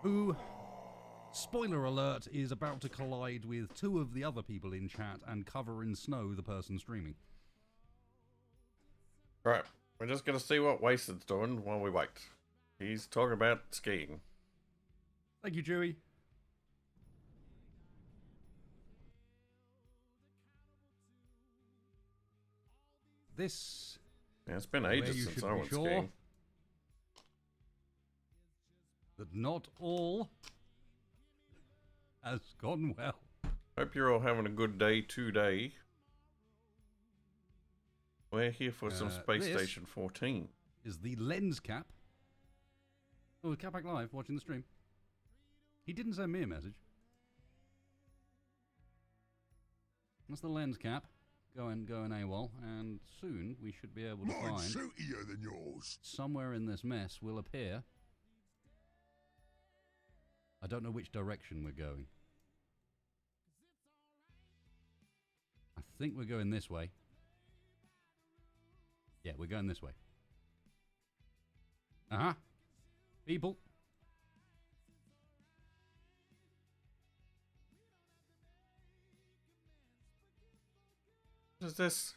who, spoiler alert, is about to collide with two of the other people in chat and cover in snow the person streaming. Right, we're just gonna see what Wasted's doing while we wait. He's talking about skiing. Thank you, Dewey. This... Yeah, it's been ages since I went skiing. That not all has gone well. Hope you're all having a good day today. We're here for some Space Station 14. Is the lens cap. Oh, Capac Live watching the stream. He didn't send me a message. That's the lens cap going AWOL, and soon we should be able to find shootier than yours. Somewhere in this mess will appear. I don't know which direction we're going. I think we're going this way. Yeah, we're going this way. Uh-huh. People. What is this?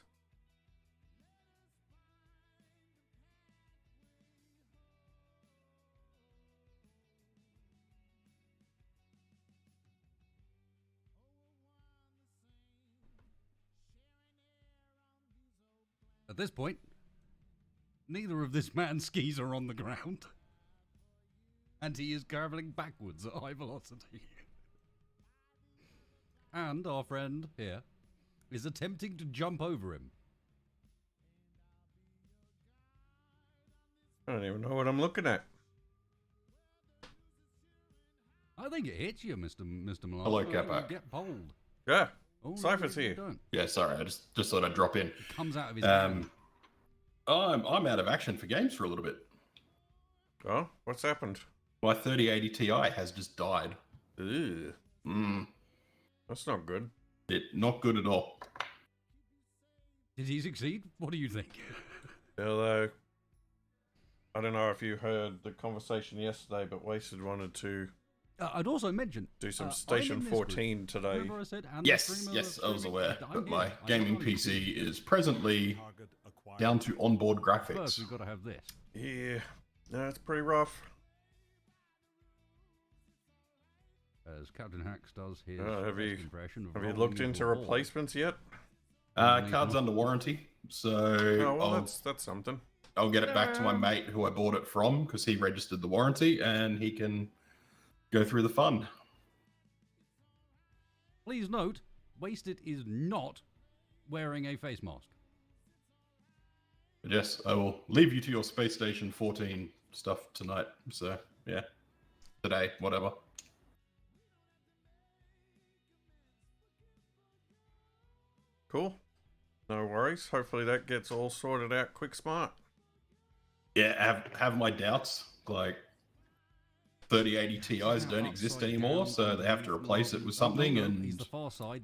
At this point, neither of this man's skis are on the ground. And he is travelling backwards at high velocity. And our friend here is attempting to jump over him. I don't even know what I'm looking at. I think it hits you, Mr. Malone. Hello, Capac. Get pulled. Yeah. Oh, Cypher's here. Yeah, sorry, I just thought I'd drop in. It comes out of his hand. I'm out of action for games for a little bit. Oh, what's happened? My 3080 Ti has just died. Ew. That's not good. Not good at all. Did he succeed? What do you think? Although, I don't know if you heard the conversation yesterday, but Wasted wanted to I'd also mention do some Station 14 today. I said, Yes, I was aware, but my gaming PC is presently down to onboard graphics. First, we've got to have this. Yeah, no, it's pretty rough. As Captain Hacks does his impression of have you looked into replacements yet? Card's under warranty, so oh, well, that's something. I'll get it back to my mate who I bought it from because he registered the warranty and he can go through the fund. Please note, Wasted is not wearing a face mask. But yes, I will leave you to your Space Station 14 stuff tonight. So, yeah. Today, whatever. Cool. No worries. Hopefully that gets all sorted out quick smart. Yeah, have my doubts. Like, 3080 Ti's don't exist anymore, so they have to replace it with something, and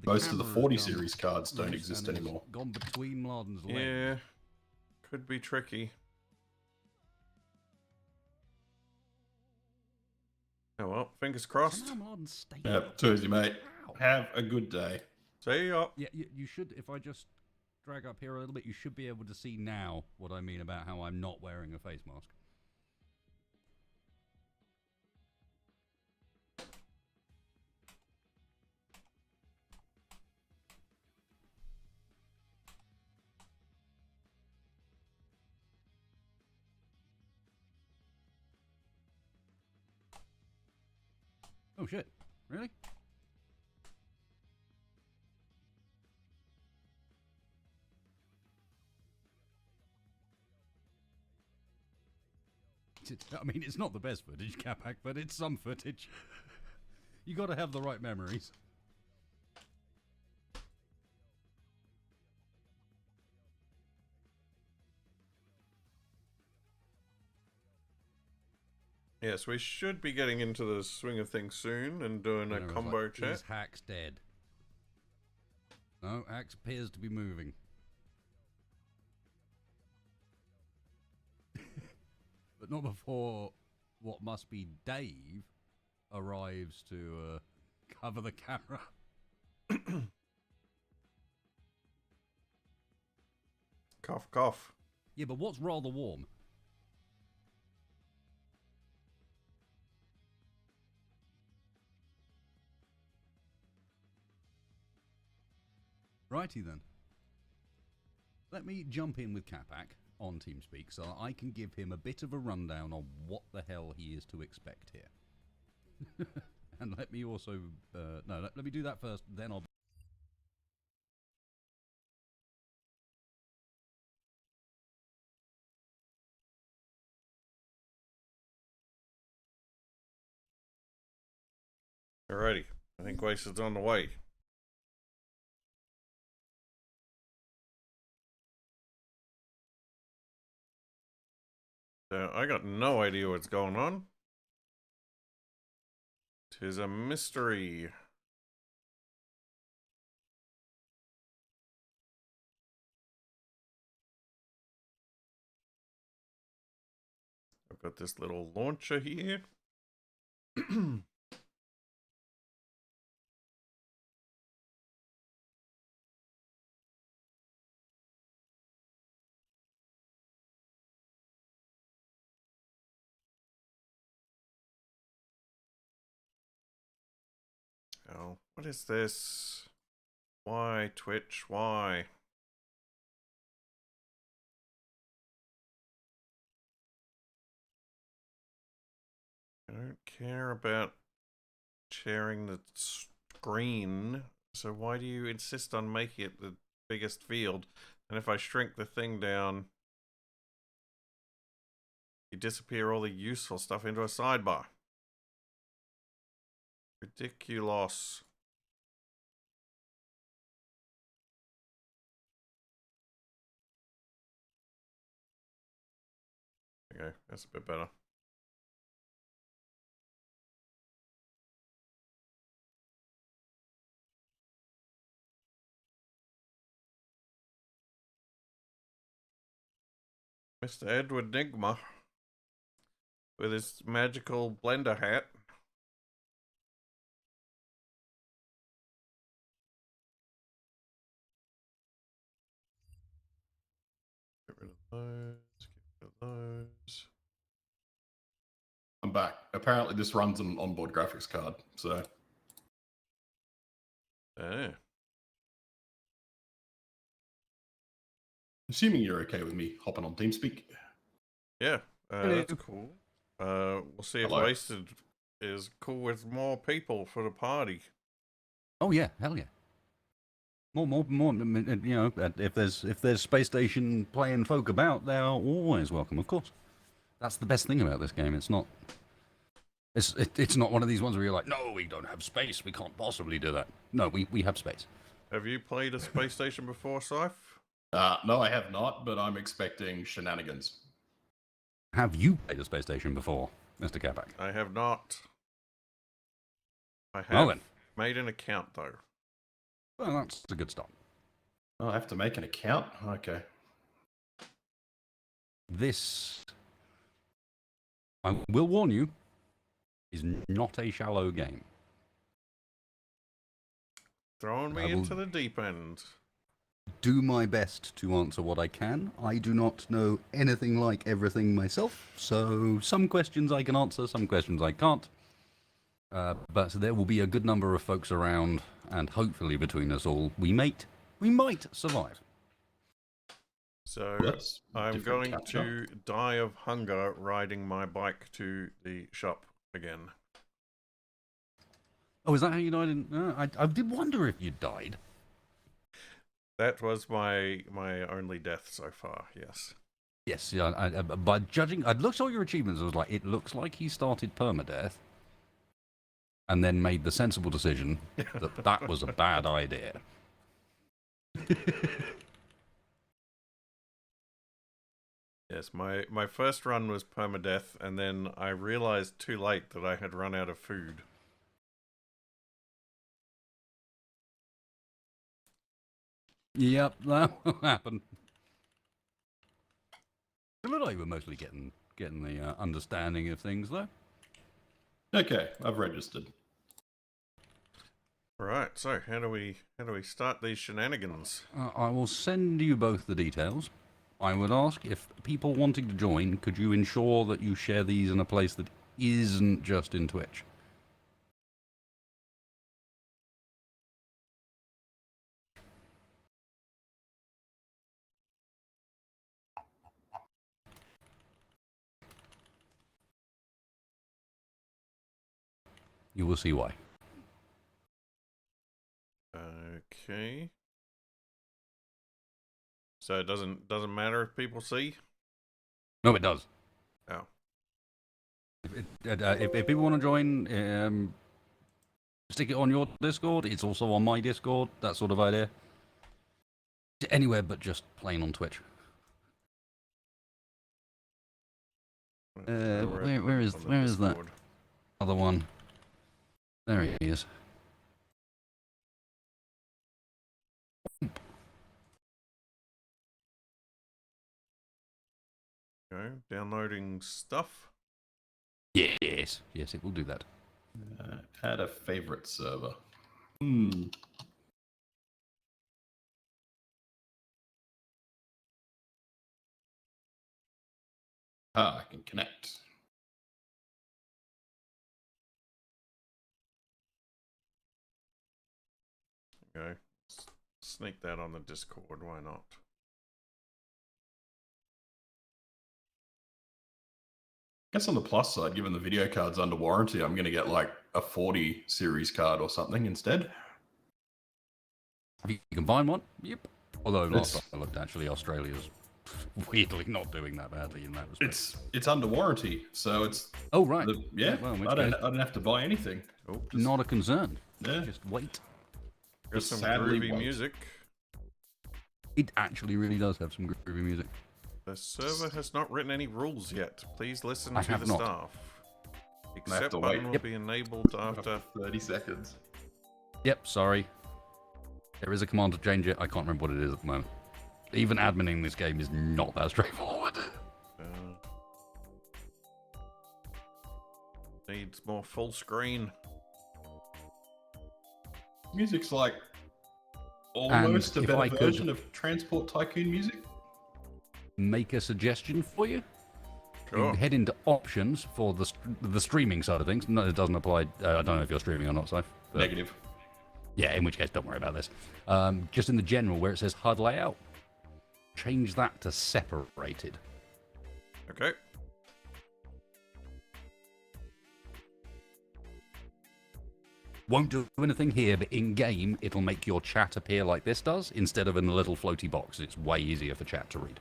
most of the 40 series cards don't exist anymore. Gone between Mladen's legs. Yeah, could be tricky. Oh well, fingers crossed. Yep, Tuesday, mate. Have a good day. See ya. Yeah, you should, if I just drag up here a little bit, you should be able to see now what I mean about how I'm not wearing a face mask. Oh shit, really? I mean, it's not the best footage, Capac, but it's some footage. You got to have the right memories. Yes, we should be getting into the swing of things soon and doing a combo chat. Is Hack's dead? No, Hack's appears to be moving. But not before what must be Dave arrives to cover the camera. Cough, cough. Yeah, but what's rather warm? Righty then. Let me jump in with Capac on TeamSpeak so I can give him a bit of a rundown on what the hell he is to expect here. And let me also... let me do that first, then I'll... Alrighty. I think Wasted on the way. So I got no idea what's going on. 'Tis a mystery. I've got this little launcher here. Oh, what is this? Why, Twitch? Why? I don't care about sharing the screen, so why do you insist on making it the biggest field? And if I shrink the thing down, you disappear all the useful stuff into a sidebar. Ridiculous. Okay, that's a bit better. Mr. Edward Nigma with his magical blender hat. Get rid of those. Get rid of those. I'm back. Apparently, this runs on an onboard graphics card, so. Assuming you're okay with me hopping on TeamSpeak. Yeah, that's cool. We'll see if Wasted is cool with more people for the party. Oh yeah, hell yeah. More. You know, if there's space station playing folk about, they are always welcome. Of course, that's the best thing about this game. It's not. It's not one of these ones where you're like, no, we don't have space. We can't possibly do that. No, we have space. Have you played a space station before, Scythe? No, I have not, but I'm expecting shenanigans. Have you played a space station before, Mr. Capac? I have not. I have made an account, though. Well, that's a good start. Oh, I have to make an account? Okay. This, I will warn you, is not a shallow game. Throwing me into the deep end. Do my best to answer what I can. I do not know anything like everything myself, so some questions I can answer, some questions I can't. But there will be a good number of folks around, and hopefully between us all, we might survive. So I'm going to die of hunger riding my bike to the shop again. Oh, is that how you died? I did wonder if you died. That was my only death so far, yes. Yes, yeah. By judging, I looked at all your achievements. I was like, it looks like he started permadeath, and then made the sensible decision that that was a bad idea. Yes, my first run was permadeath, and then I realized too late that I had run out of food. Yep, that will happen. It looked like we were mostly getting the understanding of things, though. Okay, I've registered. Right. So how do we start these shenanigans? I will send you both the details. I would ask if people wanting to join, could you ensure that you share these in a place that isn't just in Twitch? You will see why. Okay. So it doesn't matter if people see? No, it does. Oh. If people want to join, stick it on your Discord. It's also on my Discord. That sort of idea. Anywhere but just plain on Twitch. Where is that other one? There he is. Okay, downloading stuff. Yes, it will do that. Add a favorite server. I can connect. Okay. Sneak that on the Discord, why not? I guess on the plus side, given the video card's under warranty, I'm going to get like a 40 series card or something instead. If you can find one, yep. Although last time I looked, actually, Australia's weirdly not doing that badly in that respect. It's under warranty, so it's right. Well, I don't have to buy anything. Oh, not a concern. Yeah. Just wait. There's some sadly groovy won't. music. It actually really does have some groovy music. The server has not written any rules yet. Please listen I to have the not. staff. have Accept to button wait. will be enabled after 30 seconds. Yep, sorry. There is a command to change it. I can't remember what it is at the moment. Even adminning this game is not that straightforward. Needs more full screen. Music's like almost a if I better could- version of Transport Tycoon music. Make a suggestion for you. Sure. You head into options for the streaming side of things. No, it doesn't apply. I don't know if you're streaming or not, so. Negative. Yeah, in which case, don't worry about this. Just in the general, where it says HUD layout, change that to separated. Okay. Won't do anything here, but in-game, it'll make your chat appear like this does, instead of in a little floaty box. It's way easier for chat to read.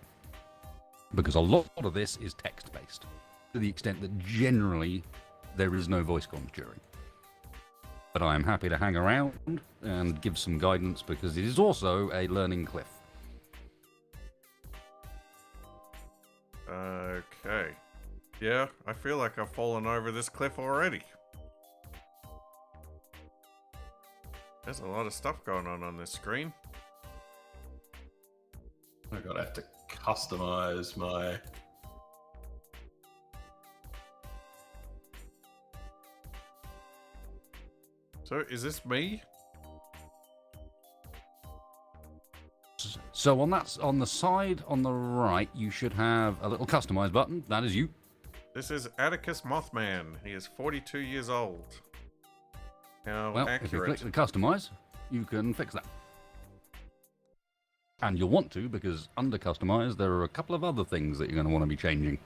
Because a lot of this is text-based, to the extent that generally there is no voice comms during. But I am happy to hang around and give some guidance, because it is also a learning cliff. Okay. Yeah, I feel like I've fallen over this cliff already. There's a lot of stuff going on this screen. Oh god, I have to customize my... So, is this me? So on the side on the right, you should have a little customize button. That is you. This is Atticus Mothman. He is 42 years old. How Well, if you accurate. click the customize, you can fix that. And you'll want to, because under customize, there are a couple of other things that you're going to want to be changing.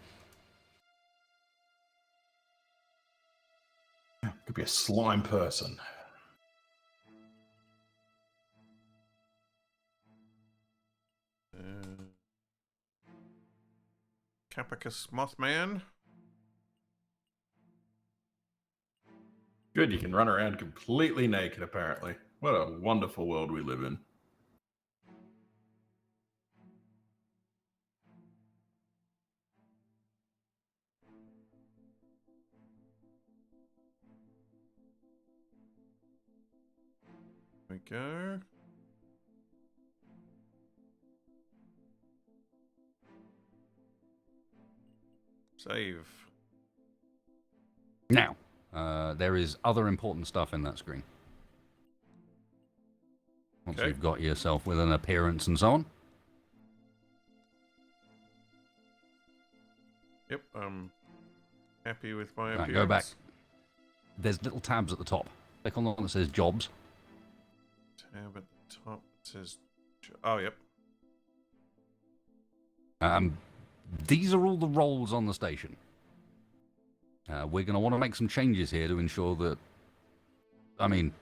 Could be a slime person. Capacus Mothman. Good, you can run around completely naked, apparently. What a wonderful world we live in. There we go. Save. Now, There is other important stuff in that screen. Once Okay. you've got yourself with an appearance and so on. Yep, I'm happy with my Right, appearance. go back. There's little tabs at the top. Click on the one that says jobs. Tab at the top says... Oh, yep. These are all the roles on the station. We're going to want to make some changes here to ensure that... I mean,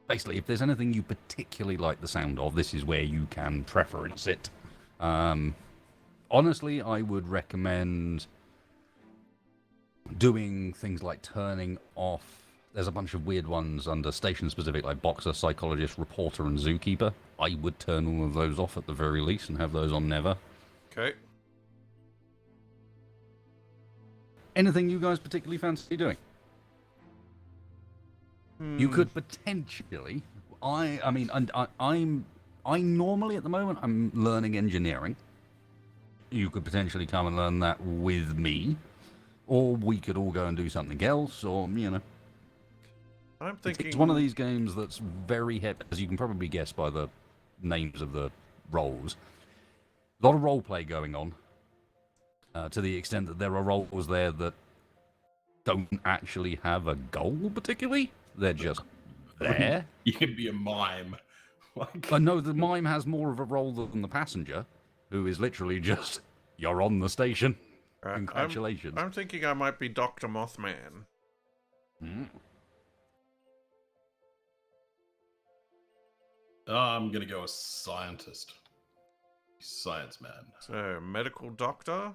basically, if there's anything you particularly like the sound of, this is where you can preference it. Honestly, I would recommend doing things like turning off... There's a bunch of weird ones under station-specific, like Boxer, Psychologist, Reporter, and Zookeeper. I would turn all of those off at the very least and have those on never. Okay. Anything you guys particularly fancy doing? You could potentially... I normally, at the moment, I'm learning engineering. You could potentially come and learn that with me. Or we could all go and do something else, or, you know... I'm thinking... It's one of these games that's very heavy, as you can probably guess by the names of the roles. A lot of roleplay going on, to the extent that there are roles there that don't actually have a goal particularly. They're just there. You could be a mime. Like, But no, the mime has more of a role than the passenger, who is literally just, you're on the station. Congratulations. I'm thinking I might be Dr. Mothman. I'm gonna go a scientist. Science man. So, medical doctor?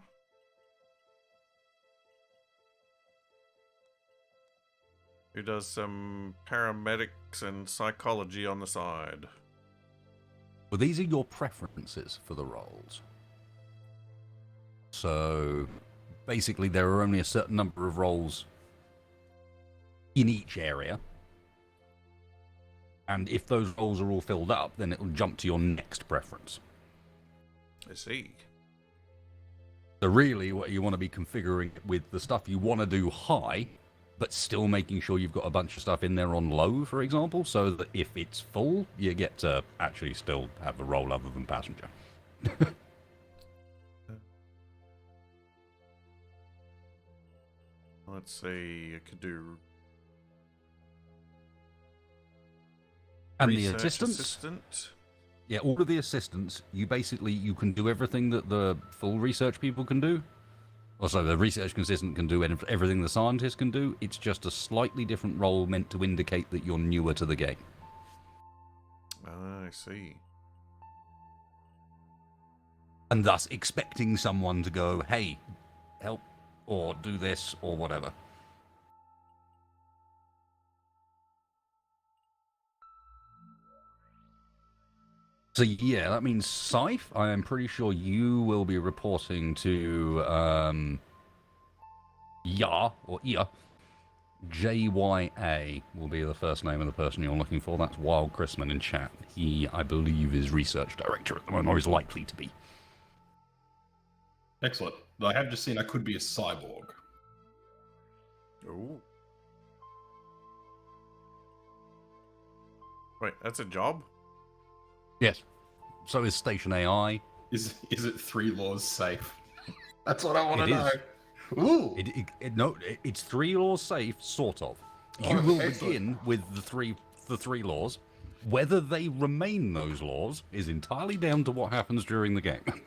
Who does some paramedics and psychology on the side. Well, these are your preferences for the roles. So, basically, there are only a certain number of roles in each area. And if those roles are all filled up, then it'll jump to your next preference. I see. So really, what you want to be configuring with the stuff you want to do high, but still making sure you've got a bunch of stuff in there on low, for example, so that if it's full, you get to actually still have a role other than passenger. Let's see, I could do... And the research assistants? assistant. Yeah, all of the assistants, you can do everything that the full research people can do. Also, the research assistant can do everything the scientist can do. It's just a slightly different role meant to indicate that you're newer to the game. Ah, I see. And thus expecting someone to go, hey, help, or do this, or whatever. So yeah, that means Scythe, I am pretty sure you will be reporting to Ya, or Ia. JYA will be the first name of the person you're looking for. That's Wild Chrisman in chat. He, I believe, is research director at the moment, or is likely to be. Excellent. I have just seen I could be a cyborg. Ooh. Wait, that's a job? Yes. So is Station AI. Is it 3 laws safe? That's what I want to It know. is. Ooh. It's 3 laws safe, sort of. You Oh, will excellent. begin with the three laws. Whether they remain those laws is entirely down to what happens during the game.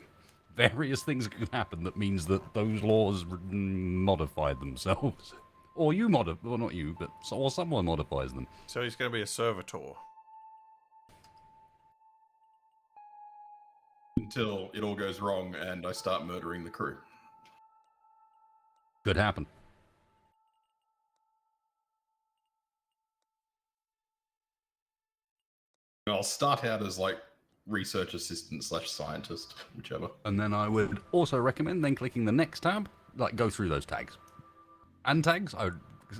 Various things can happen that means that those laws modify themselves. Or you modify, well not you, but or someone modifies them. So he's going to be a servitor. Until it all goes wrong and I start murdering the crew. Could happen. I'll start out as like research assistant / scientist, whichever. And then I would also recommend then clicking the next tab, like go through those tags. And tags,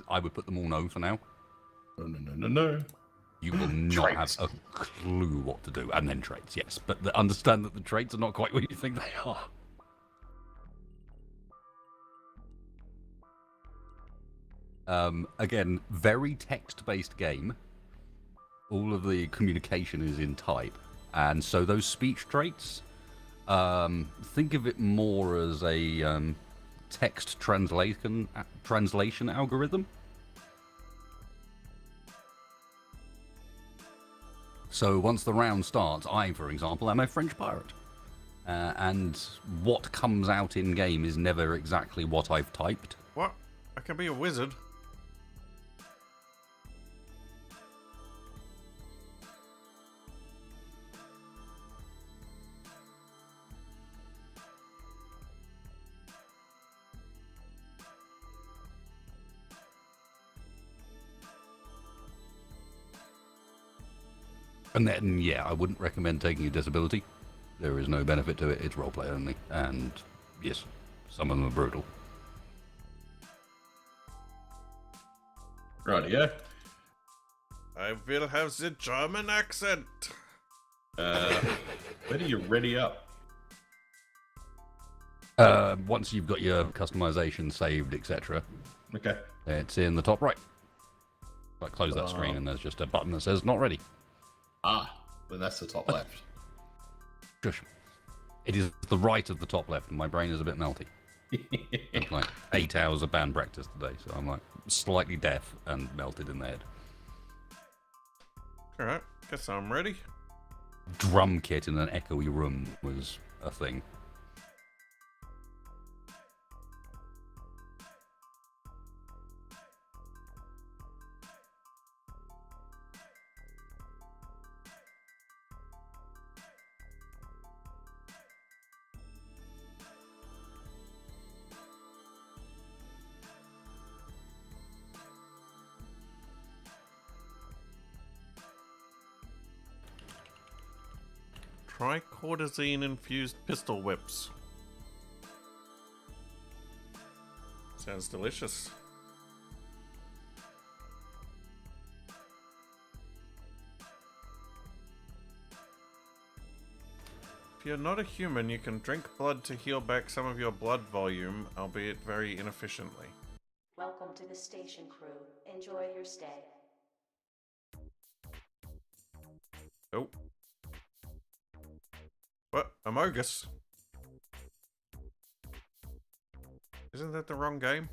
I would put them all no for now. No. You will not Traits. have a clue what to do. And then traits, yes. But understand that the traits are not quite what you think they are. Again, very text-based game. All of the communication is in type, and so those speech traits, think of it more as a text translation algorithm. So once the round starts, I, for example, am a French pirate. And what comes out in game is never exactly what I've typed. What? I can be a wizard. And then, yeah, I wouldn't recommend taking a disability. There is no benefit to it. It's roleplay only. And yes, some of them are brutal. Rightio. I will have the German accent. When are you ready up? Once you've got your customization saved, etc., Okay. it's in the top right. Like close that screen and there's just a button that says not ready. Ah, then that's the top left. Shush. It is the right of the top left, and my brain is a bit melty. It's like 8 hours of band practice today, so I'm like slightly deaf and melted in the head. Alright, guess I'm ready. Drum kit in an echoey room was a thing. Try cortisone infused pistol whips. Sounds delicious. If you're not a human, you can drink blood to heal back some of your blood volume, albeit very inefficiently. Welcome to the station, crew. Enjoy your stay. Oh. What? Amogus? Isn't that the wrong game?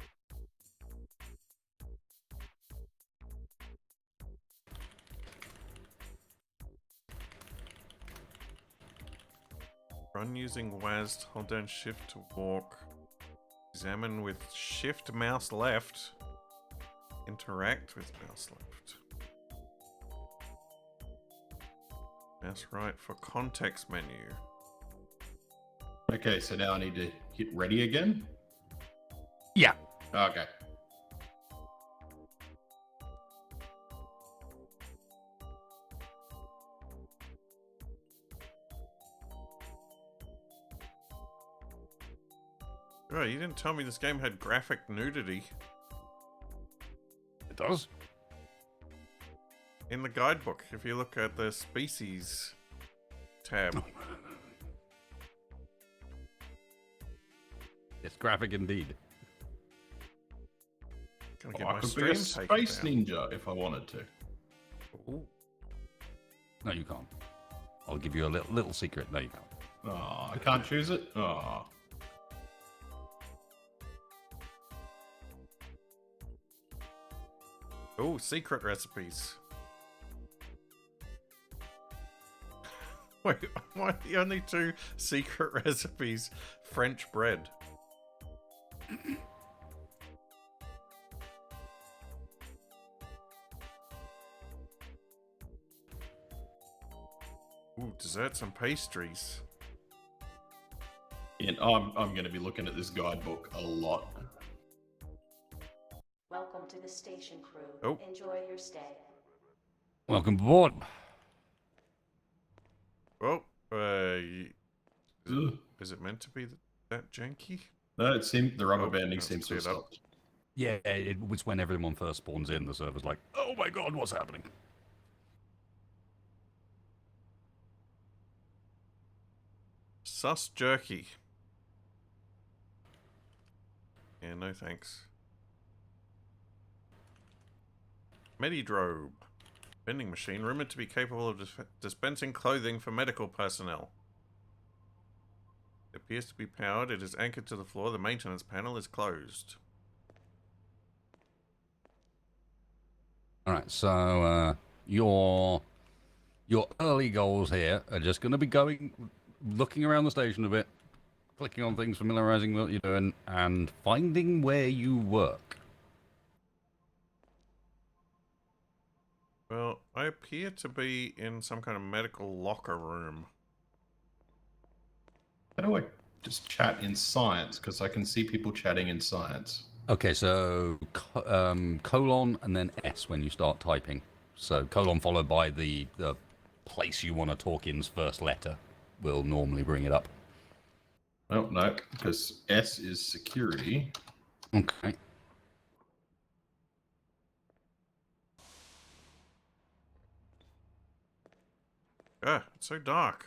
Run using WASD, hold down shift to walk. Examine with shift mouse left. Interact with mouse left. Mouse right for context menu. Okay, so now I need to hit ready again? Yeah. Okay. Oh, you didn't tell me this game had graphic nudity. It does. In the guidebook, if you look at the species tab. It's graphic indeed. Gonna get I my could be a stream taken space down. ninja if I wanted to. Ooh. No, you can't. I'll give you a little secret. No, you can't. Oh, I can't choose it? Oh. Oh, secret recipes. Wait, why are the only two secret recipes French bread? Ooh, desserts and pastries. And I'm going to be looking at this guidebook a lot. Welcome to the station, crew. Oh. Enjoy your stay. Welcome aboard. Oh, Ugh. is it meant to be that janky? No, it seemed the rubber Oh, banding let's seems to have clear it up. stopped. Yeah, it was when everyone first spawns in, the server's like, oh my god, what's happening? Sus jerky. Yeah, no thanks. Medidrobe. Vending machine rumored to be capable of dispensing clothing for medical personnel. It appears to be powered. It is anchored to the floor. The maintenance panel is closed. All right, so your early goals here are just going to be looking around the station a bit, clicking on things, familiarizing what you're doing, and finding where you work. Well, I appear to be in some kind of medical locker room. How do I just chat in science? Because I can see people chatting in science. Okay, so colon and then S when you start typing. So colon followed by the place you want to talk in's first letter will normally bring it up. Oh, no, because S is security. Okay. Ah, it's so dark.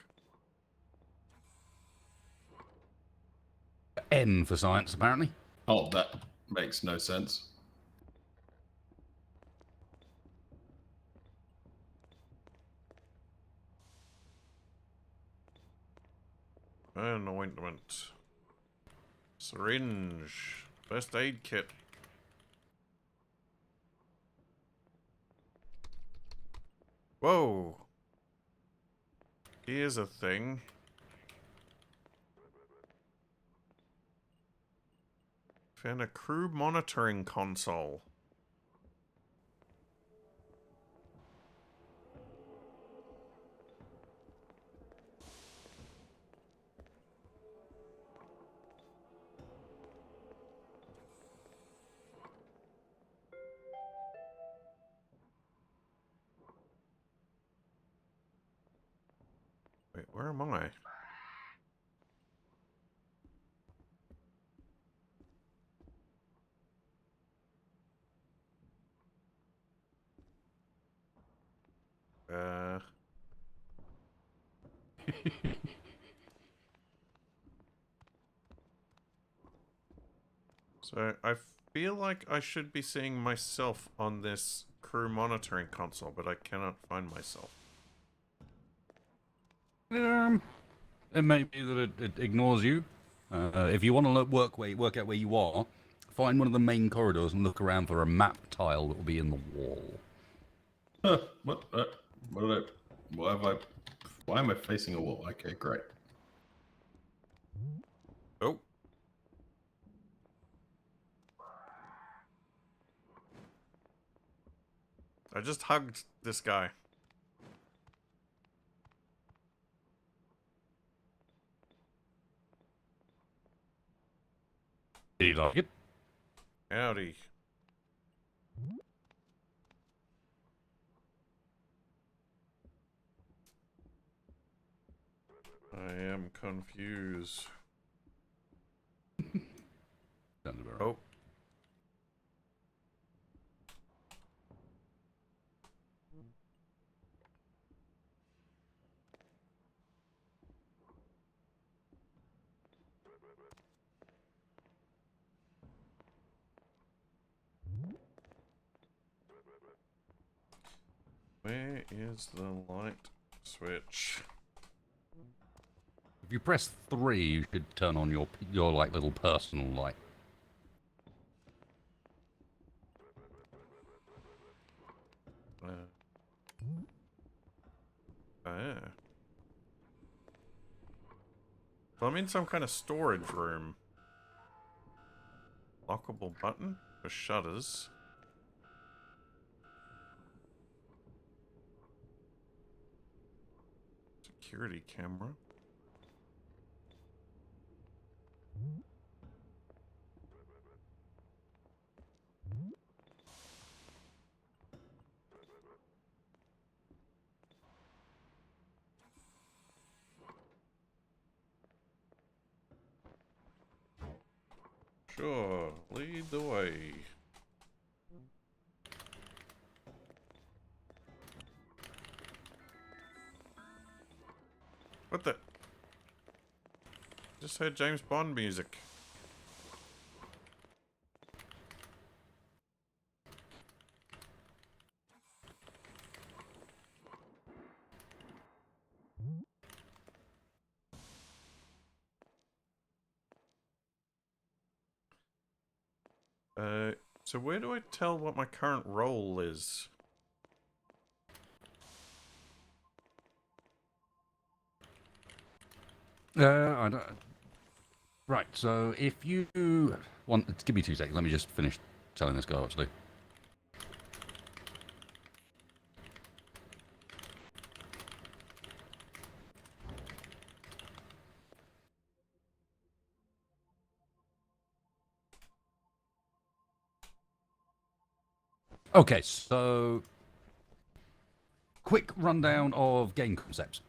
N for science, apparently. Oh, that makes no sense. An ointment. Syringe. First aid kit. Whoa. Here's a thing. Found a crew monitoring console. Wait, where am I? So I feel like I should be seeing myself on this crew monitoring console, but I cannot find myself. It may be that it ignores you. If you want to work out where you are, find one of the main corridors and look around for a map tile that will be in the wall. What? What did I? Why have I? Why am I facing a wall? Okay, great. Oh. I just hugged this guy. Did you like it? Howdy. I am confused. Sounds about right. Oh. Where is the light switch? If you press 3, you should turn on your like little personal light. Ah. So I'm in some kind of storage room. Lockable button for shutters. Security camera. Sure, lead the way. What the? Just heard James Bond music. So where do I tell what my current role is? I don't... Right, so if you want... Give me 2 seconds, let me just finish telling this guy what to do. Okay, so... Quick rundown of game concepts.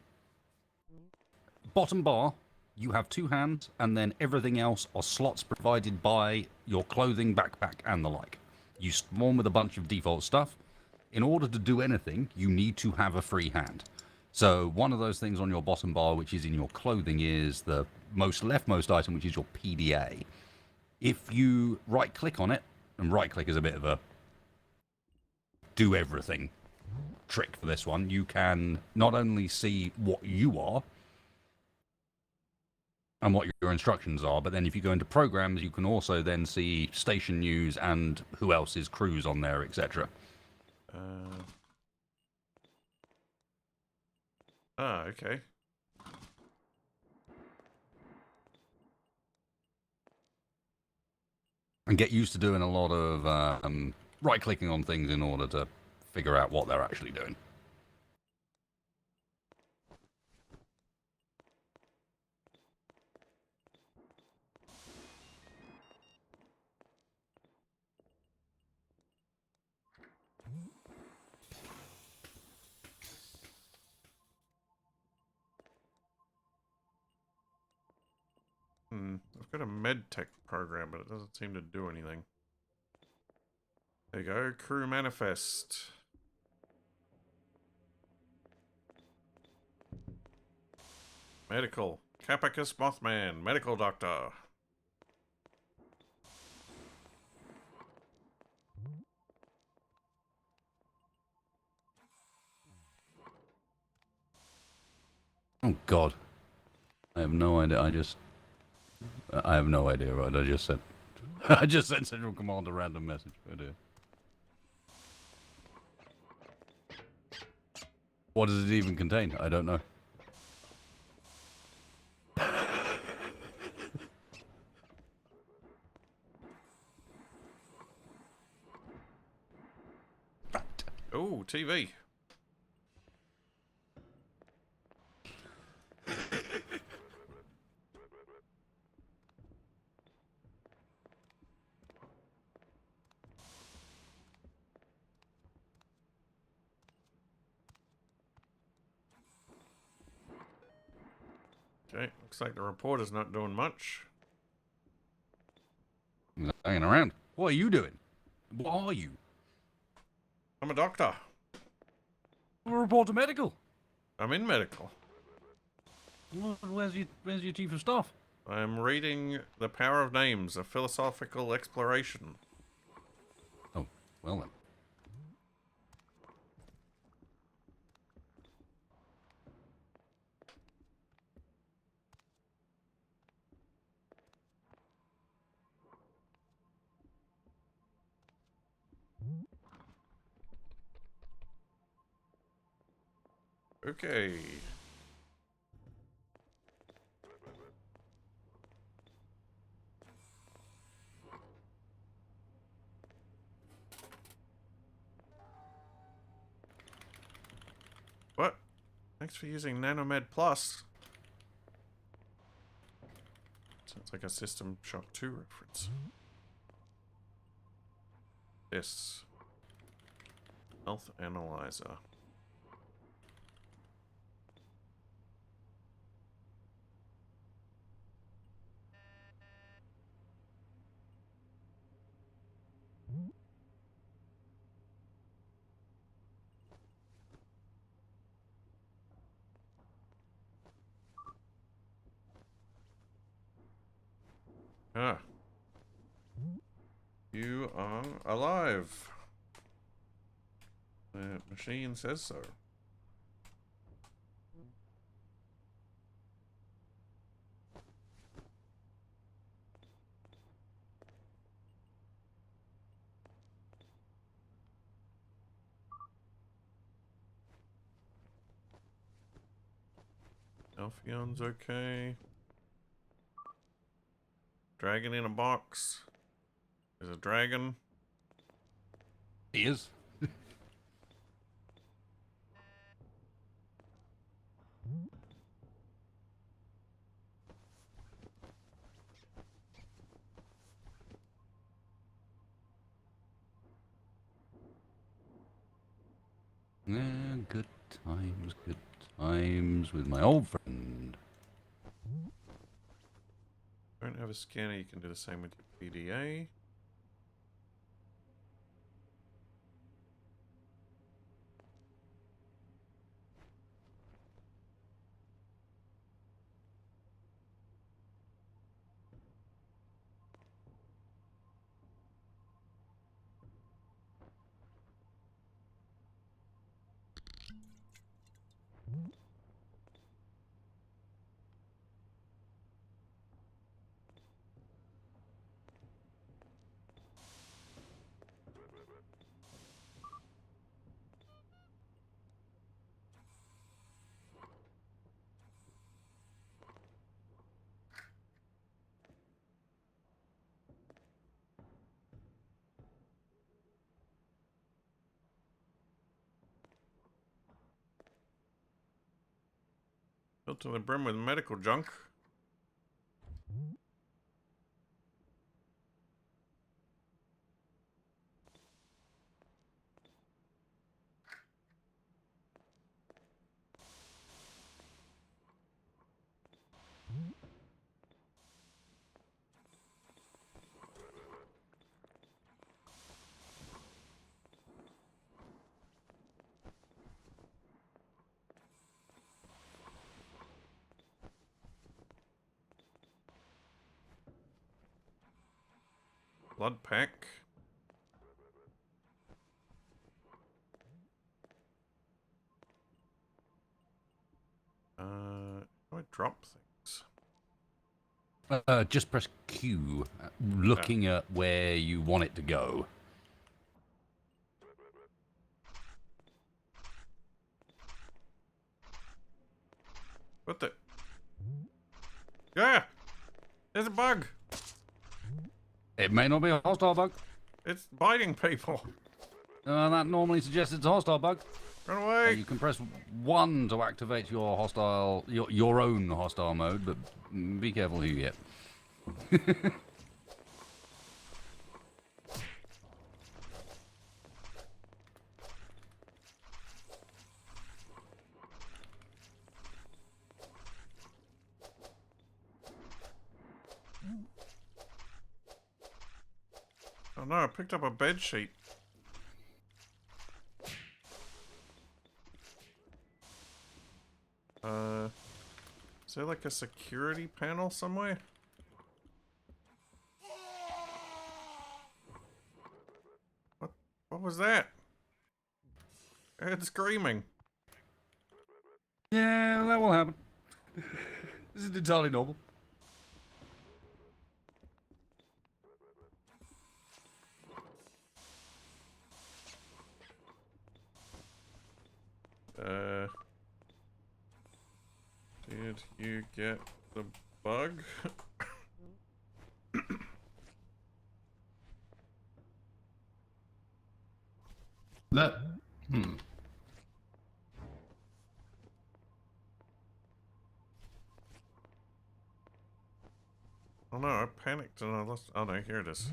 Bottom bar, you have 2 hands, and then everything else are slots provided by your clothing, backpack, and the like. You spawn with a bunch of default stuff. In order to do anything, you need to have a free hand. So one of those things on your bottom bar, which is in your clothing, is the leftmost item, which is your PDA. If you right-click on it, and right-click is a bit of a do everything trick for this one, you can not only see what you are and what your instructions are, but then if you go into programs, you can also then see station news and who else's crews on there, etc. Okay. And get used to doing a lot of right-clicking on things in order to figure out what they're actually doing. I've got a med tech program, but it doesn't seem to do anything. There you go, crew manifest. Medical. Capacus Mothman, medical doctor. Oh, God. I have no idea. I have no idea what I just said. I just sent Central Command a random message. Oh, dear. What does it even contain? I don't know. Oh, TV. Okay, looks like the reporter's not doing much. He's hanging around. What are you doing? What are you? I'm a doctor. I'm a reporter medical. I'm in medical. Where's your chief of staff? I'm reading The Power of Names, a philosophical exploration. Oh, well then. Okay. What? Thanks for using Nanomed Plus. Sounds like a System Shock 2 reference. This. Health Analyzer. Ah. You are alive. The machine says so. Alphion's okay. Dragon in a box. There's a dragon. He is. Yeah, good times with my old friend. Don't have a scanner, you can do the same with your PDA. Filled to the brim with medical junk. Blood pack. How do I drop things? Just press Q, looking at where you want it to go. What the? Yeah! There's a bug! It may not be a hostile bug. It's biting people. That normally suggests it's a hostile bug. Run away! You can press 1 to activate your hostile, your own hostile mode, but be careful who you get. Oh no, I picked up a bed sheet. Is there like a security panel somewhere? What was that? I heard screaming. Yeah, that will happen. This is entirely normal. Did you get the bug? That. Oh no, I panicked and I lost. Oh no, here it is.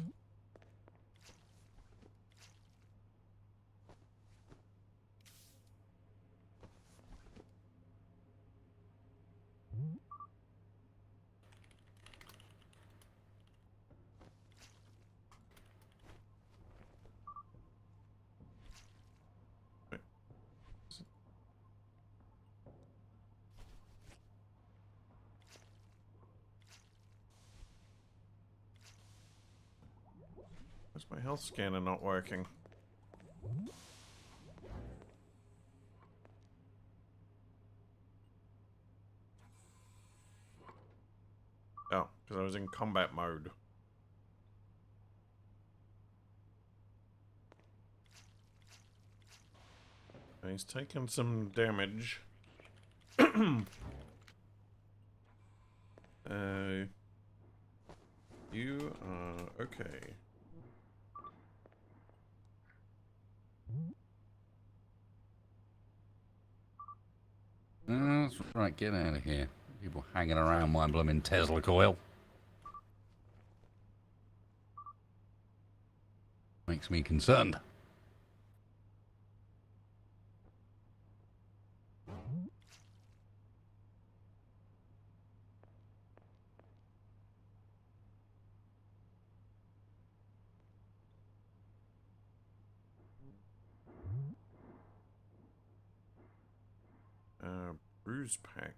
Wait. Why's my health scanner not working? Oh, because I was in combat mode. He's taken some damage. You are okay. That's right, get out of here. People hanging around my blooming Tesla coil. Makes me concerned. Bruise pack.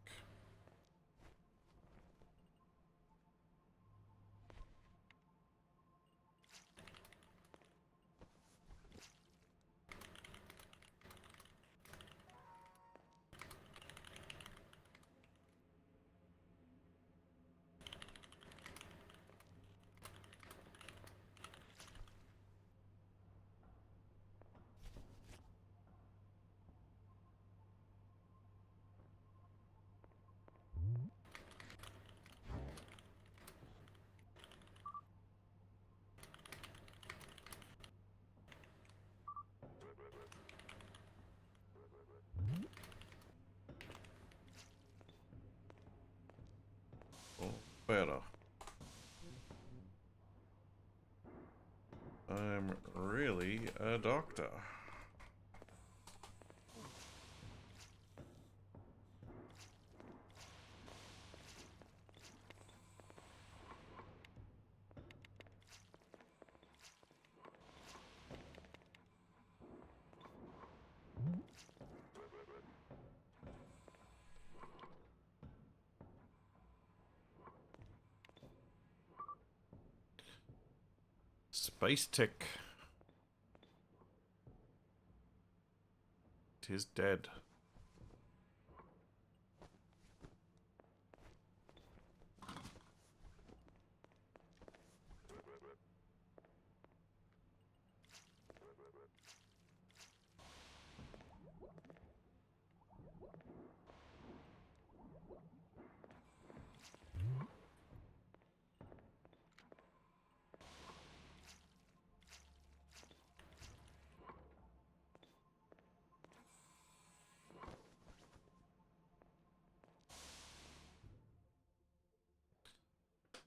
Oh, better. I'm really a doctor. Space tick. Tis dead.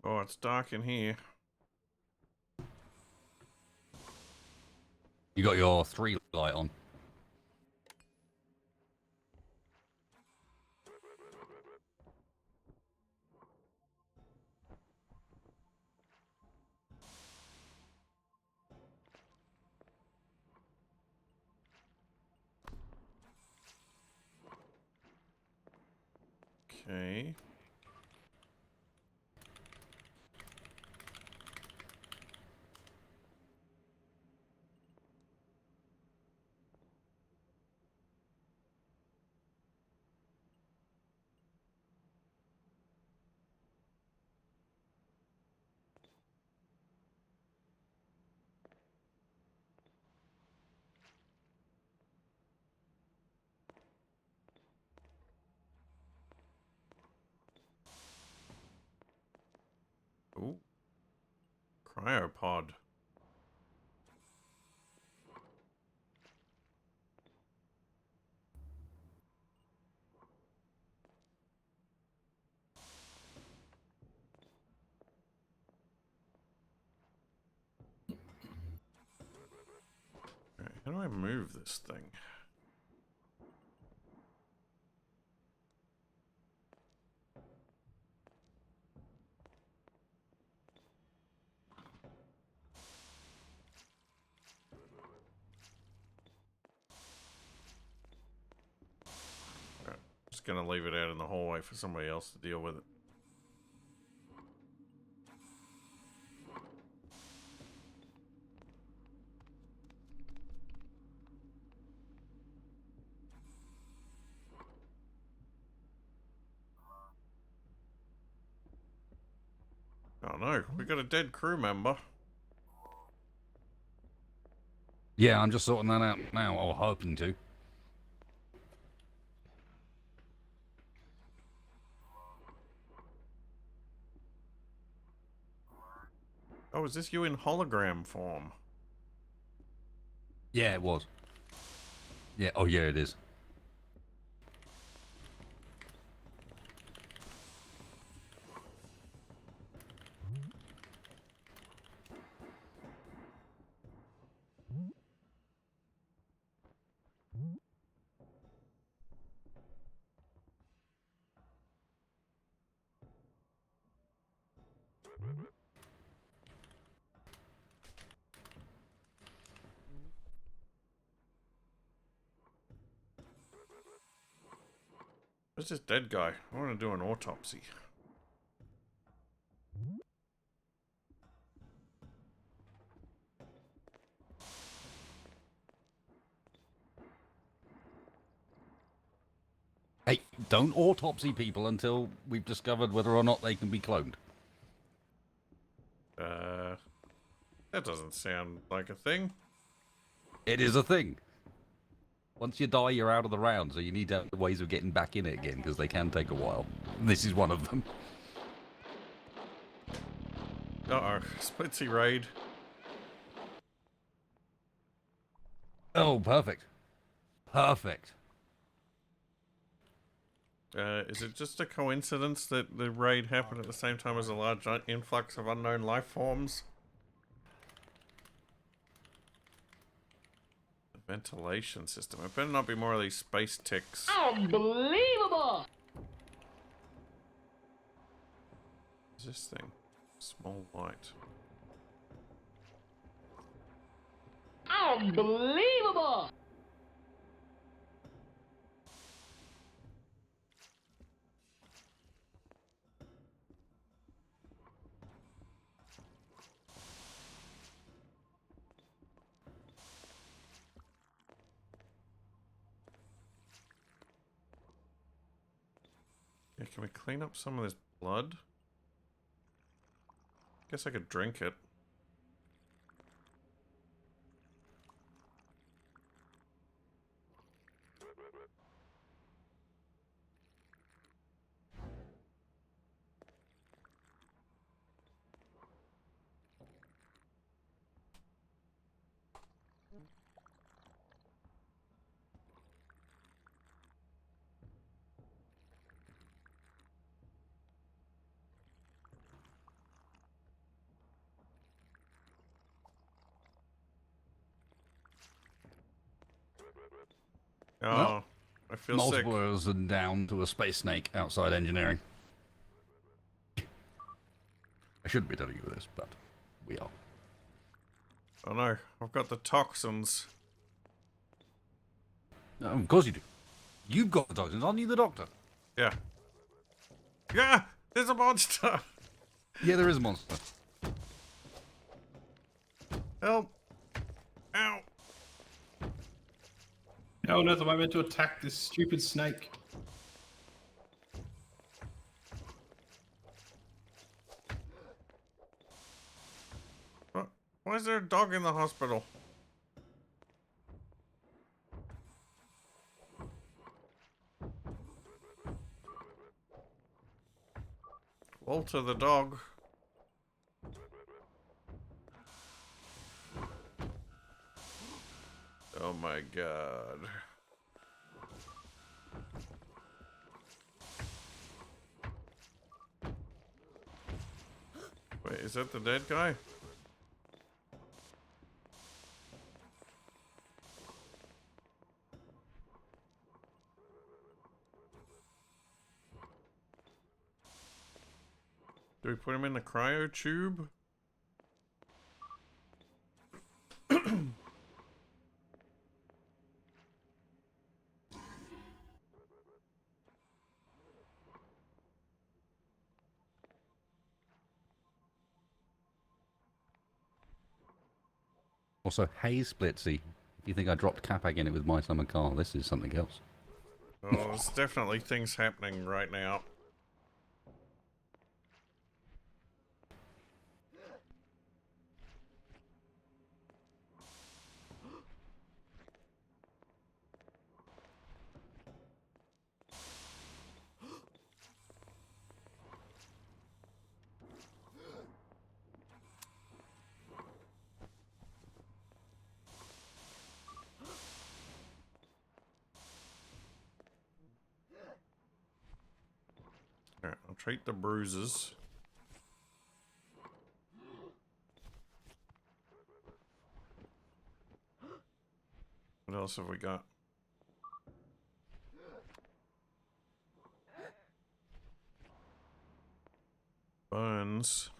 Oh, it's dark in here. You got your 3 light on. Okay. Ooh. Cryopod. Alright, how do I move this thing? Alright, just gonna leave it out in the hallway for somebody else to deal with it. Oh no, we got a dead crew member. Yeah, I'm just sorting that out now, or hoping to. Oh, is this you in hologram form? Yeah, it was. Yeah, oh yeah, it is. Where's this dead guy? I want to do an autopsy. Hey, don't autopsy people until we've discovered whether or not they can be cloned. That doesn't sound like a thing. It is a thing. Once you die, you're out of the round, so you need to have ways of getting back in it again, because they can take a while. This is one of them. Uh-oh. Splitsy raid. Oh, perfect. Perfect. Is it just a coincidence that the raid happened at the same time as a large influx of unknown life forms? The ventilation system. It better not be more of these space ticks. Unbelievable! What's this thing? Small light. Unbelievable! Yeah, can we clean up some of this blood? Guess I could drink it. Oh, Well, I feel sick. Multiple errors and down to a space snake outside engineering. I shouldn't be telling you this, but we are. Oh no, I've got the toxins. Of course you do. You've got the toxins, aren't you the doctor? Yeah. Yeah! There's a monster! Yeah, there is a monster. Help! Ow! How on earth am I meant to attack this stupid snake? What? Why is there a dog in the hospital? Walter the dog. Oh my god. Wait, is that the dead guy? Do we put him in the cryo tube? Also, hey, Splitsy. If you think I dropped Capac in it with my summer car, this is something else. Oh, there's definitely things happening right now. Treat the bruises. What else have we got? Burns.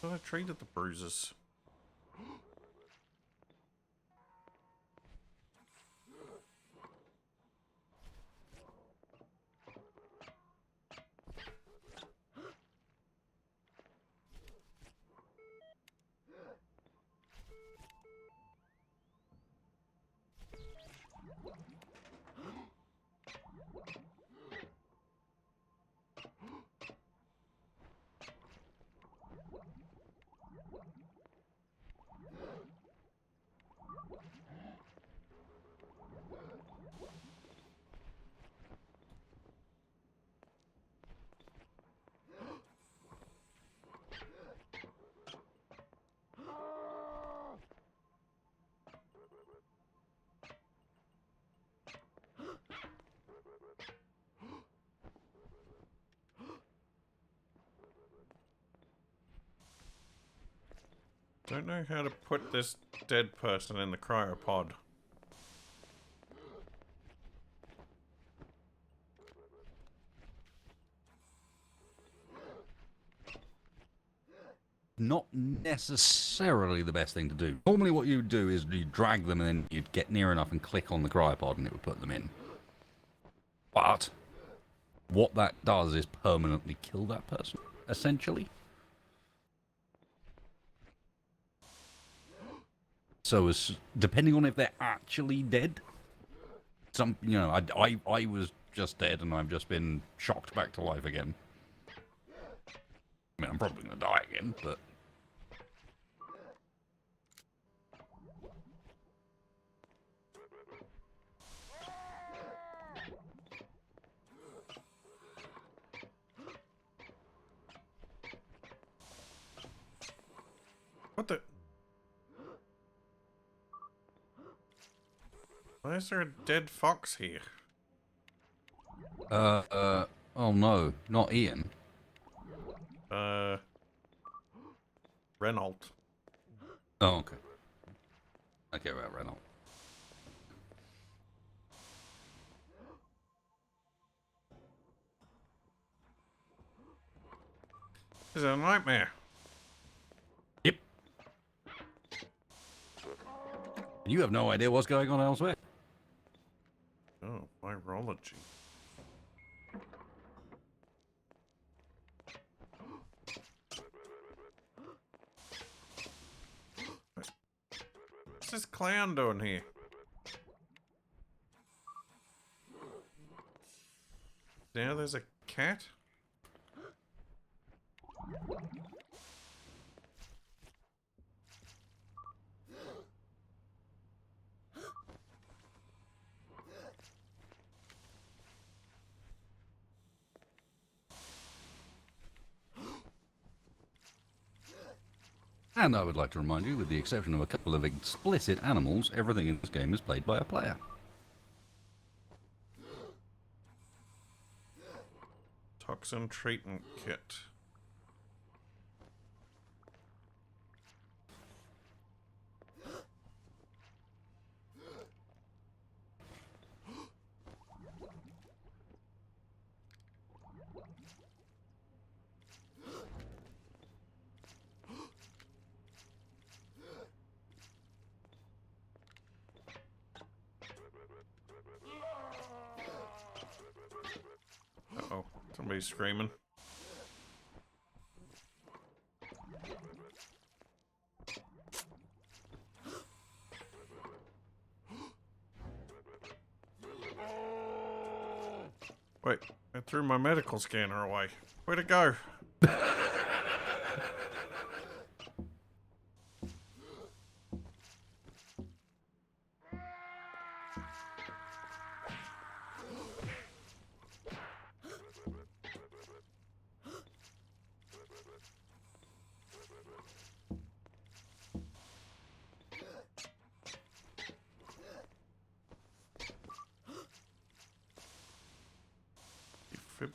But I treated the bruises. Don't know how to put this dead person in the cryopod. Not necessarily the best thing to do. Normally what you do is you drag them and then you'd get near enough and click on the cryopod and it would put them in. But what that does is permanently kill that person, essentially. So as depending on if they're actually dead, some I was just dead and I've just been shocked back to life again. I mean, I'm probably gonna die again, but What the? Why is there a dead fox here? oh no, not Ian. Renault. Oh, okay. Okay, right, Renault. This is a nightmare. Yep. You have no idea what's going on elsewhere. Oh, virology. What's this clown doing here? Now there's a cat? And I would like to remind you, with the exception of a couple of explicit animals, everything in this game is played by a player. Toxin treatment kit. Uh-oh, somebody's screaming. Wait, I threw my medical scanner away. Where'd it go?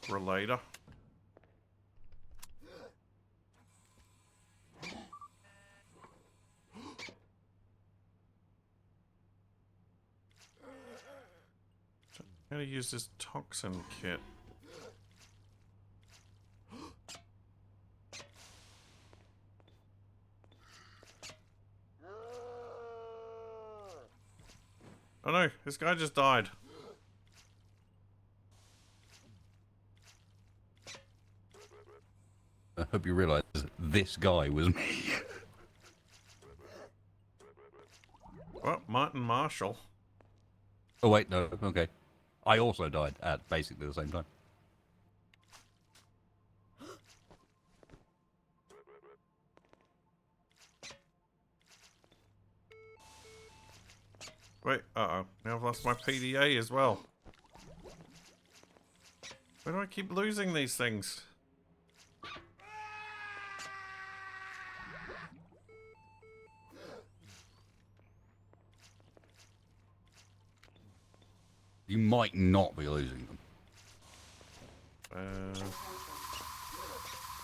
Defibrillator. How to use this toxin kit? Oh no, this guy just died. I hope you realise this guy was me. Well, Martin Marshall. Oh wait, no, okay. I also died at basically the same time. Wait, uh-oh. Now I've lost my PDA as well. Why do I keep losing these things? You might not be losing them.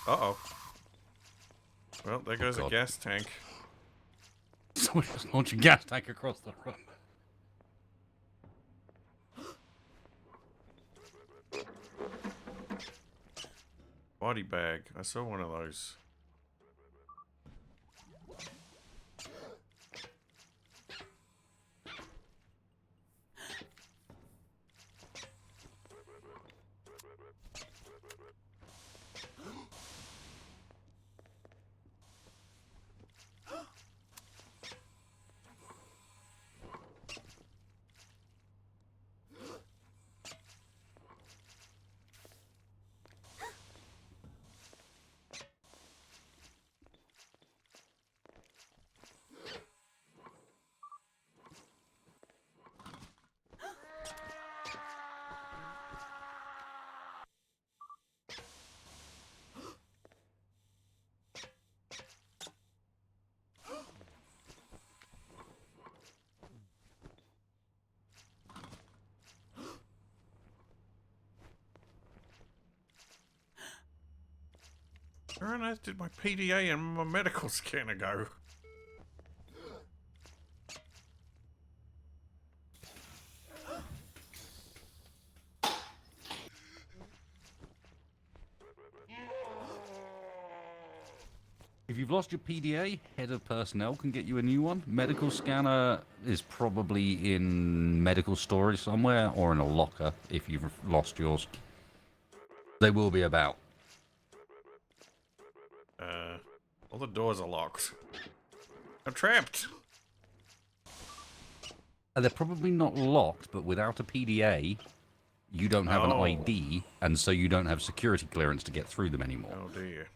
Uh-oh. Well, there goes a God. gas tank. Someone just launched a gas tank across the room. Body bag. I saw one of those. Where on earth did my PDA and my medical scanner go? If you've lost your PDA, head of personnel can get you a new one. Medical scanner is probably in medical storage somewhere or in a locker if you've lost yours. They will be about. All the doors are locked. I'm trapped. They're probably not locked, but without a PDA, you don't have an Oh. ID, and so you don't have security clearance to get through them anymore. Oh dear.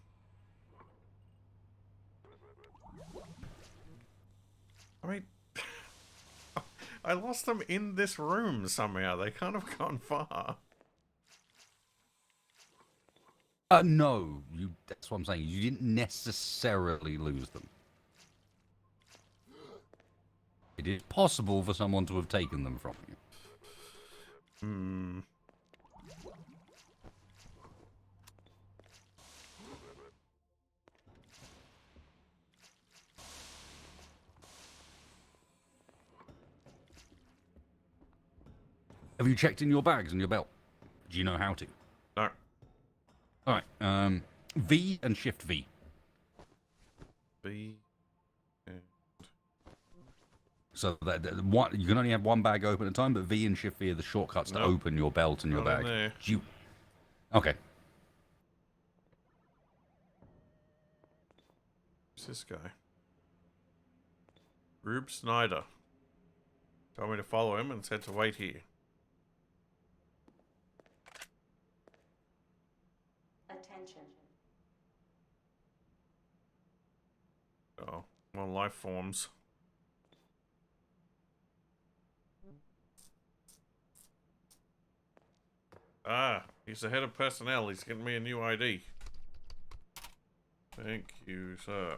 I mean, I lost them in this room somehow. They can't have gone far. No, that's what I'm saying. You didn't necessarily lose them. It is possible for someone to have taken them from you. Hmm. Have you checked in your bags and your belt? Do you know how to? No. Alright, V and Shift V. B. So one, you can only have one bag open at a time, but V and Shift V are the shortcuts to Nope. open your belt and your Not in bag. there. Do you... Okay. Who's this guy? Rube Snyder. Told me to follow him and said to wait here. Attention. Oh, more life forms. Ah, he's the head of personnel. He's getting me a new ID. Thank you, sir.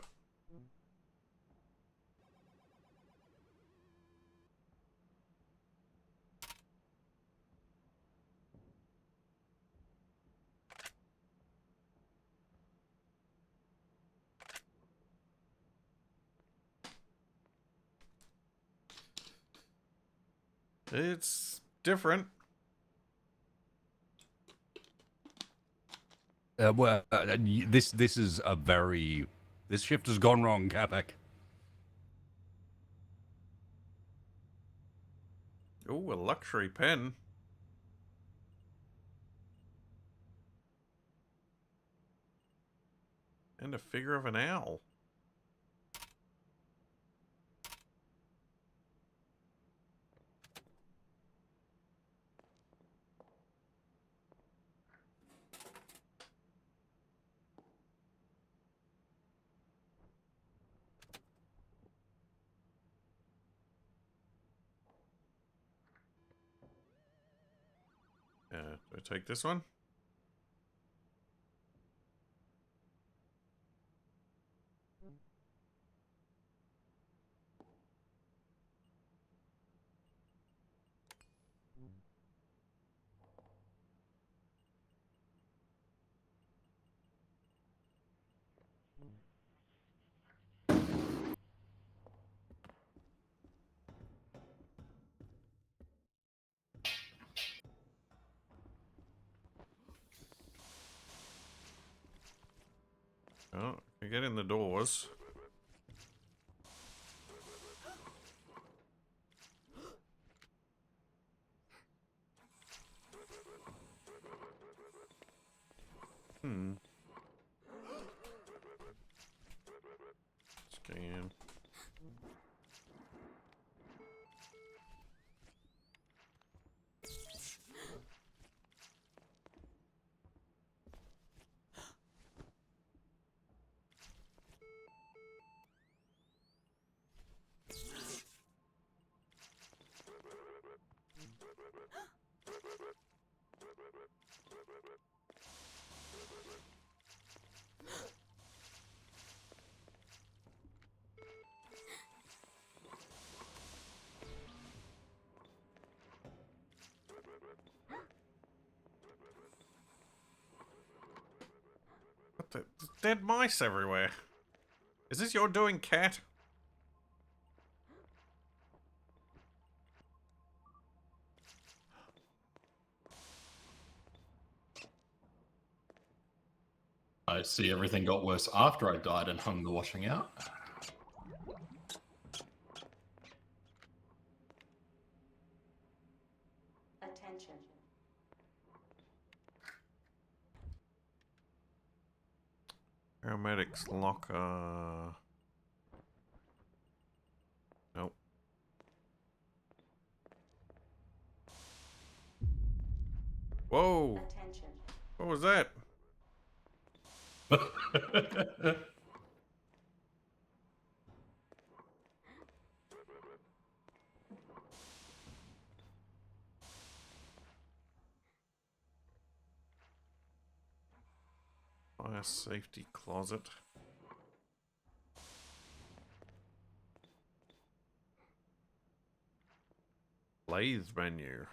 It's different. This is a very... This shift has gone wrong, Capac. Ooh, a luxury pen. And a figure of an owl. Do I take this one? Oh, I get in the doors. Hmm. Scan. What the? There's dead mice everywhere. Is this your doing, cat? I see everything got worse after I died and hung the washing out. Attention. Paramedics locker. Nope. Whoa! Attention. What was that? Fire safety closet. Lathe menu.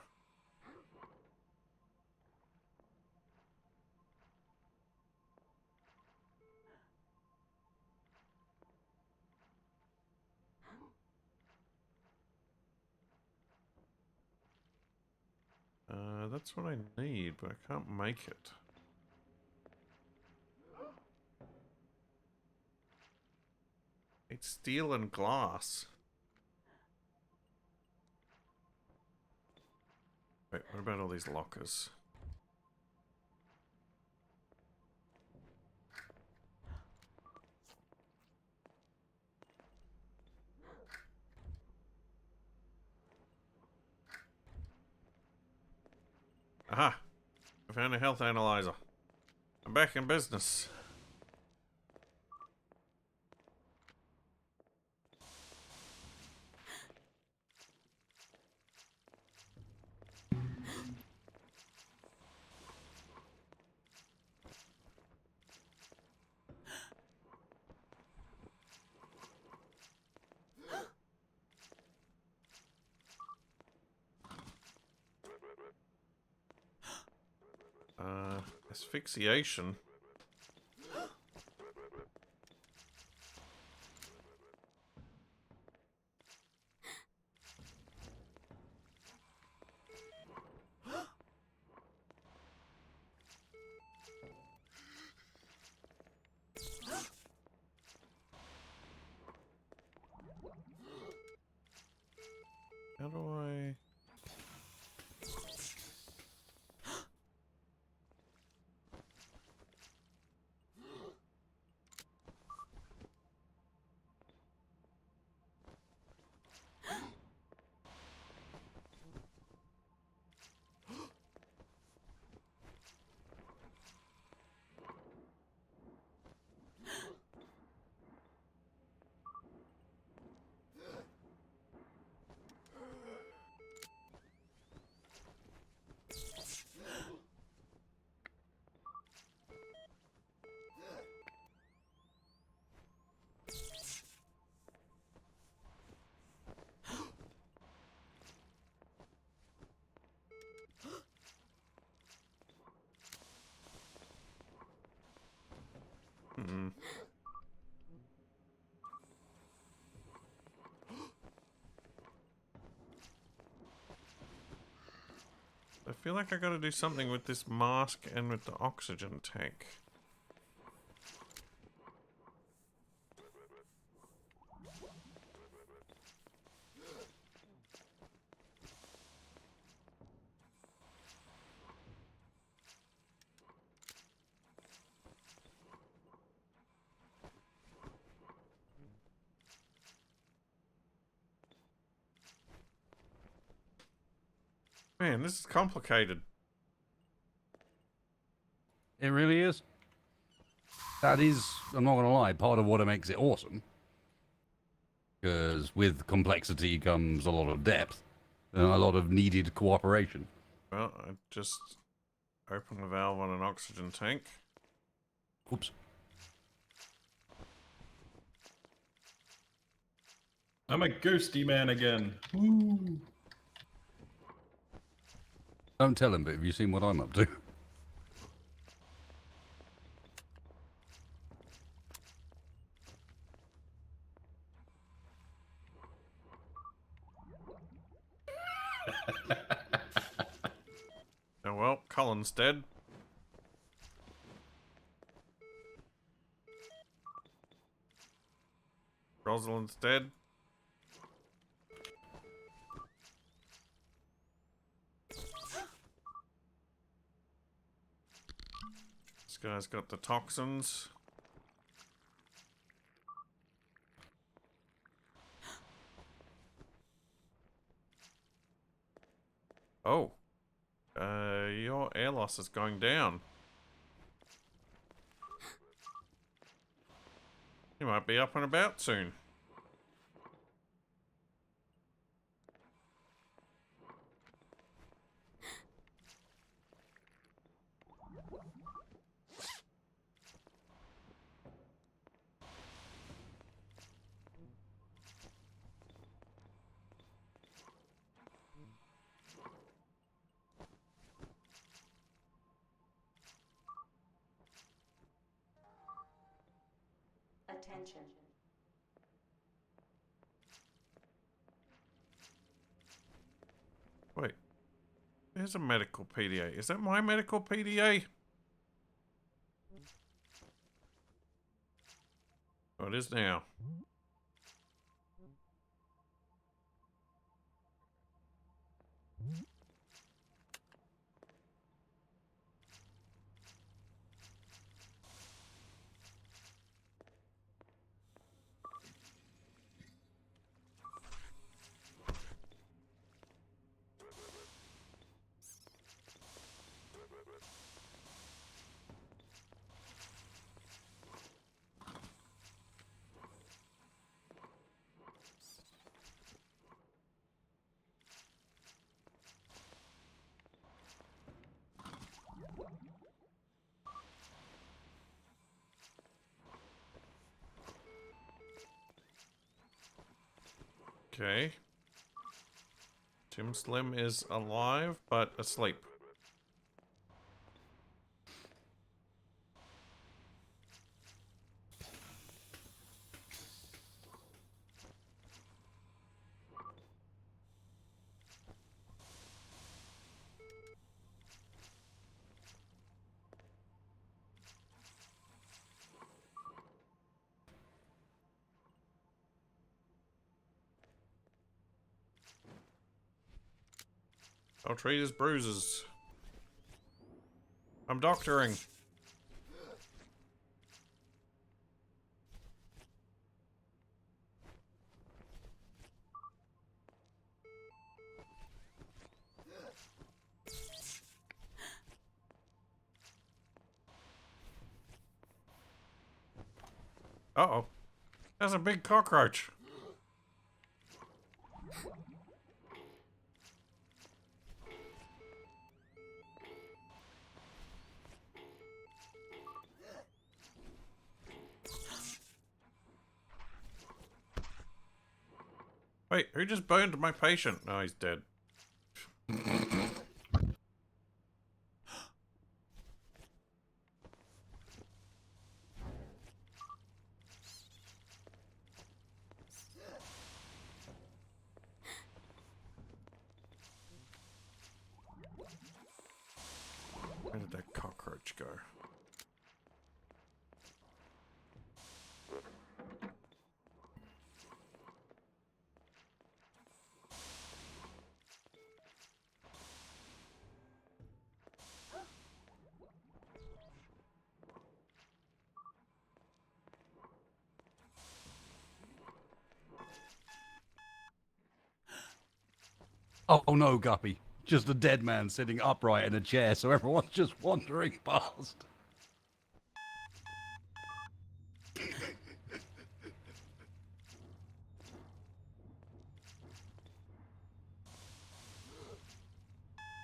That's what I need, but I can't make it. It's steel and glass. Wait, what about all these lockers? Aha! I found a health analyzer. I'm back in business. Asphyxiation. Hmm. I feel like I gotta do something with this mask and with the oxygen tank. Man, this is complicated. It really is. That is, I'm not going to lie, part of what makes it awesome. Because with complexity comes a lot of depth and a lot of needed cooperation. Well, I just open the valve on an oxygen tank. Oops. I'm a ghosty man again. Woo. Don't tell him, but have you seen what I'm up to? Oh well, Colin's dead. Rosalind's dead. This guy's got the toxins. Oh. Your air loss is going down. You might be up and about soon. Attention. Wait. There's a medical PDA. Is that my medical PDA? Oh, it is now. Okay. Tim Slim is alive, but asleep. I'll treat his bruises. I'm doctoring. Uh-oh. That's a big cockroach. Wait, who just burned my patient? No, he's dead. Oh no, Guppy. Just a dead man sitting upright in a chair, so everyone's just wandering past.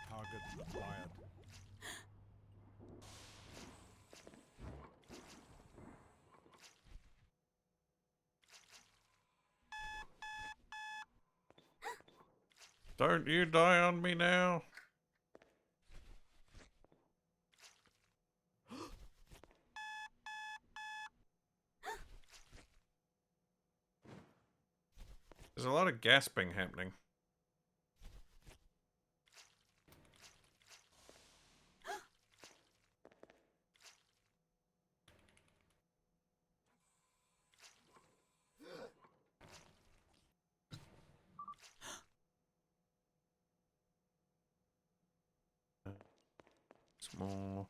Target acquired. Don't you die on me now. There's a lot of gasping happening. Small.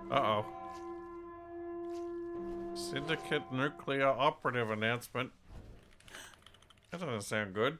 Uh-oh. Syndicate nuclear operative announcement. That doesn't sound good.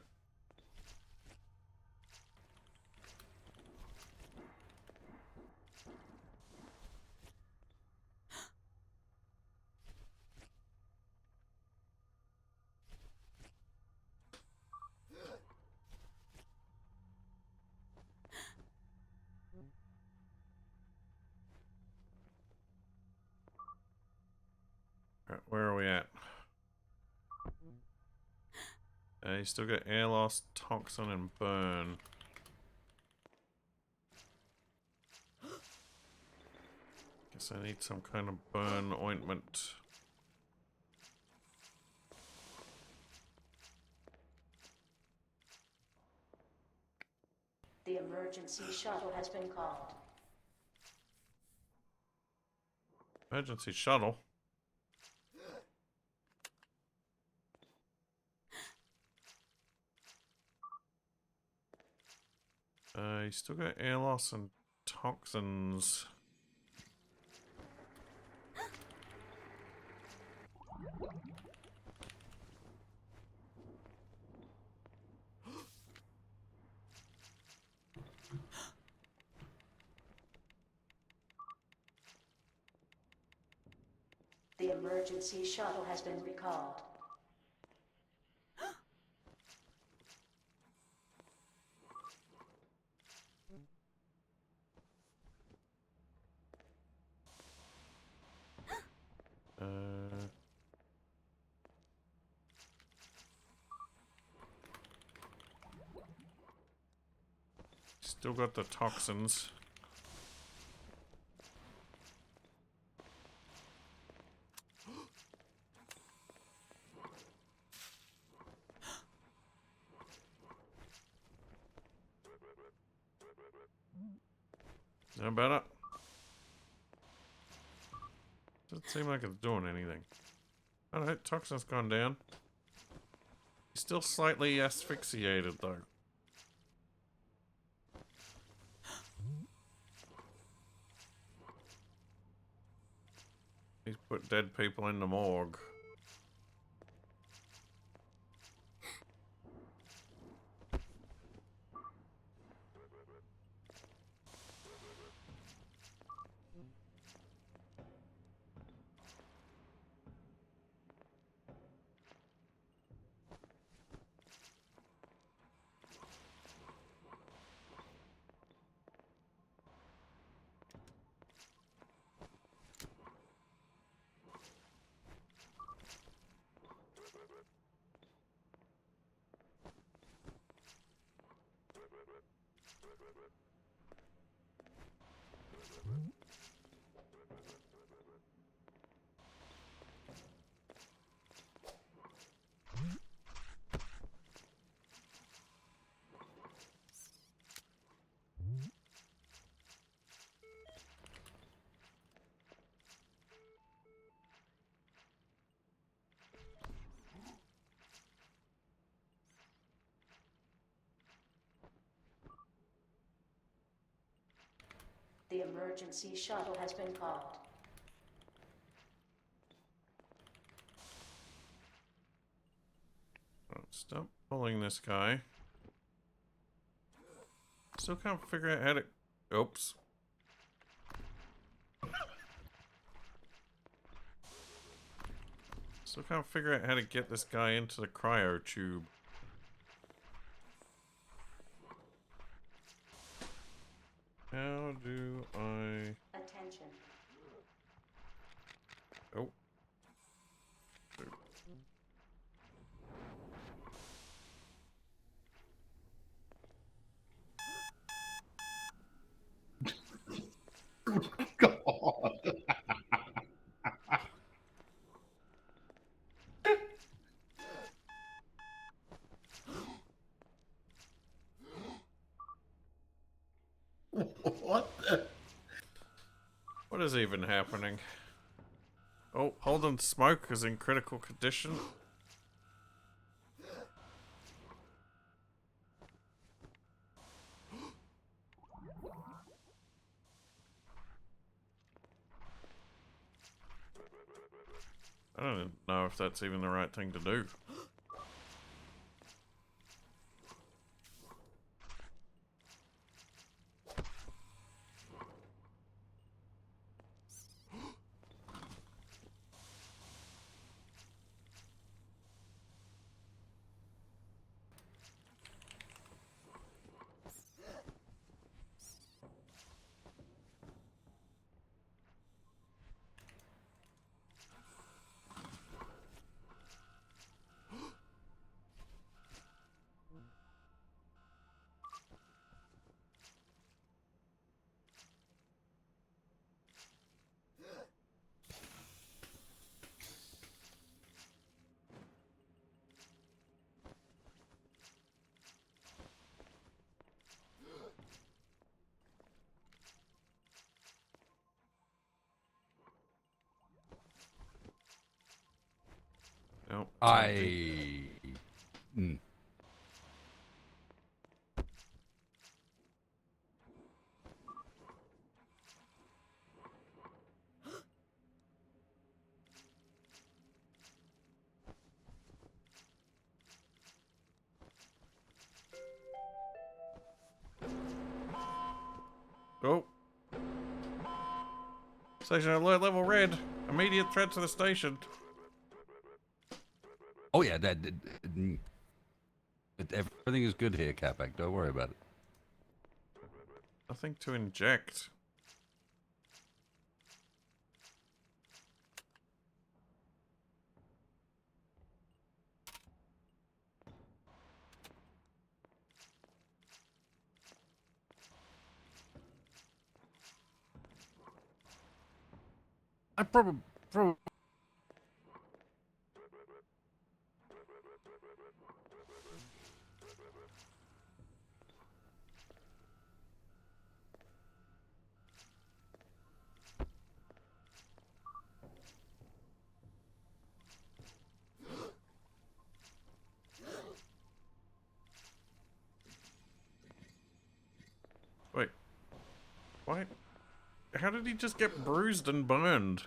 Right, where are we at? You still got air loss, toxin, and burn. Guess I need some kind of burn ointment. The emergency shuttle has been called. Emergency shuttle. You still got air loss and toxins. The emergency shuttle has been recalled. Still got the toxins. Is that better? Doesn't seem like it's doing anything. Alright, toxin's gone down. He's still slightly asphyxiated though. He's put dead people in the morgue. emergency shuttle has been called. Oh, stop pulling this guy. Still can't figure out how to... Oops. Still can't figure out how to get this guy into the cryo tube. How do I... Attention. Oh. God. What the? What is even happening? Oh, Holden's smoke is in critical condition. I don't know if that's even the right thing to do. Nope. Mm. Oh. Station alert level red. Immediate threat to the station. Oh yeah, everything is good here, Capac. Don't worry about it. Nothing to inject. I probably. Wait. Why? How did he just get bruised and burned?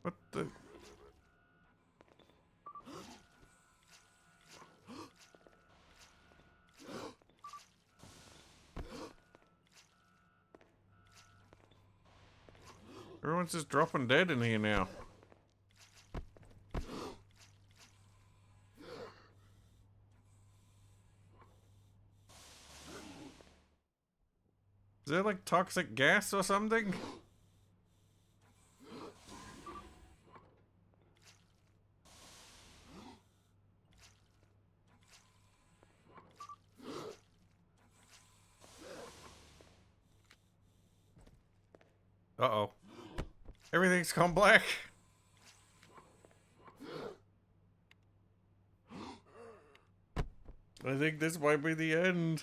What the? Everyone's just dropping dead in here now. Is there like toxic gas or something? Uh-oh. Everything's gone black. I think this might be the end.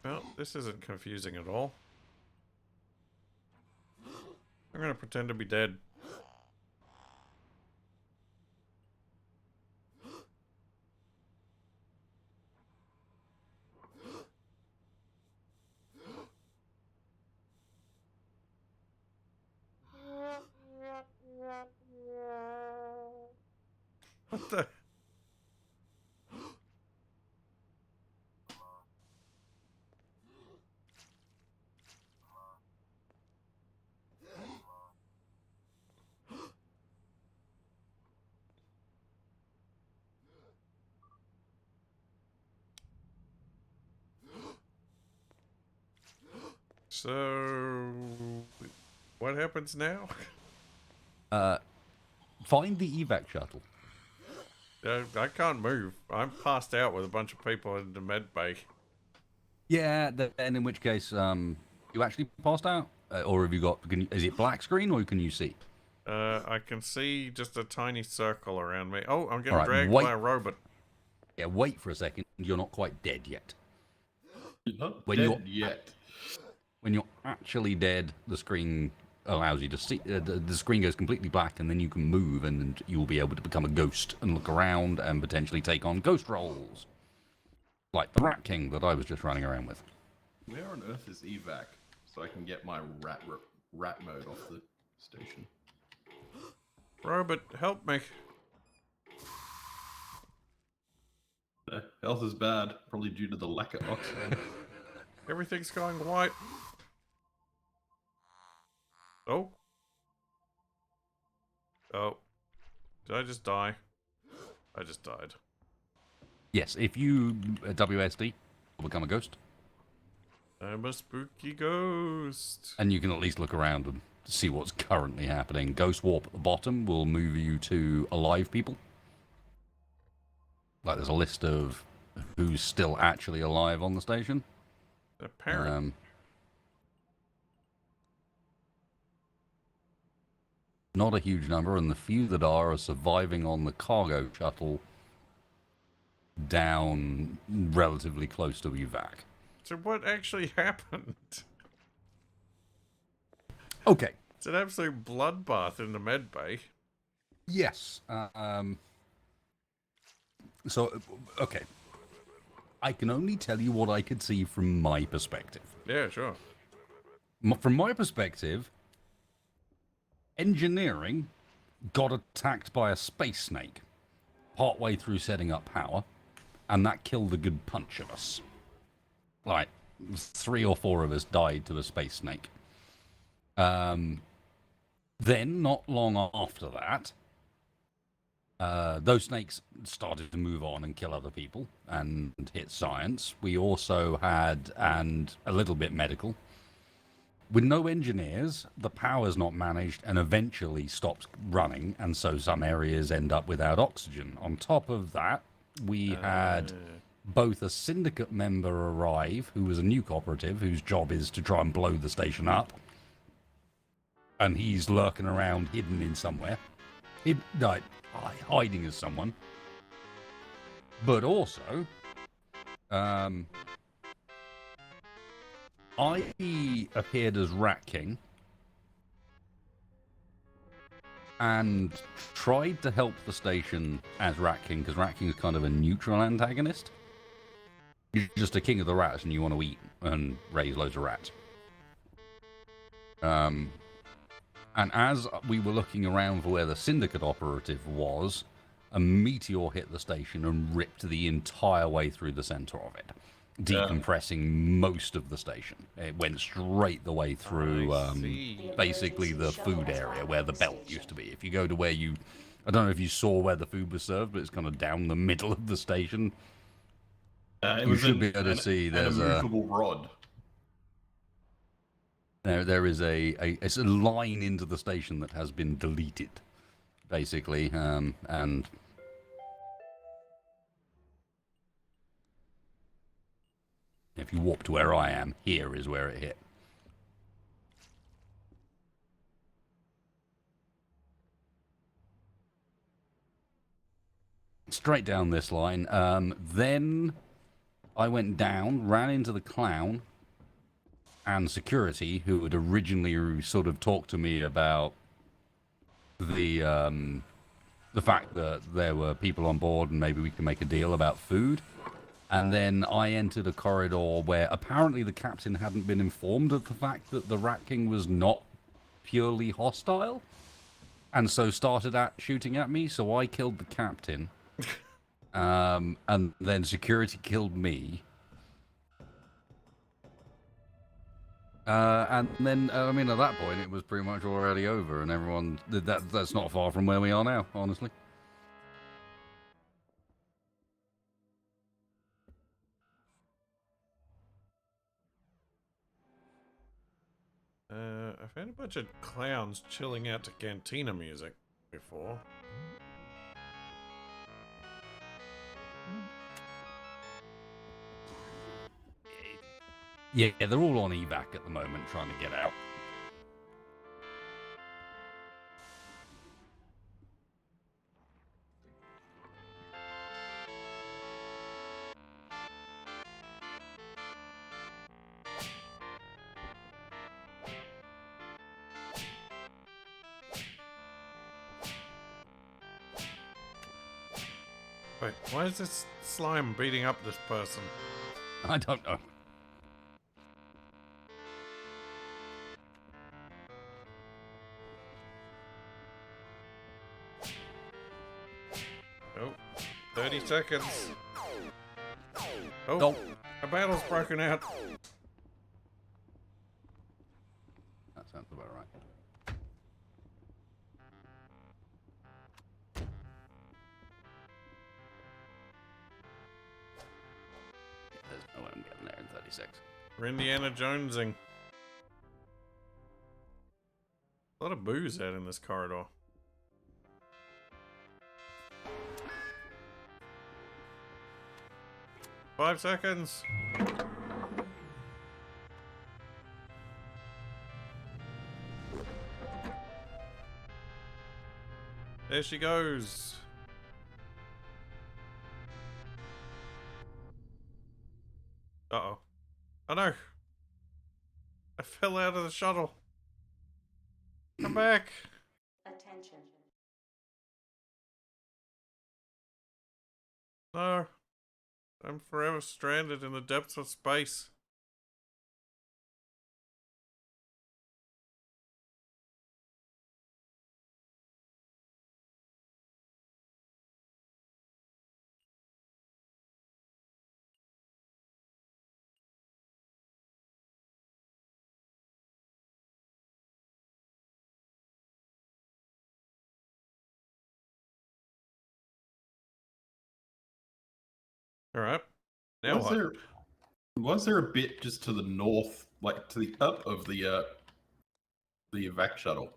Well, this isn't confusing at all. I'm gonna pretend to be dead. What the? So, what happens now? Find the evac shuttle. I can't move. I'm passed out with a bunch of people in the med bay. Yeah, then in which case, you actually passed out? Or have you got, is it black screen or can you see? I can see just a tiny circle around me. Oh, I'm getting Alright, dragged by a robot. Yeah, wait for a second. You're not quite dead yet. You're not When dead yet. When you're actually dead, the screen allows you to see. The screen goes completely black, and then you can move, and you'll be able to become a ghost and look around and potentially take on ghost roles, like the Rat King that I was just running around with. Where on earth is evac? So I can get my rat mode off the station. Robot, help me. Health is bad, probably due to the lack of oxygen. Everything's going white. Oh. Oh. Did I just die? I just died. Yes, if you WSD, you'll become a ghost, I'm a spooky ghost. and you can at least look around and see what's currently happening. Ghost Warp at the bottom will move you to alive people. Like there's a list of who's still actually alive on the station. Apparently. Not a huge number, and the few that are surviving on the cargo shuttle down relatively close to evac. So what actually happened? Okay. It's an absolute bloodbath in the med bay. Yes. So, okay. I can only tell you what I could see from my perspective. Yeah, sure. From my perspective, engineering got attacked by a space snake partway through setting up power, and that killed a good bunch of us. Like, 3 or 4 of us died to a space snake. Then, not long after that, those snakes started to move on and kill other people and hit science. We also had, and a little bit medical, with no engineers, the power's not managed and eventually stops running, and so some areas end up without oxygen. On top of that, we had both a syndicate member arrive, who was a new cooperative, whose job is to try and blow the station up, and he's lurking around hidden in somewhere. Hiding as someone. But also, I appeared as Rat King and tried to help the station as Rat King, because Rat King is kind of a neutral antagonist. You're just a king of the rats and you want to eat and raise loads of rats. And as we were looking around for where the syndicate operative was, a meteor hit the station and ripped the entire way through the center of it. decompressing most of the station. It went straight the way through I see. basically the food area where the belt used to be. If you go to where you, I don't know if you saw where the food was served, but it's kind of down the middle of the station. It You was should be able to see an there's a immovable rod. there is it's a line into the station that has been deleted, basically, and if you walk to where I am, here is where it hit. Straight down this line. Then I went down, ran into the clown and security, who had originally sort of talked to me about the fact that there were people on board and maybe we can make a deal about food. And then I entered a corridor where apparently the captain hadn't been informed of the fact that the Rat King was not purely hostile, and so started shooting at me. So I killed the captain, and then security killed me. And then, I mean, at that point, it was pretty much already over, and everyone that's not far from where we are now, honestly. I've had a bunch of clowns chilling out to cantina music before. Yeah, they're all on evac at the moment, trying to get out. Wait, why is this slime beating up this person? I don't know. Oh, 30 seconds. Oh, Oh. a battle's broken out. That sounds about right. There's no way I'm getting there in 36. We're Indiana Jonesing. A lot of booze out in this corridor. Five seconds. There she goes. Uh-oh. Oh no. I fell out of the shuttle. Come back. Attention. No. I'm forever stranded in the depths of space. Alright. Now was what? there a bit just to the north, like to the up of the evac shuttle?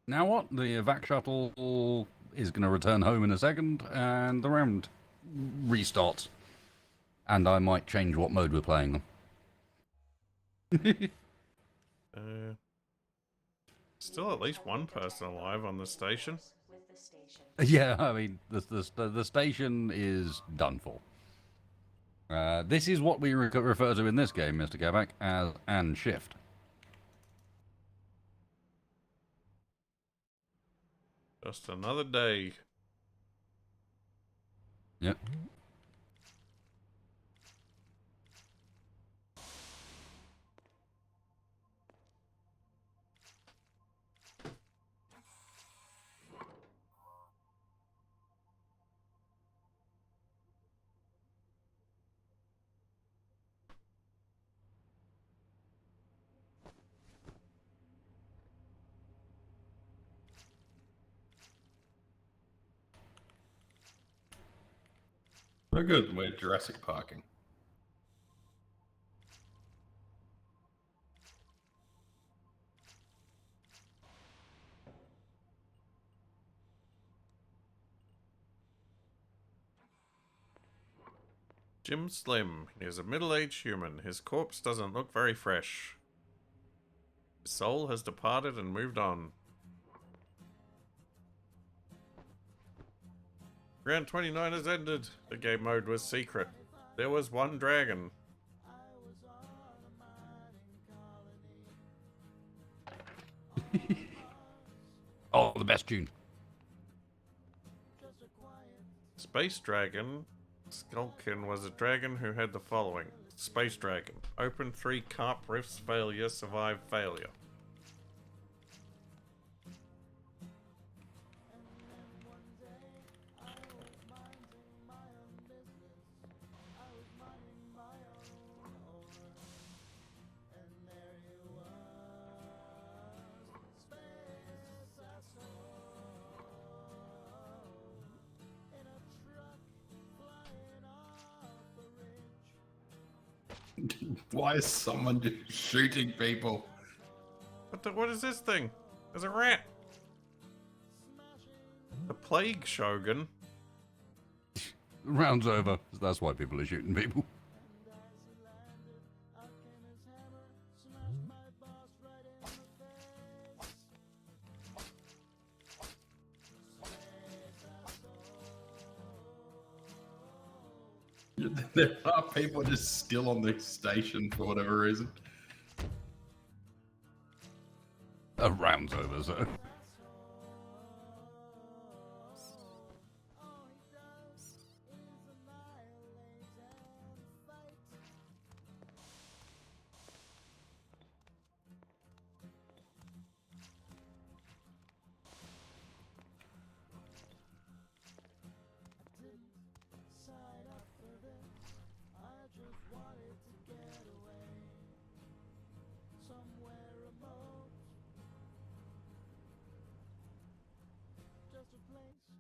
Now what? The evac shuttle is going to return home in a second, and the round restarts. And I might change what mode we're playing on. Still at least one person alive on the station. With the station. Yeah, I mean, the station is done for. This is what we refer to in this game, Mr. Capac, as and shift. Just another day. Yep. We're good. We're Jurassic Parking. Jim Slim. He is a middle-aged human. His corpse doesn't look very fresh. His soul has departed and moved on. Round 29 has ended. The game mode was secret. There was one dragon. Oh, the best tune. Space Dragon. Skulkin was a dragon who had the following. Space Dragon. Open 3 carp rifts, failure, survive failure. Why is someone just shooting people? What is this thing? There's a rat. The Plague Shogun. Round's over. That's why people are shooting people. There are people just still on the station for whatever reason. Round's over, so.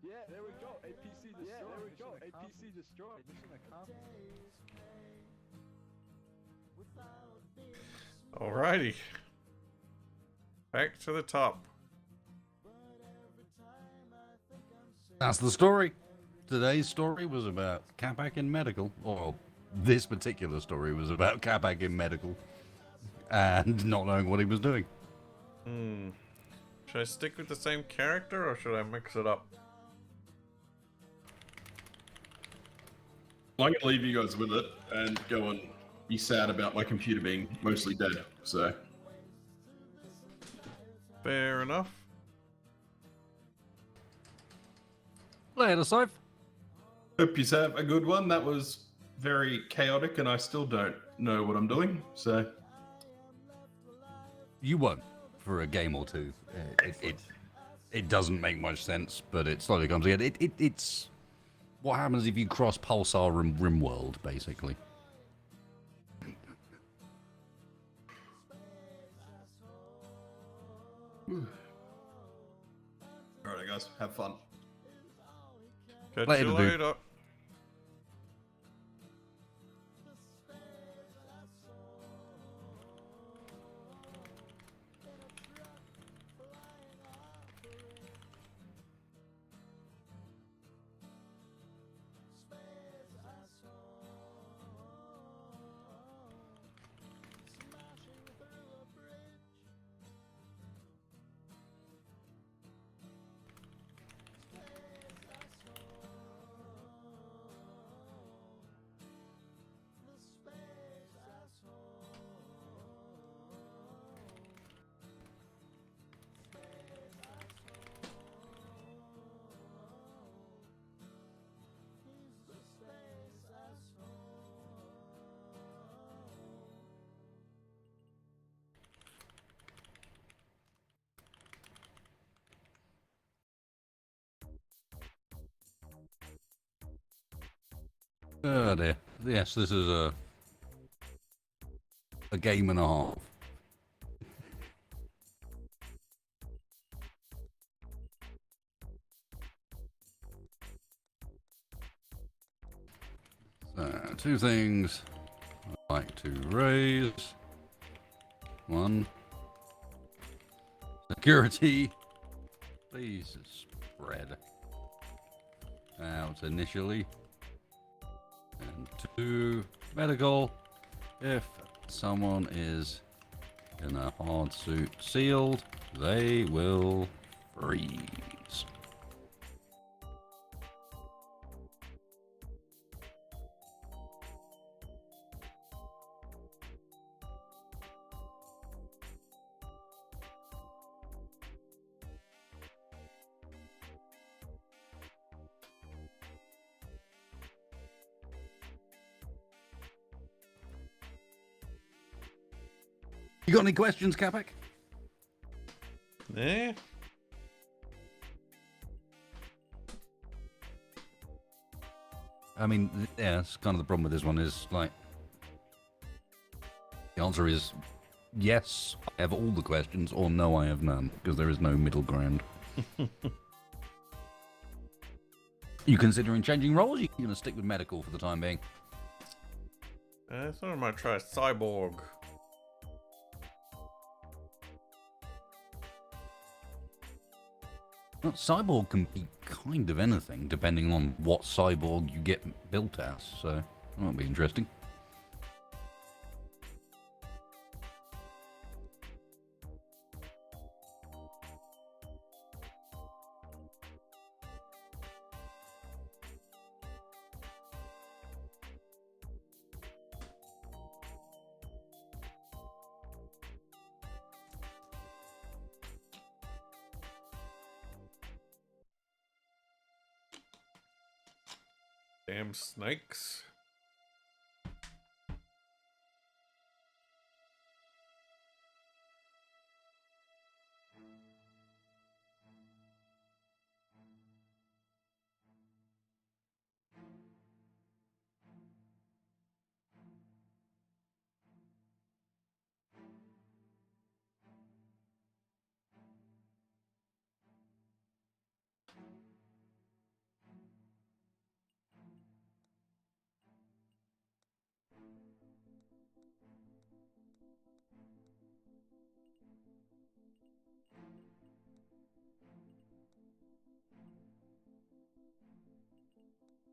Yeah, there we go. APC destroyed. Yeah, there we go. APC destroyed. Mission accomplished. Alrighty. Back to the top. That's the story. Today's story was about Capac in medical. Or this particular story was about Capac in medical. And not knowing what he was doing. Should I stick with the same character or should I mix it up? I'm gonna leave you guys with it and go and be sad about my computer being mostly dead. So Fair enough. Later, Soph. hope you have a good one. That was very chaotic, and I still don't know what I'm doing. So You won't for a game or two. It doesn't make much sense, but it slowly comes together. It's what happens if you cross Pulsar and Rimworld, basically. alright, guys, have fun. Catch Later, you dude. later. Oh dear. Yes, this is a game and a half. Two things I'd like to raise. One. Security. Please spread out initially. And two, medical. If someone is in a hard suit sealed, they will freeze. You got any questions, Capac? Eh? I mean, yeah, that's kind of the problem with this one is, like, the answer is yes, I have all the questions, or no, I have none, because there is no middle ground. You considering changing roles? Or are you going to stick with medical for the time being? I thought I might try cyborg. Well, cyborg can be kind of anything, depending on what cyborg you get built as, so that might be interesting. Damn snakes.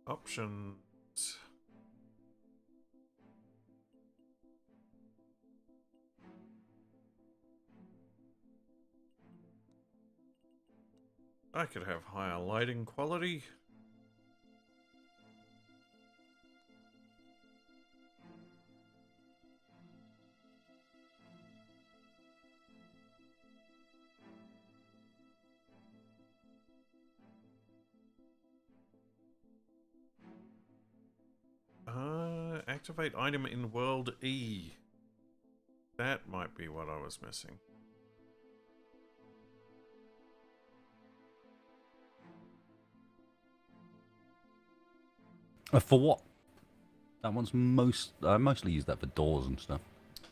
Options. I could have higher lighting quality. Activate item in World E. That might be what I was missing. For what? That one's I mostly use that for doors and stuff.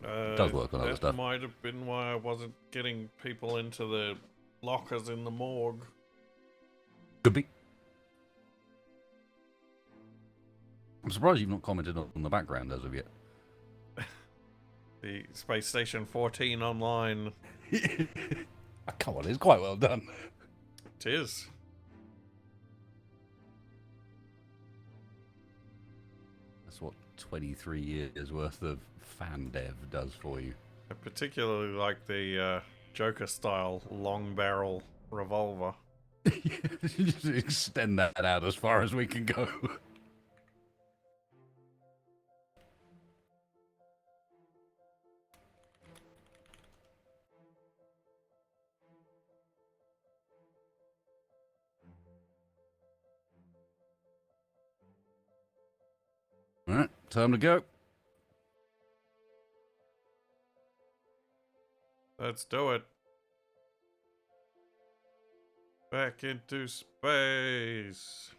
It does work on other stuff. That might have been why I wasn't getting people into the lockers in the morgue. Could be. I'm surprised you've not commented on the background as of yet. The Space Station 14 online. Come on, it's quite well done. It is. That's what 23 years worth of fan dev does for you. I particularly like the Joker style long barrel revolver. Just extend that out as far as we can go. Alright, time to go. Let's do it. Back into space.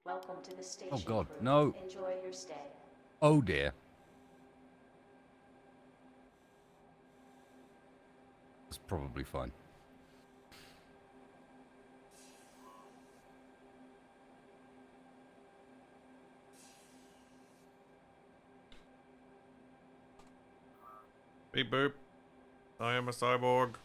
Welcome to the station God, crew. no. Enjoy your stay. Oh dear. It's probably fine. Beep boop. I am a cyborg.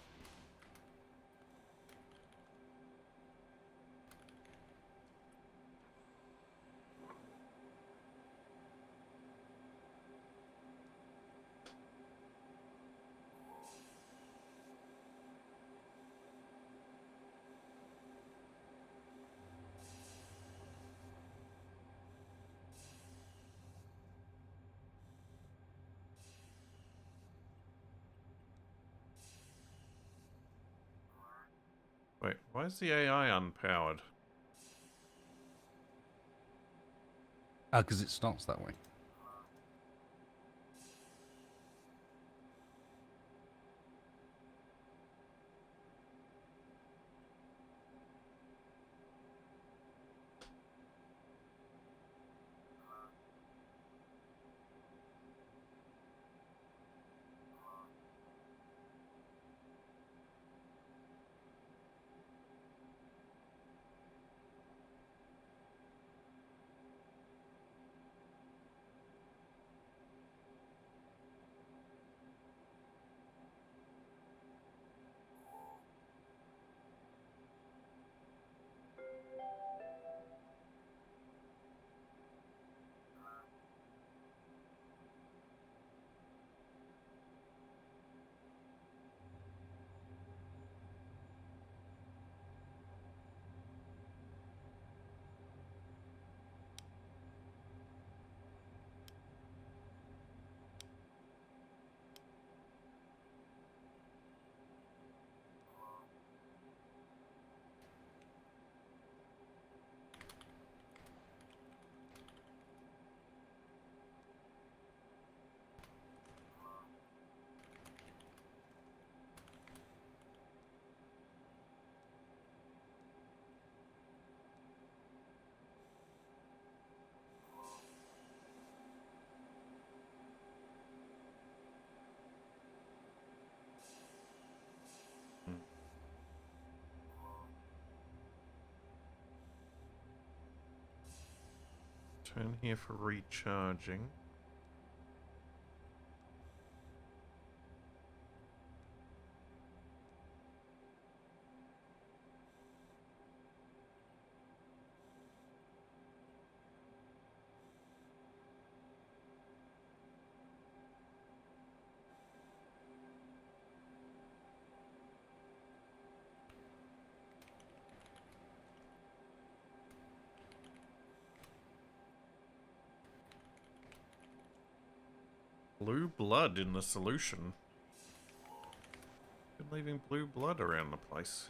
Wait, why is the AI unpowered? Because it starts that way. Turn here for recharging. Blue blood in the solution. Been leaving blue blood around the place.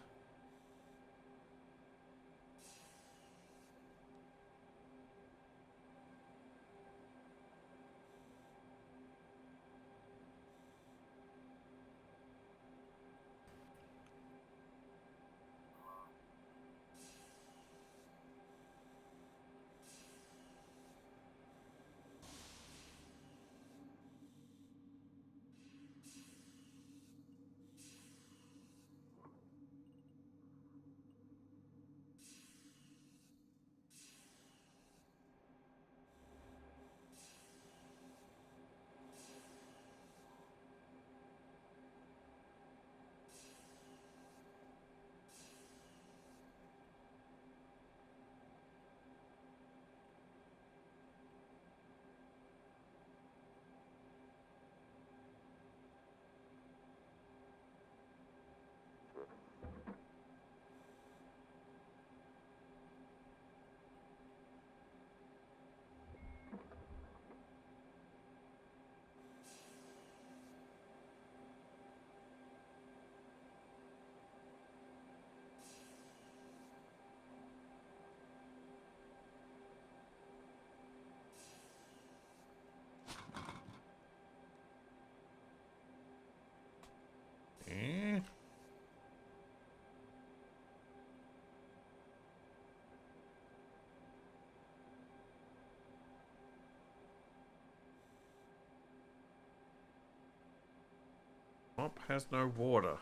Shop has no water.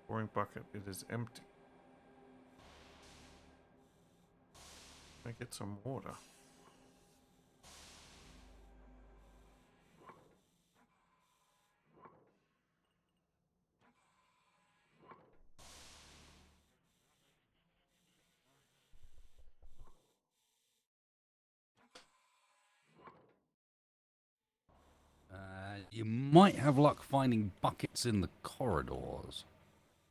Pouring bucket, it is empty. Can I get some water? You might have luck finding buckets in the corridors.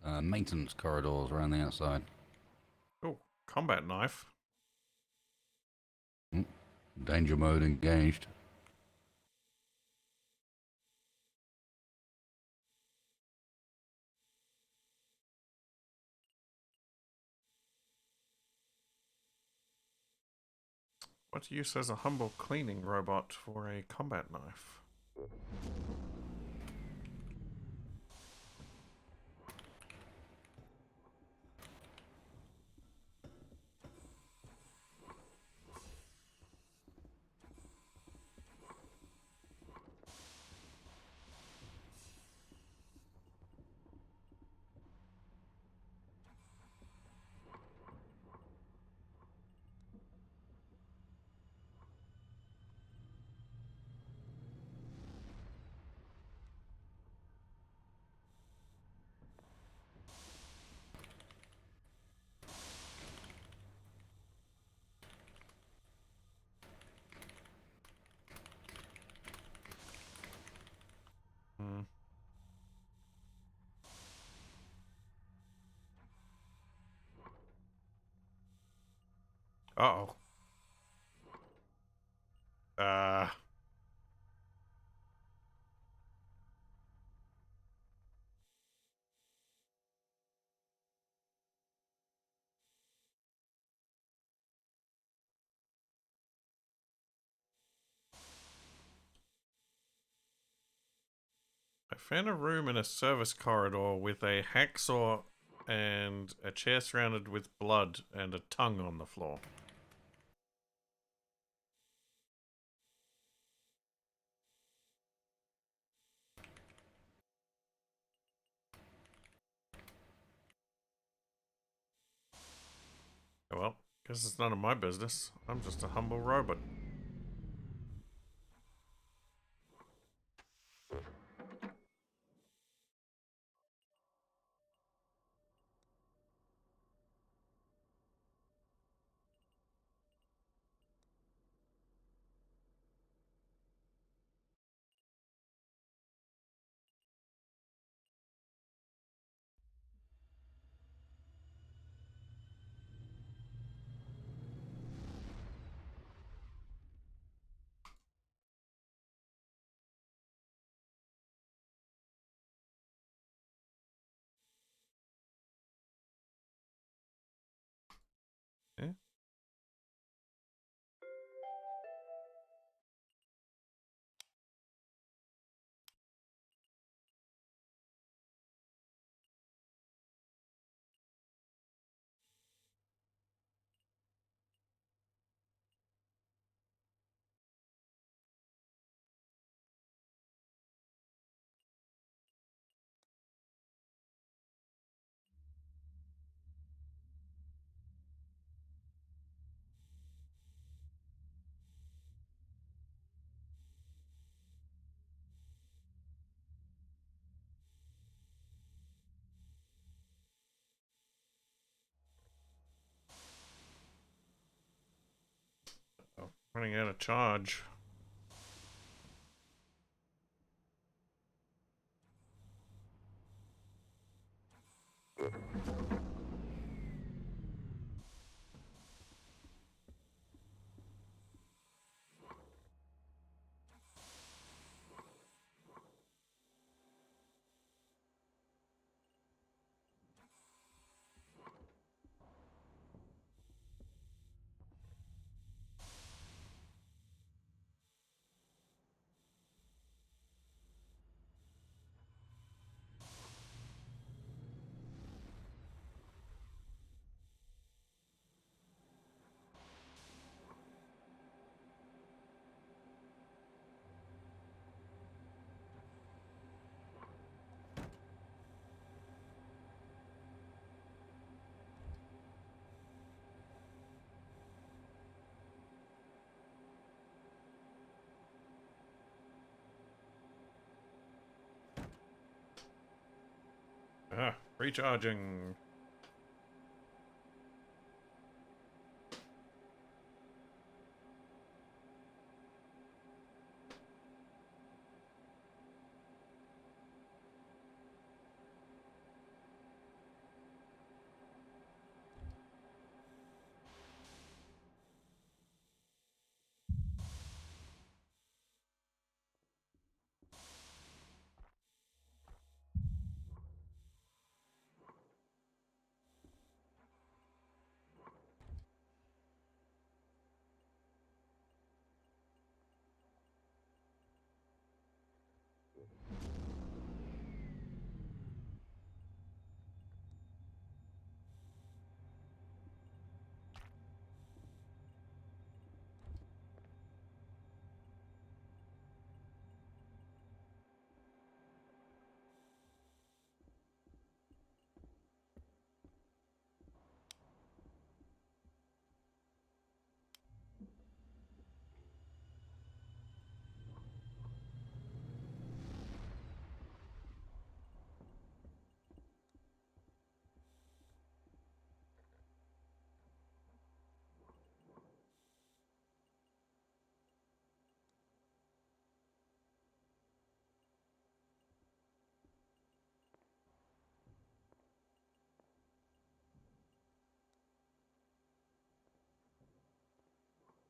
Maintenance corridors around the outside. Oh, combat knife. Danger mode engaged. What use has a humble cleaning robot for a combat knife? Hmm. Uh-oh. I found a room in a service corridor with a hacksaw and a chair surrounded with blood and a tongue on the floor. Oh, well, guess it's none of my business. I'm just a humble robot. Eh? Oh, running out of charge. Recharging.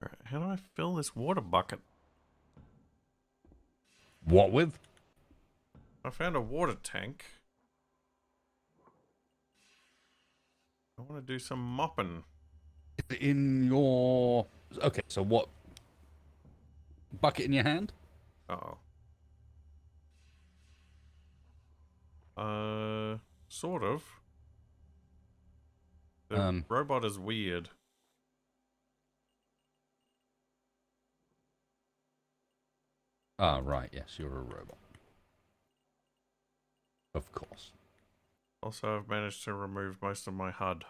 Alright, how do I fill this water bucket? What with? I found a water tank. I want to do some mopping. In your... Okay, so what? Bucket in your hand? Uh-oh. Sort of. The robot is weird. Ah, right, yes, you're a robot. Of course. Also, I've managed to remove most of my HUD.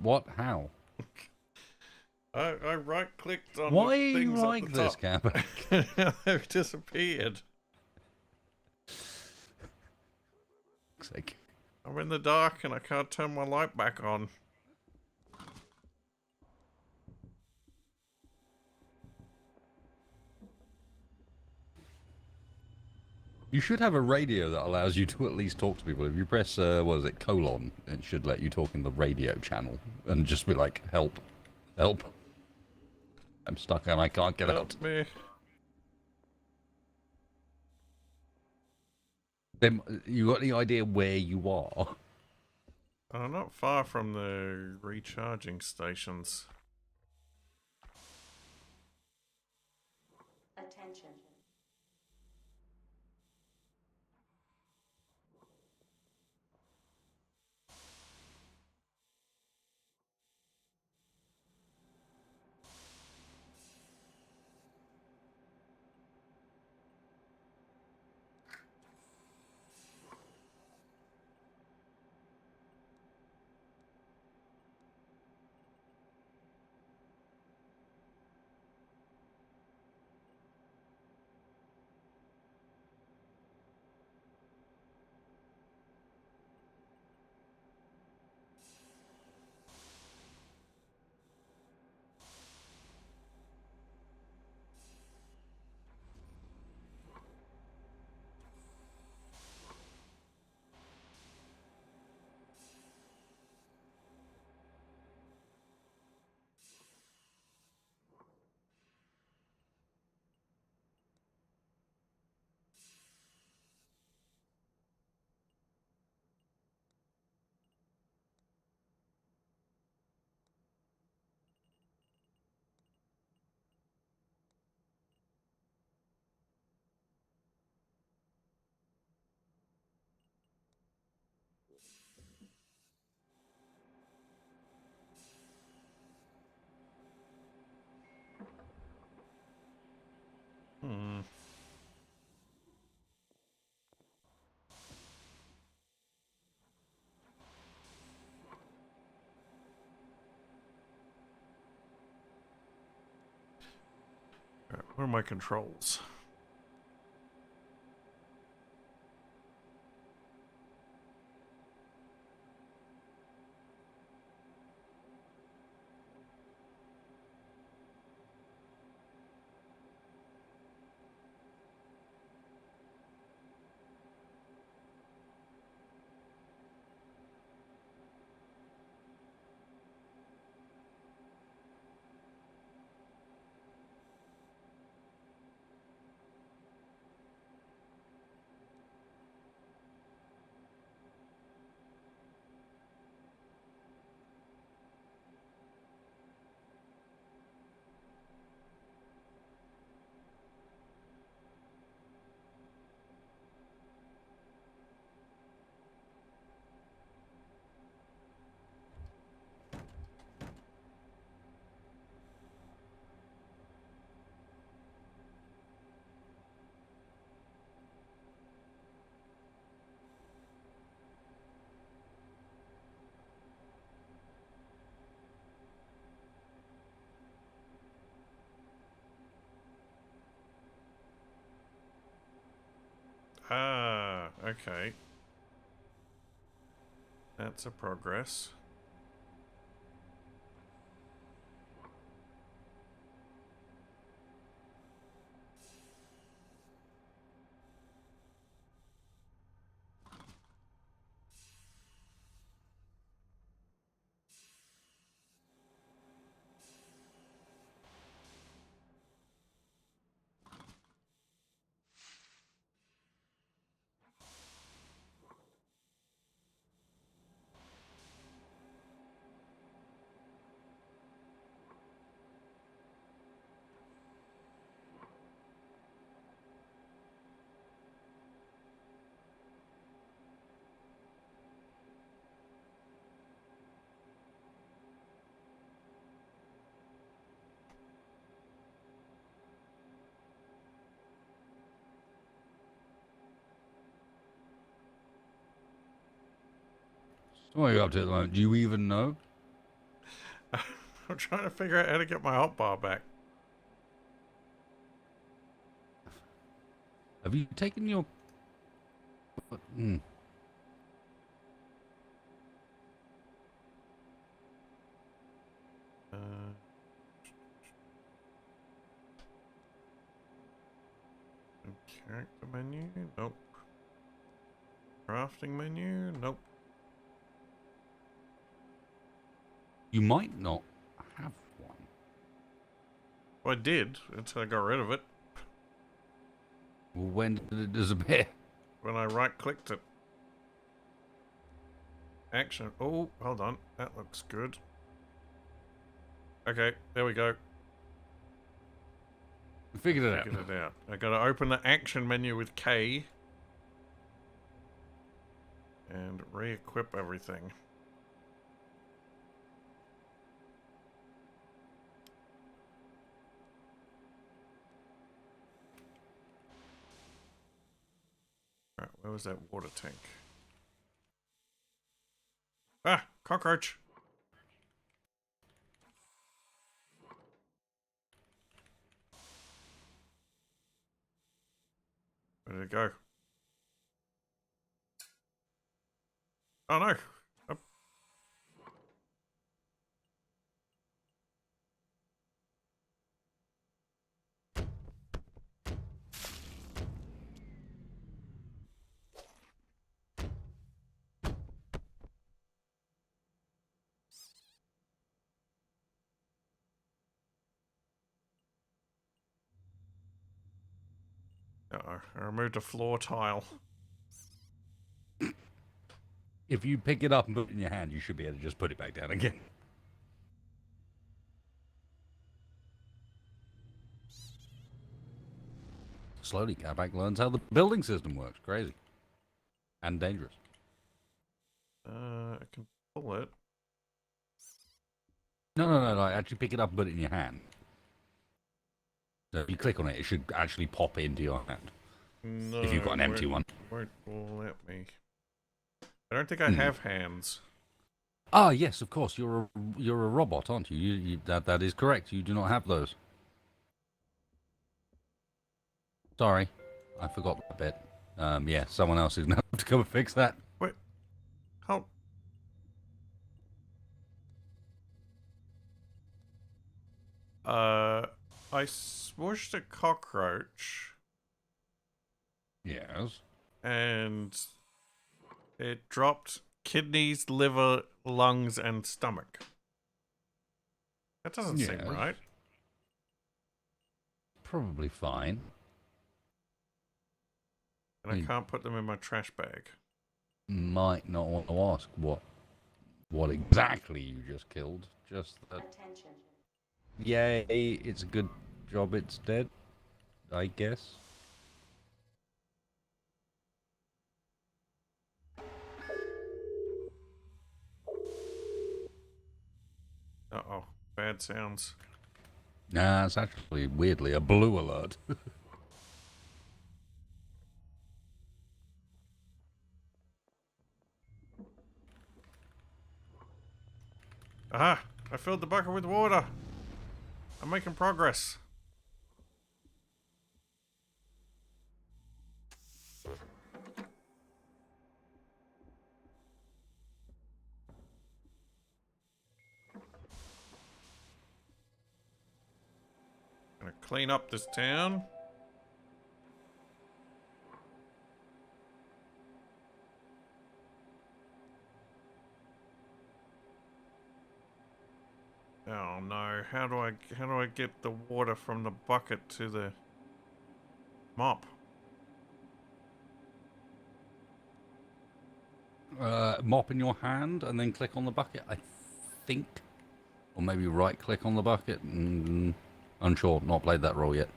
What? How? I right-clicked on Why the are you things like at the this, top. Capac? They've disappeared. Sake. I'm in the dark and I can't turn my light back on. You should have a radio that allows you to at least talk to people. If you press, what is it, colon, it should let you talk in the radio channel and just be like, help, help. I'm stuck and I can't get out. Help me. Then, you got any idea where you are? I'm not far from the recharging stations. Attention. Where are my controls? Ah, okay. That's a progress. What are you up to at the moment? Do you even know? I'm trying to figure out how to get my hotbar back. Have you taken your... Hmm. Uh, character menu? Nope. Crafting menu? Nope. You might not have one. Well, I did until I got rid of it Well, when did it disappear? when I right-clicked it. Action. Oh, hold on. That looks good. Okay, there we go. We figured it out. Figured it out. I gotta open the action menu with K. And re-equip everything. Right, where was that water tank? Ah! Cockroach! Where did it go? Oh no! Up. Uh-oh, I removed a floor tile. If you pick it up and put it in your hand, you should be able to just put it back down again. Slowly, Capac learns how the building system works. Crazy. And dangerous. I can pull it. No. Actually pick it up and put it in your hand. So if you click on it, it should actually pop into your hand. No, If you've got an empty one. Won't let me. I don't think I have hands. Ah, yes, of course. You're a robot, aren't you? That is correct. You do not have those. Sorry, I forgot that bit. Yeah, someone else is gonna have to come and fix that. Wait. How? I smushed a cockroach Yes. and it dropped kidneys, liver, lungs, and stomach. That doesn't seem Yes. right. Probably fine. And I You- can't put them in my trash bag. Might not want to ask what exactly you just killed. Just that. Attention. Yay! It's a good job it's dead. I guess. Uh-oh. Bad sounds. Nah, it's actually weirdly a blue alert. Aha! I filled the bucket with water. I'm making progress. Gonna clean up this town. Oh no, how do I get the water from the bucket to the mop? Mop in your hand and then click on the bucket, I think. Or maybe right click on the bucket. Unsure, not played that role yet.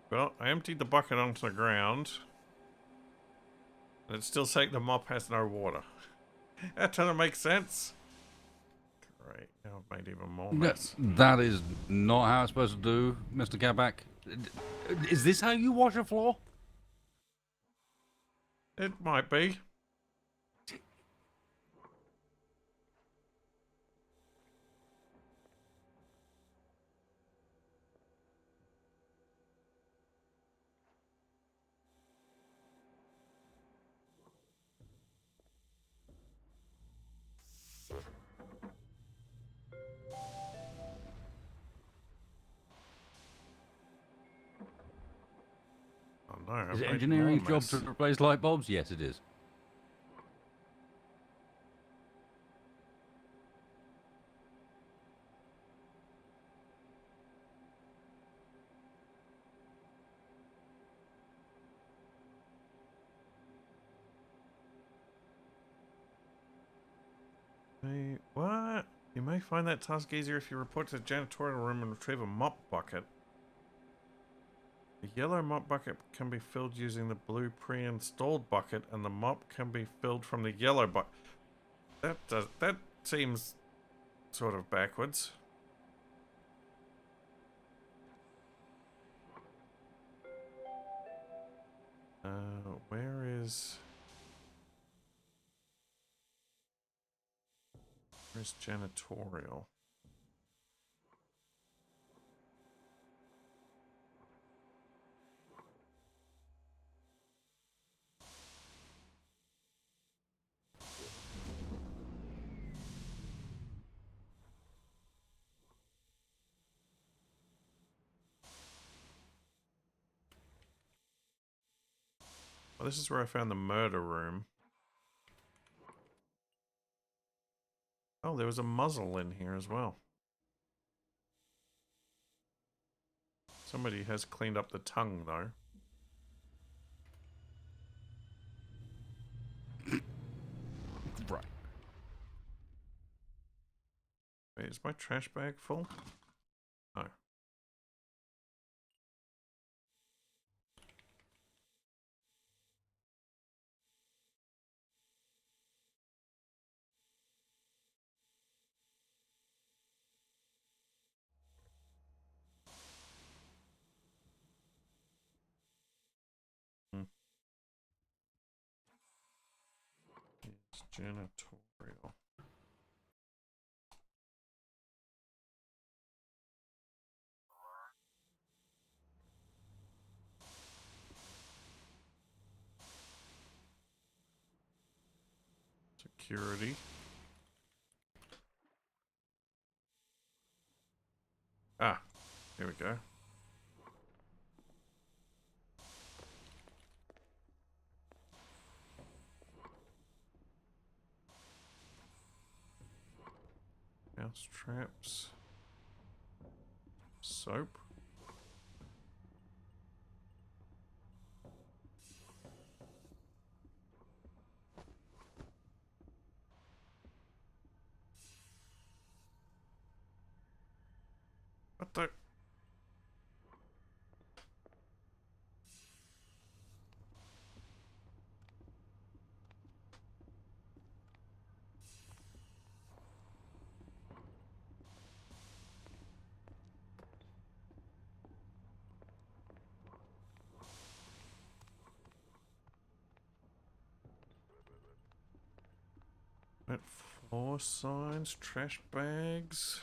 Well, I emptied the bucket onto the ground. And it's still saying the mop has no water. That doesn't make sense. Great, now I've made even more mess. That is not how it's supposed to do, Mr. Capac. Is this how you wash a floor? It might be. Oh no, I've Is it made engineering's more job mess. to replace light bulbs? Yes, it is. Hey, what? You may find that task easier if you report to the janitorial room and retrieve a mop bucket. The yellow mop bucket can be filled using the blue pre-installed bucket, and the mop can be filled from the yellow bucket. That seems sort of backwards. Where is... Where's janitorial? Well, this is where I found the murder room. Oh, there was a muzzle in here as well. Somebody has cleaned up the tongue, though. Right. Wait, is my trash bag full? No. Janitorial. Security. Ah, here we go. Mouse traps. Soap. What the? Wet floor signs, trash bags.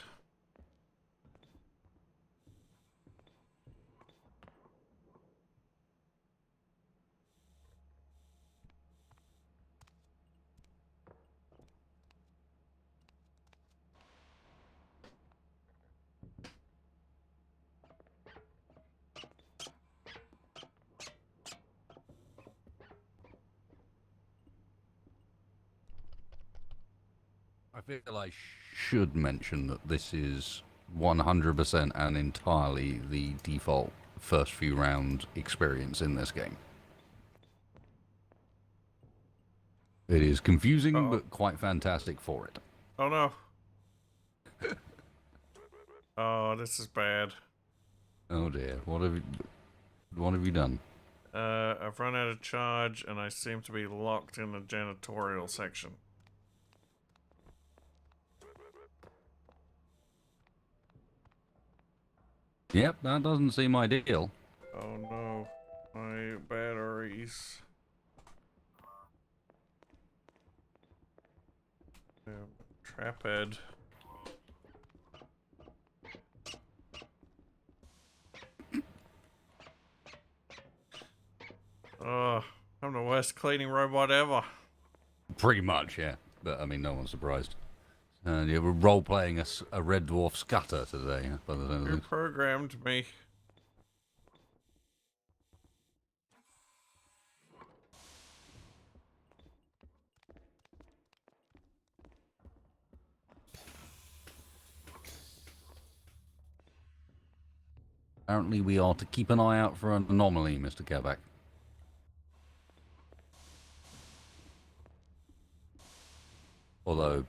I feel I should mention that this is 100% and entirely the default first few round experience in this game. It is confusing, but quite fantastic for it. Oh no. Oh, this is bad. Oh dear, what have you done? I've run out of charge and I seem to be locked in the janitorial section. Yep, that doesn't seem ideal. Oh no. My batteries. Trap head. Oh, I'm the worst cleaning robot ever. Pretty much, yeah. But I mean, no one's surprised. You were role-playing a Red Dwarf scutter today, by the sound of Who things. programmed me? Apparently we are to keep an eye out for an anomaly, Mr. Capac. Although,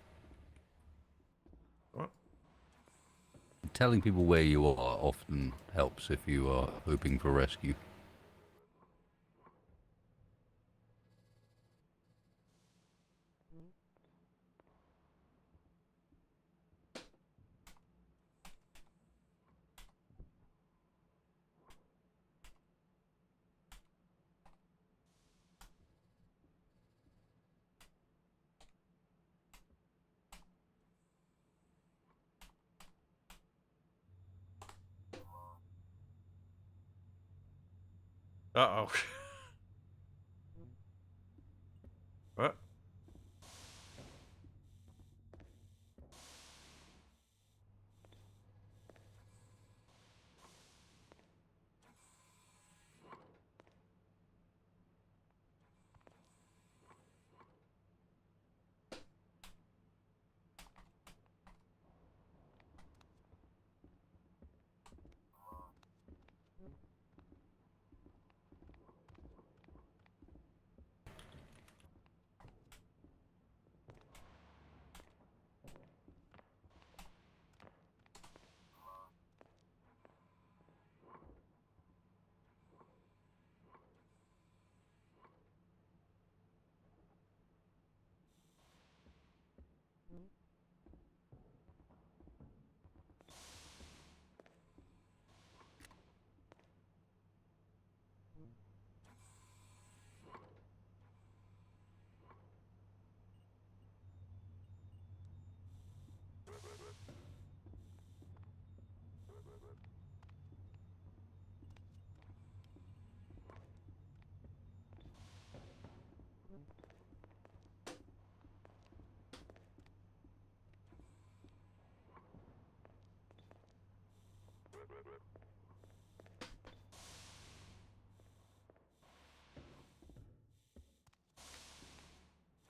What? telling people where you are often helps if you are hoping for rescue. Uh-oh. What?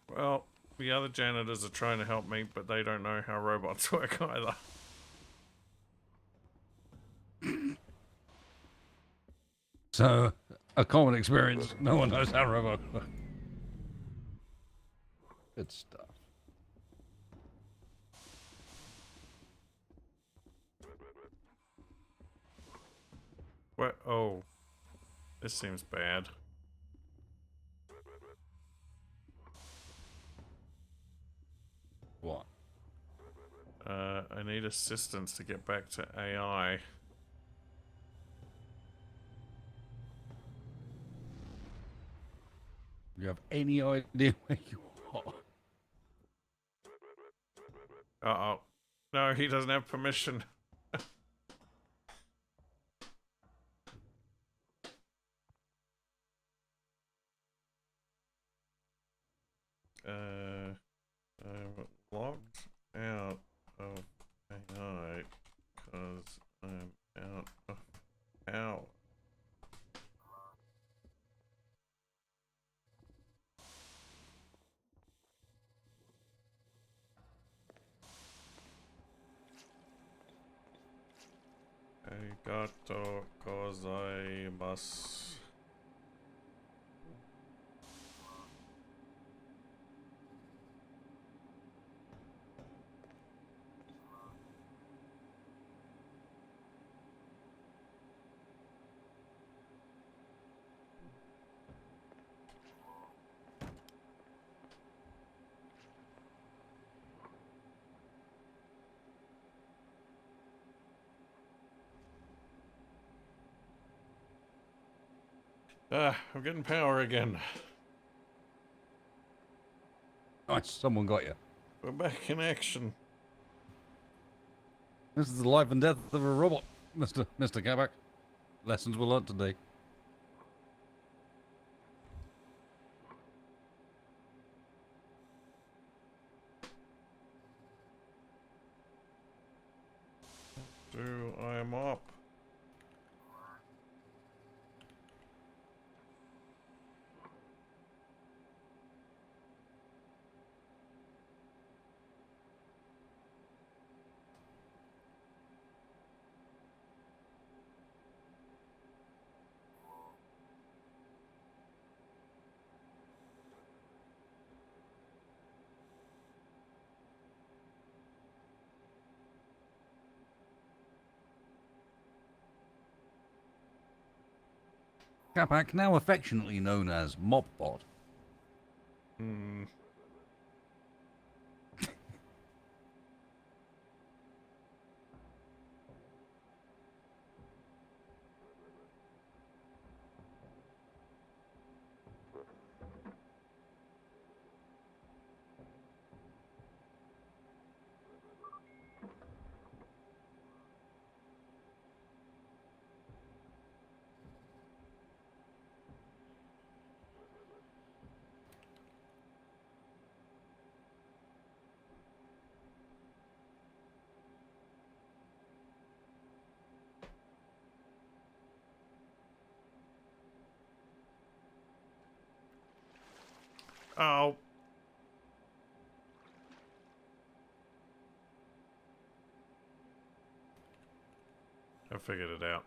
Well, the other janitors are trying to help me, but they don't know how robots work either. So, a common experience. No one knows how robots work. Good stuff. What? Oh. This seems bad. What? I need assistance to get back to AI. Do you have any idea where you are? Uh-oh. No, he doesn't have permission. I'm logged out of AI because I'm out of power. Arigato gozaimasu. Ah, I'm getting power again. Nice, someone got you. We're back in action. This is the life and death of a robot, Mr. Capac. Lessons we learned today. So I am up. Capac, now affectionately known as Mopbot. Hmm. Oh. I figured it out.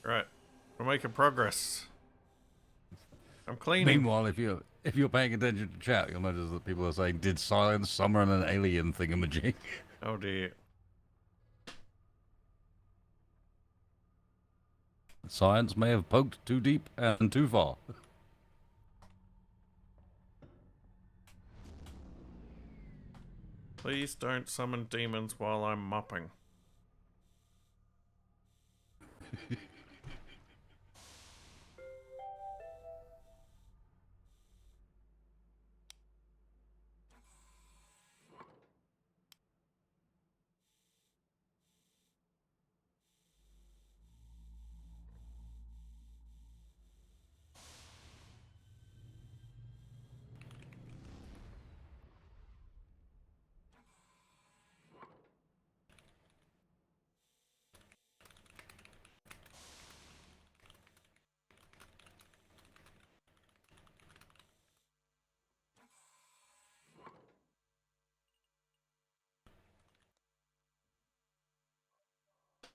Right. We're making progress. I'm cleaning. Meanwhile, if you're paying attention to chat, you'll notice that people are saying, "Did Silence summon an alien thingamajig?" Oh dear. Science may have poked too deep and too far. Please don't summon demons while I'm mopping.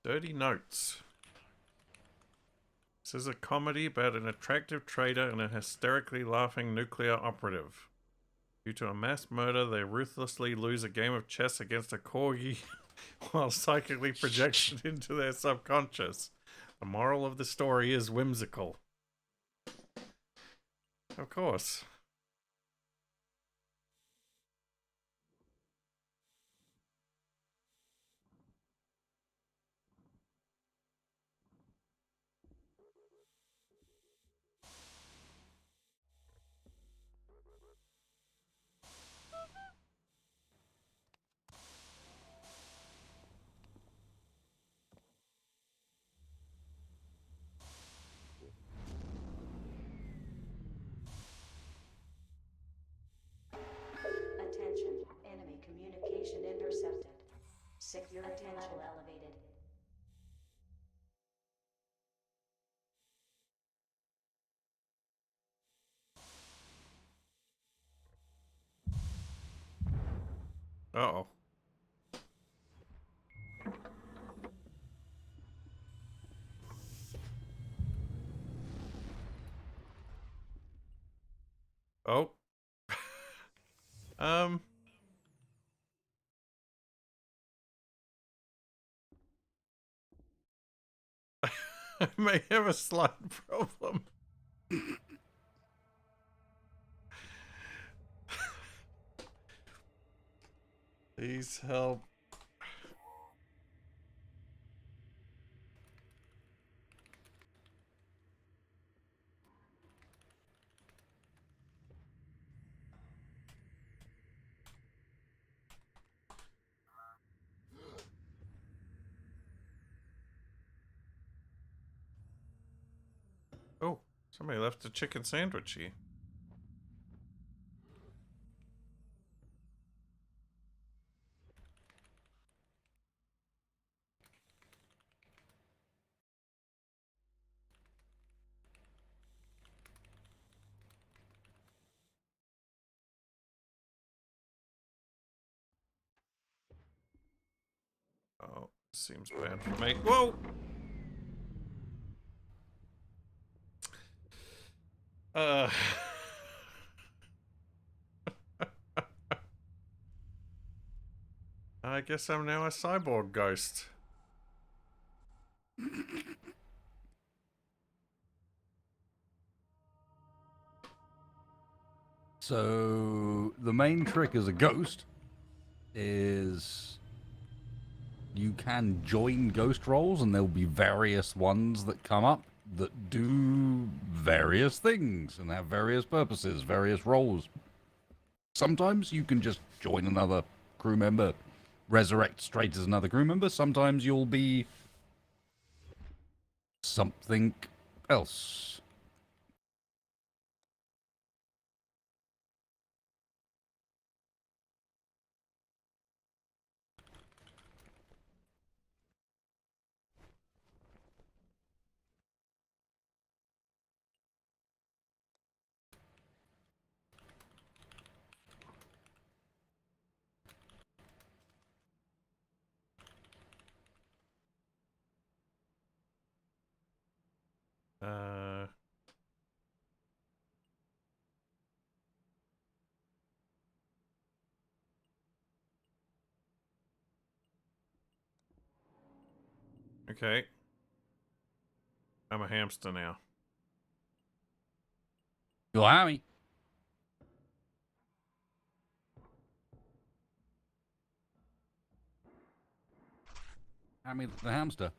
Dirty Notes. This is a comedy about an attractive trader and a hysterically laughing nuclear operative. Due to a mass murder, they ruthlessly lose a game of chess against a corgi while psychically projected into their subconscious. The moral of the story is whimsical. Of course. Attention, enemy communication intercepted. Security level elevated. Uh-oh. Oh. um. I may have a slight problem. Please help. Oh, somebody left a chicken sandwich here. Oh, seems bad for me. Whoa! Uh. I guess I'm now a cyborg ghost. So the main trick as a ghost is you can join ghost roles, and there'll be various ones that come up that do various things and have various purposes, various roles. Sometimes you can just join another crew member, resurrect straight as another crew member. Sometimes you'll be something else. Uh. Okay. I'm a hamster now. You're Harry. Hammy the hamster,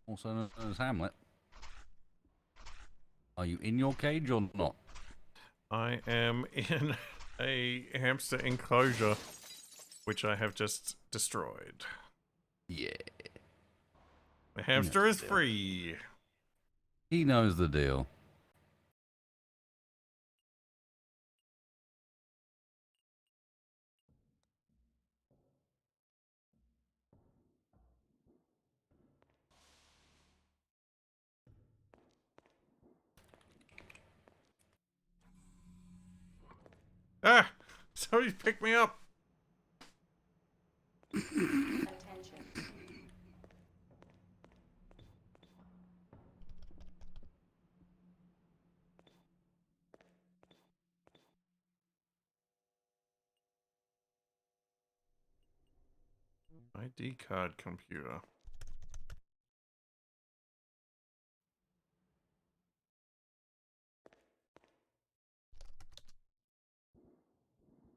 also known as Hamlet. Are you in your cage or not? I am in a hamster enclosure, which I have just destroyed. Yeah. The hamster is free. He knows the deal. Ah! Somebody pick me up! Attention. ID card computer.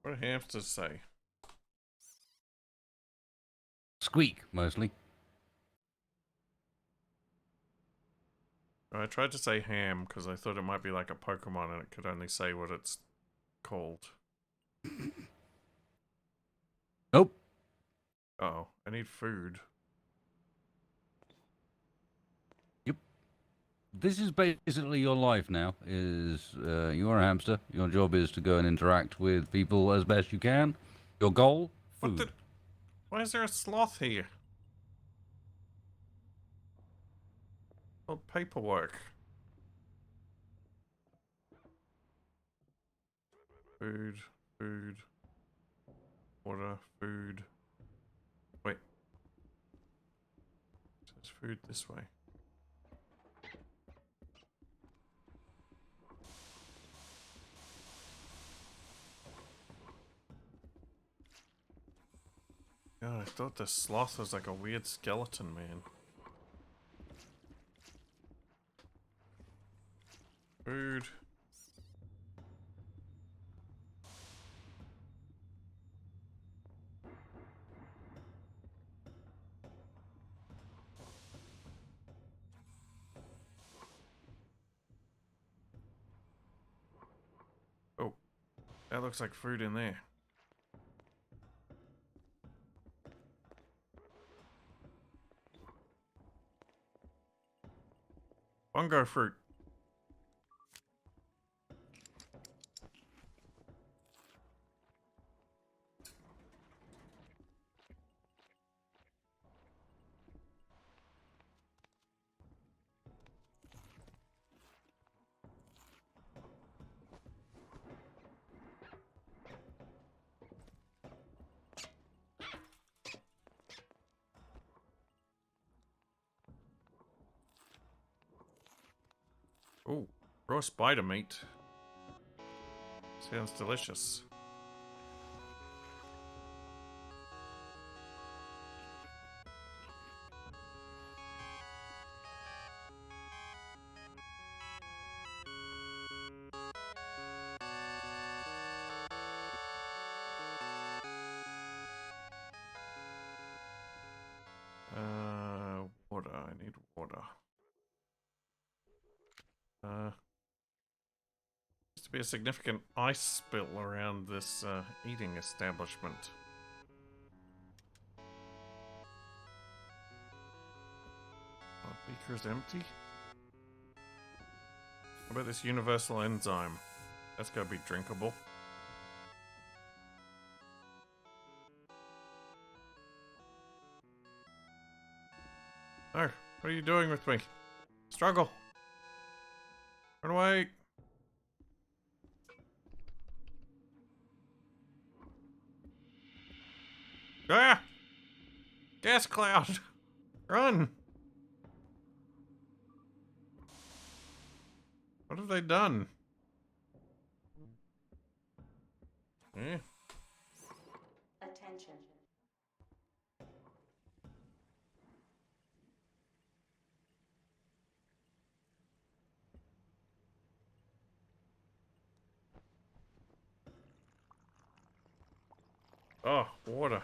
What do hamsters say? Squeak, mostly. I tried to say ham because I thought it might be like a Pokemon and it could only say what it's called. Nope. Uh-oh, I need food. This is basically your life now. You're a hamster. Your job is to go and interact with people as best you can. Your goal? What Food. the? Why is there a sloth here? Oh, paperwork. Food, food, water, food. Wait. There's food this way. God, I thought the sloth was like a weird skeleton man. Food. Oh, that looks like food in there. Bongo fruit. Oh, raw spider meat. Sounds delicious. Water. I need water. Used to be a significant ice spill around this eating establishment. Oh, beaker's empty? What about this universal enzyme? That's gotta be drinkable. No, what are you doing with me? Struggle! Run away! Ah! Gas cloud! Run! What have they done? Eh? Attention. Oh, water.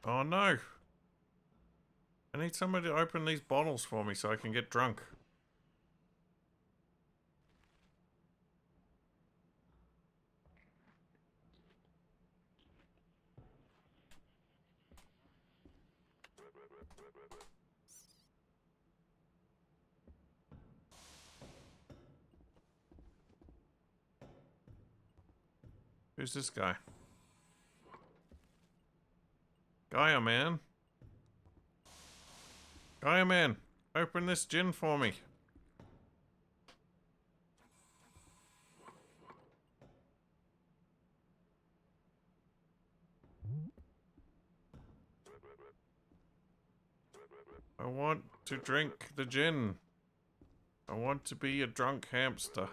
Oh no. I need somebody to open these bottles for me so I can get drunk. Who's this guy? Gaia man. Gaia man, open this gin for me. I want to drink the gin. I want to be a drunk hamster.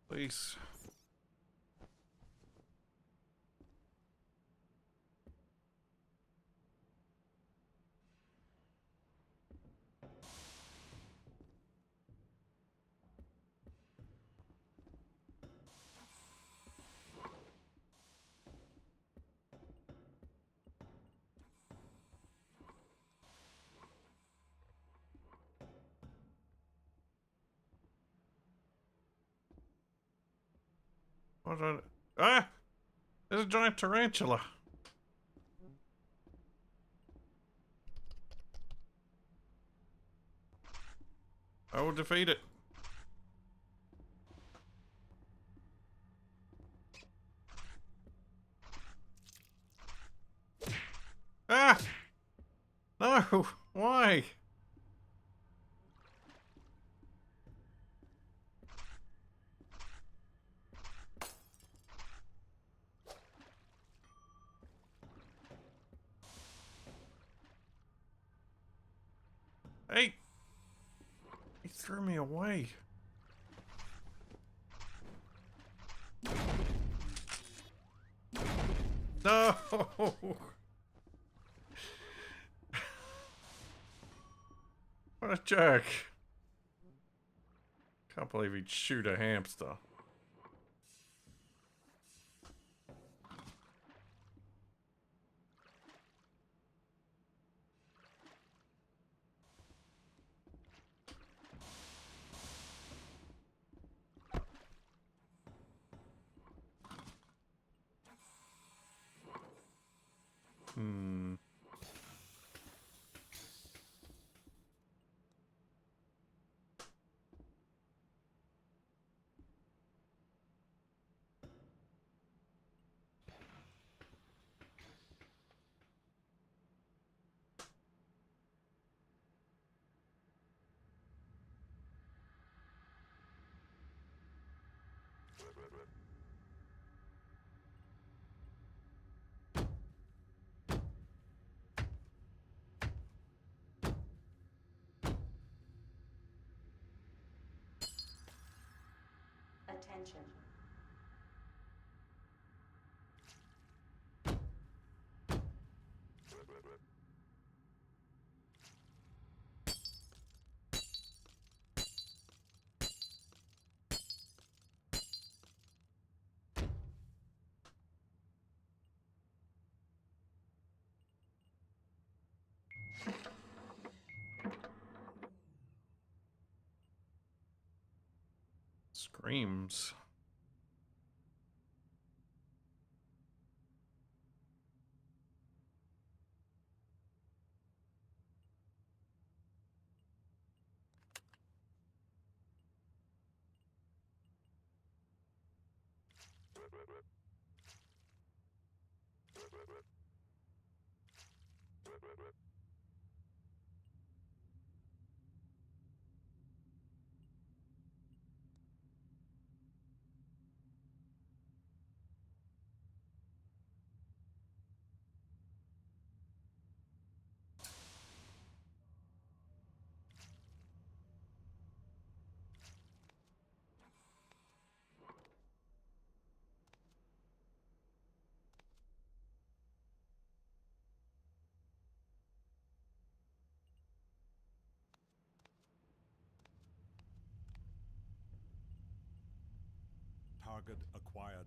Please. What on... Ah! There's a giant tarantula. I will defeat it. Ah! No! Why? Hey! He threw me away. No! What a jerk. Can't believe he'd shoot a hamster. Hmm. Attention. Screams. Target acquired.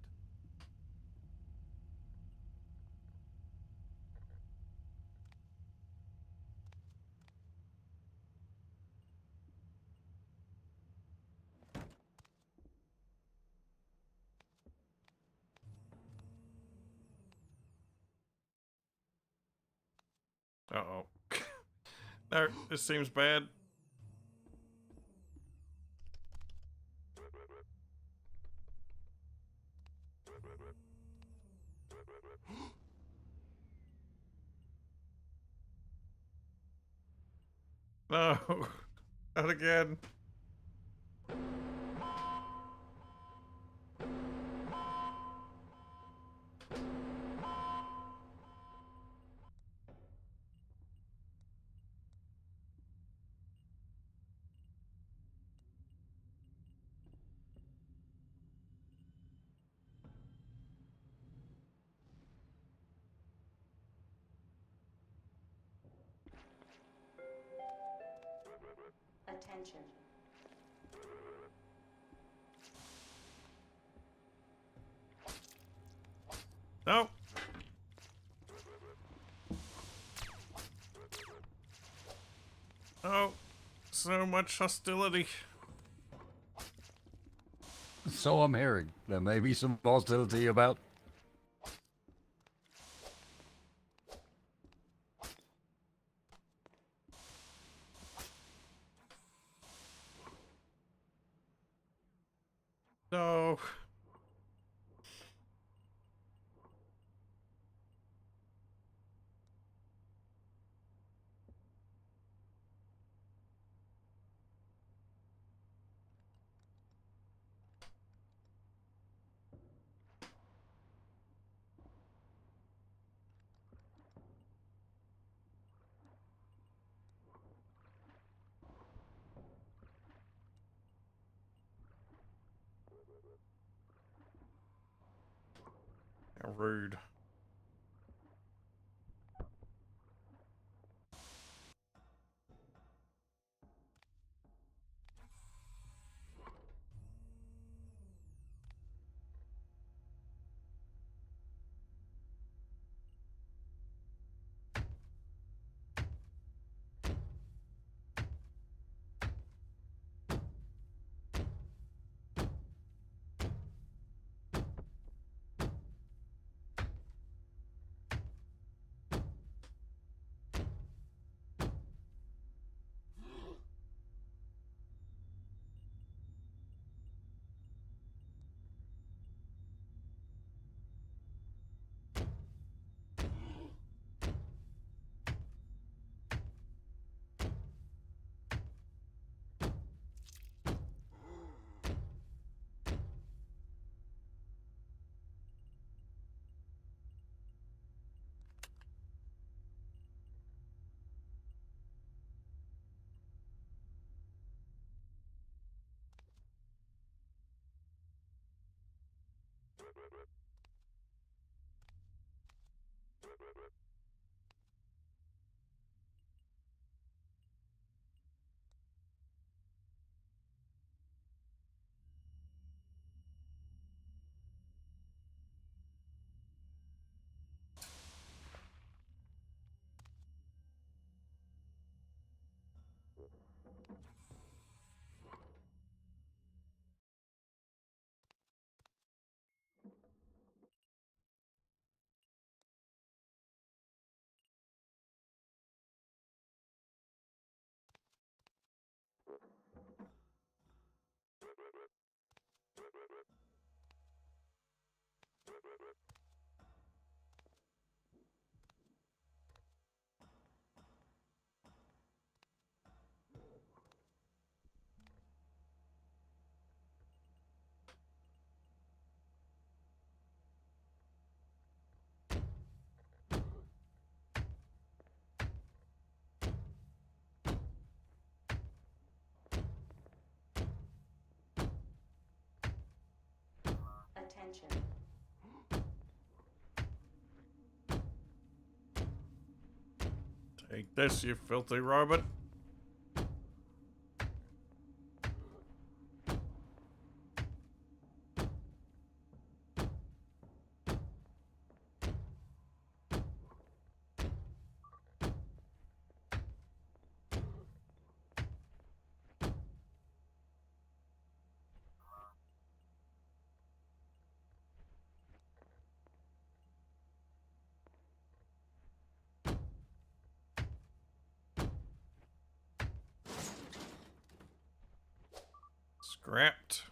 Uh-oh. No, this seems bad. No, not again. Attention. No. Oh, so much hostility. So I'm hearing. There may be some hostility about. No. How rude. attention. Take this, you filthy robot. Scrapped.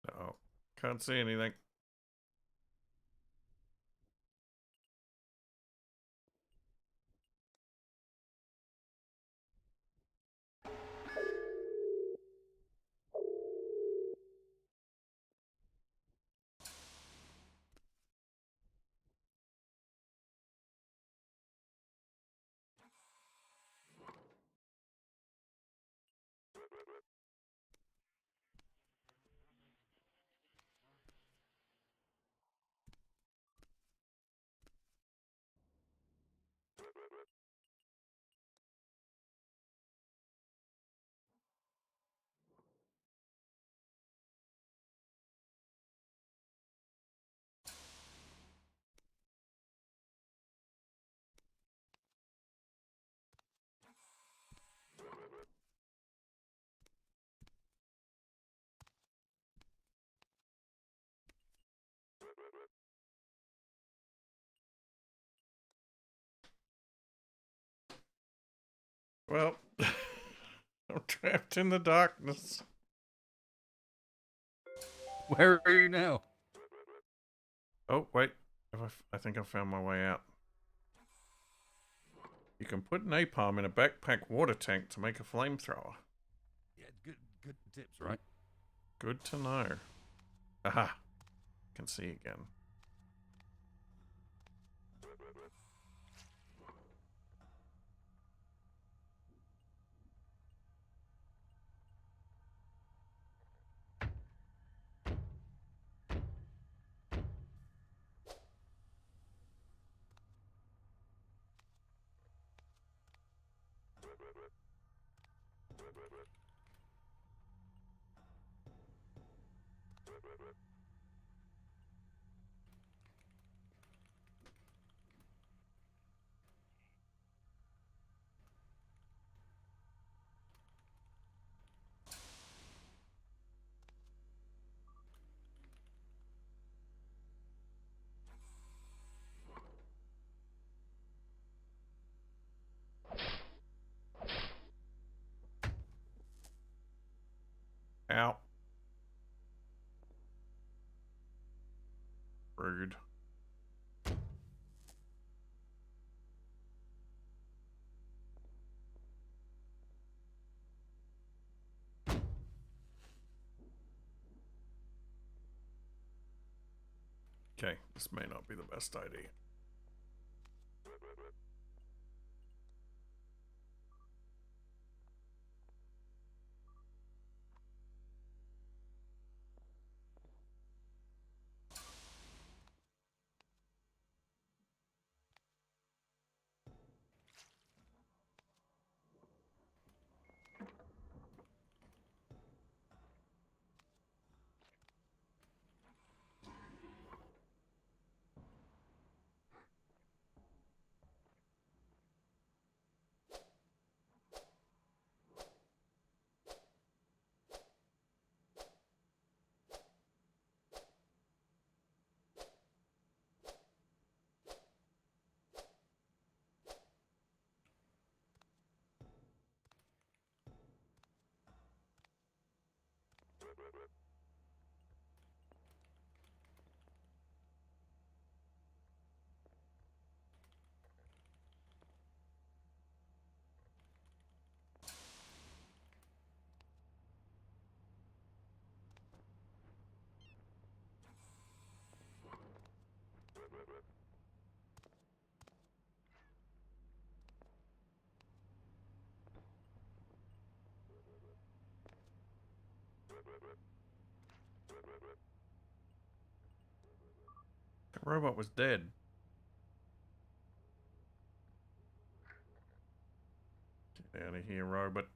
No, can't see anything. Well, I'm trapped in the darkness. Where are you now? Oh, wait. I think I found my way out. You can put napalm in a backpack water tank to make a flamethrower. Yeah, good tips, right? Good to know. Aha. Can see again. Out. Rude. Okay, this may not be the best idea. The robot was dead. Get out of here, robot.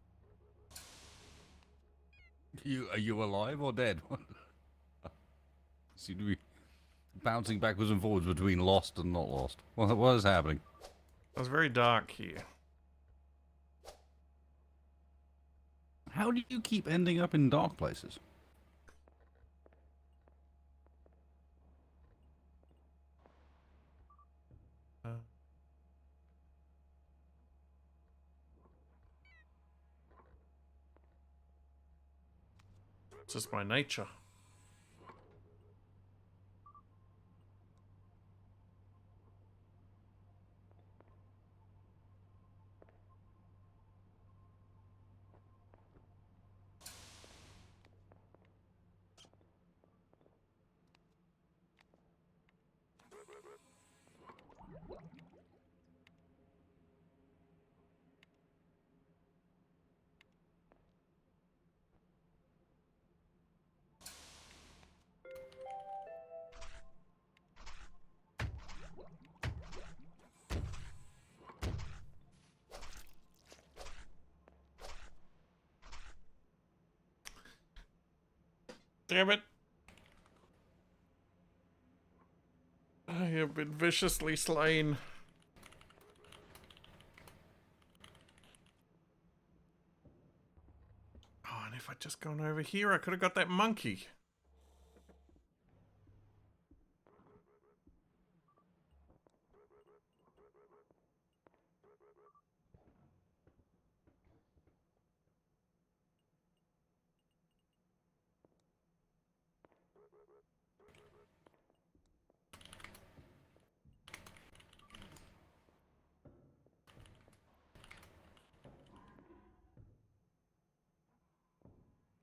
Are you alive or dead? Seem to be bouncing backwards and forwards between lost and not lost. What is happening? It was very dark here. How do you keep ending up in dark places? It's just my nature. Damn it. I have been viciously slain. Oh, and if I'd just gone over here, I could have got that monkey.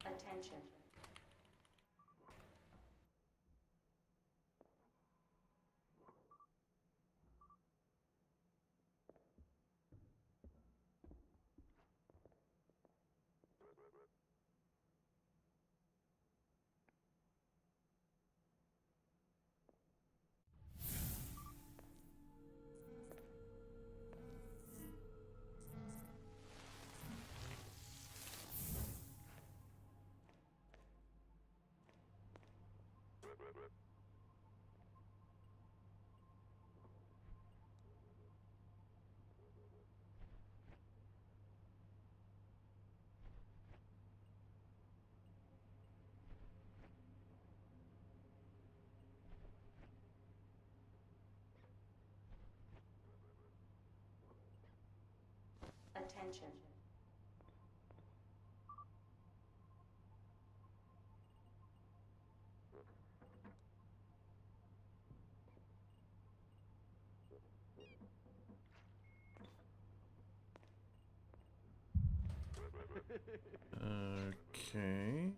Attention. Attention. Okay.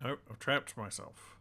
Nope, I've trapped myself.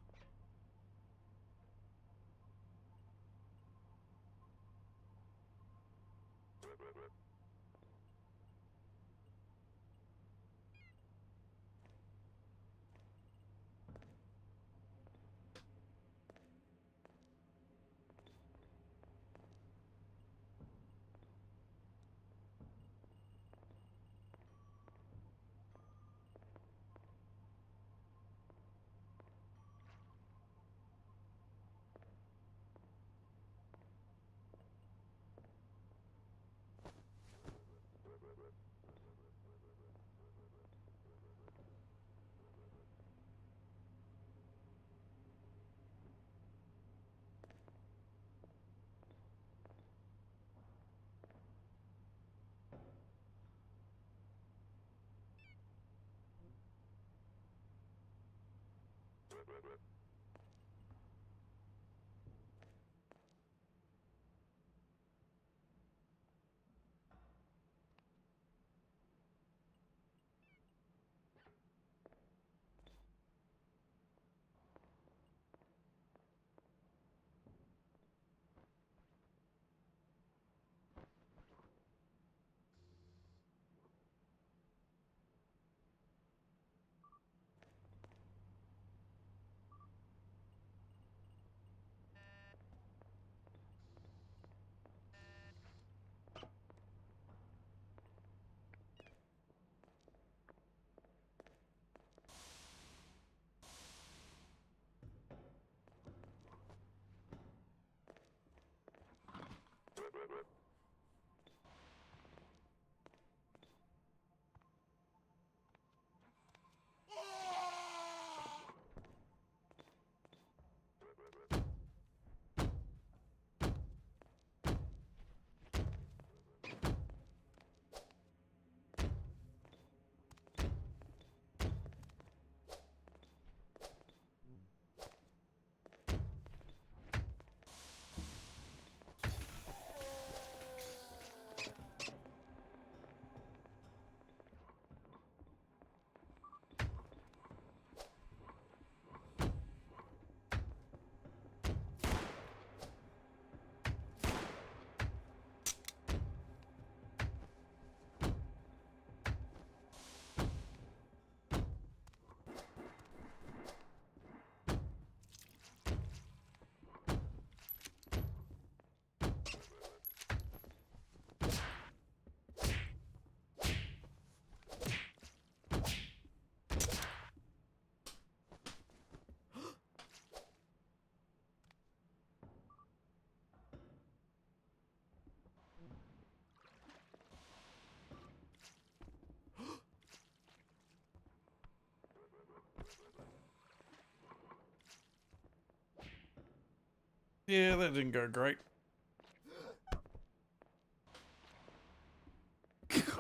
Yeah, that didn't go great.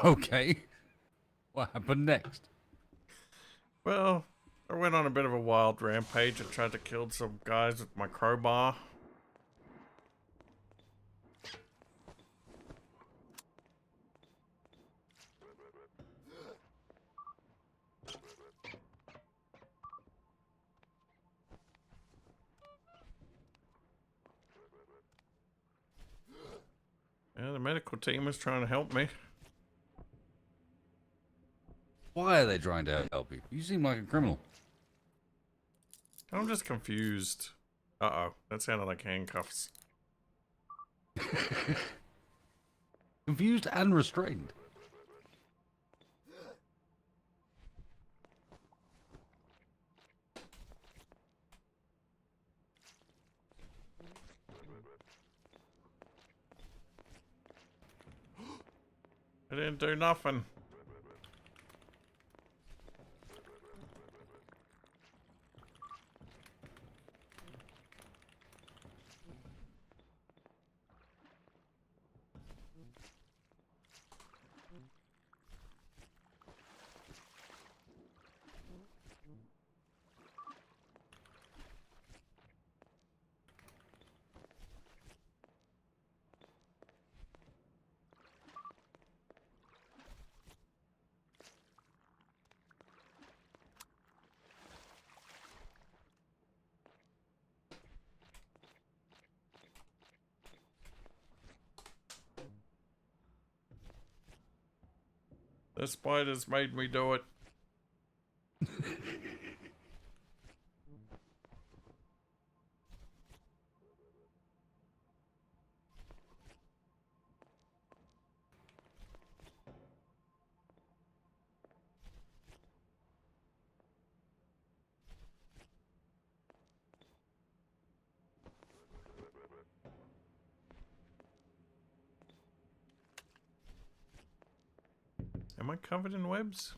Okay. What happened next? Well, I went on a bit of a wild rampage and tried to kill some guys with my crowbar. Yeah, the medical team was trying to help me. Why are they trying to help you? You seem like a criminal. I'm just confused. Uh-oh, that sounded like handcuffs. Confused and restrained. I didn't do nothing. The spiders made me do it. Am I covered in webs?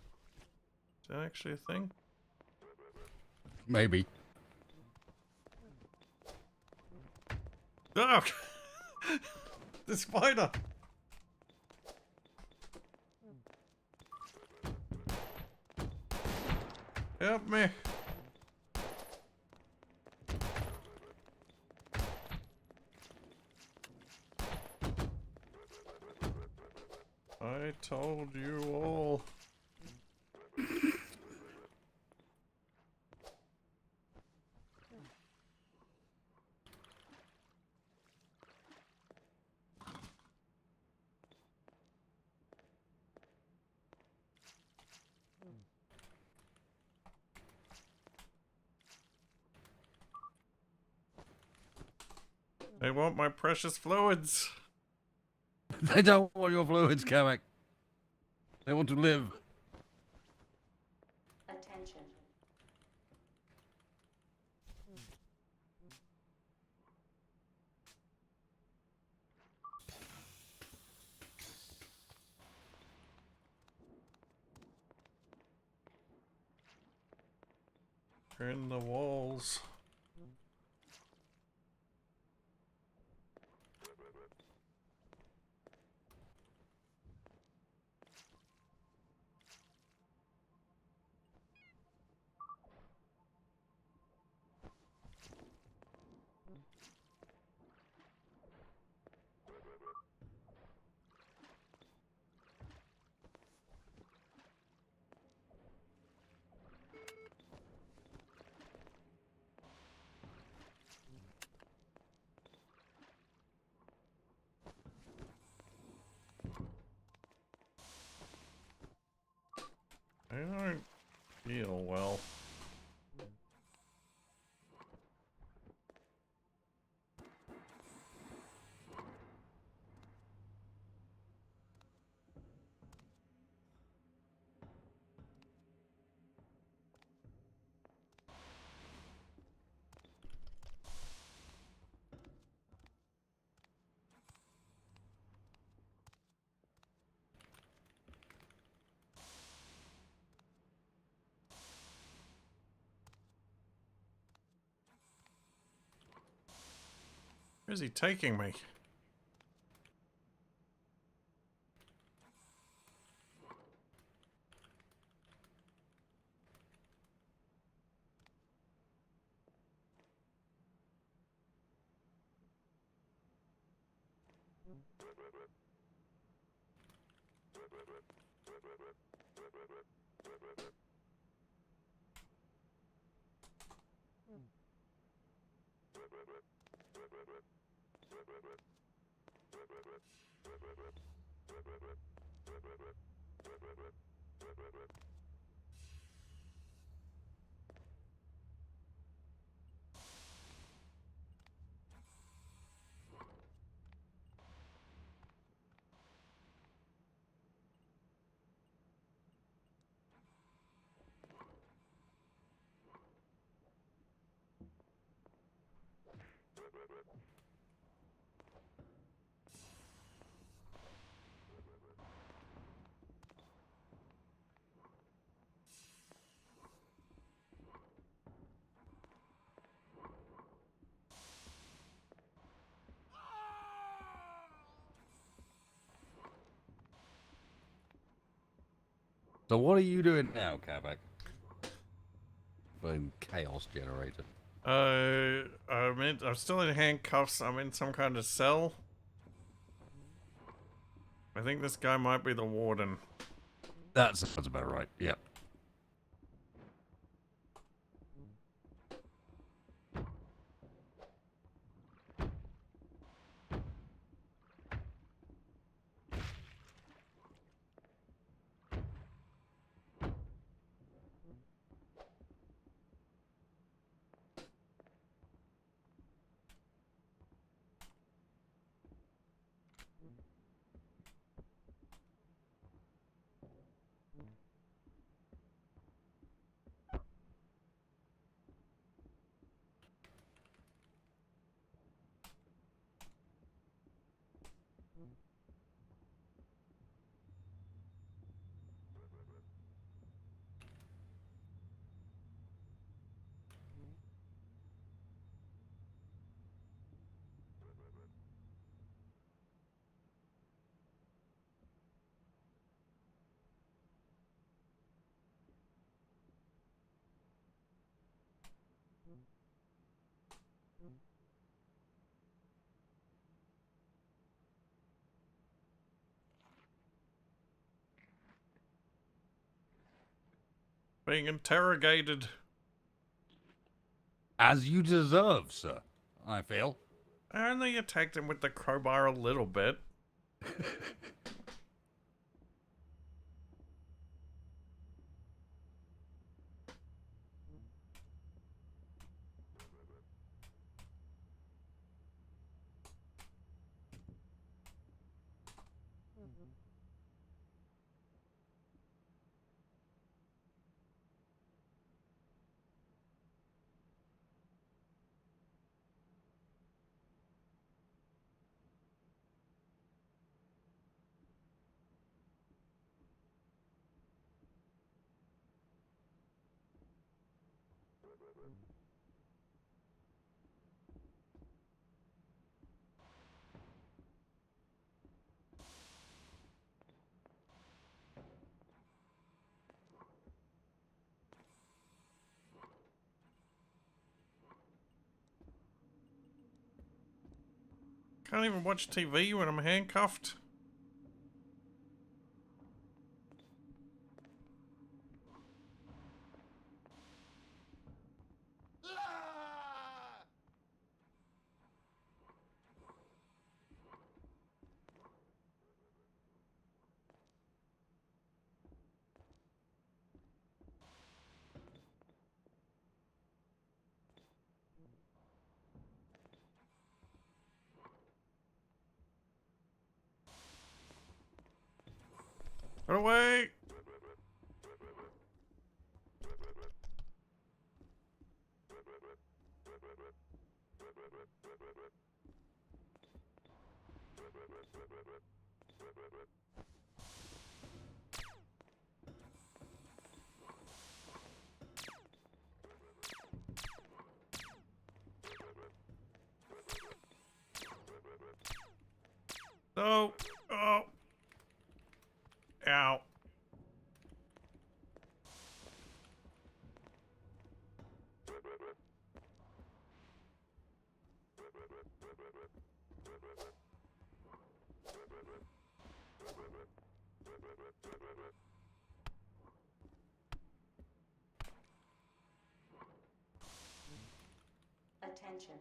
Is that actually a thing? Maybe. Oh! The spider! Help me! I told you all. They want my precious fluids. They don't want your fluids, Capac. They want to live. Attention. They're in the walls. I don't feel well. Where's he taking me? So what are you doing now, Capac? Boom, chaos generator. I'm still in handcuffs. I'm in some kind of cell. I think this guy might be the warden. That sounds about right. Yep. Being interrogated. As you deserve, sir, I feel. I only attacked him with the crowbar a little bit. Can't even watch TV when I'm handcuffed. Get away! No! Oh! Ow. Attention.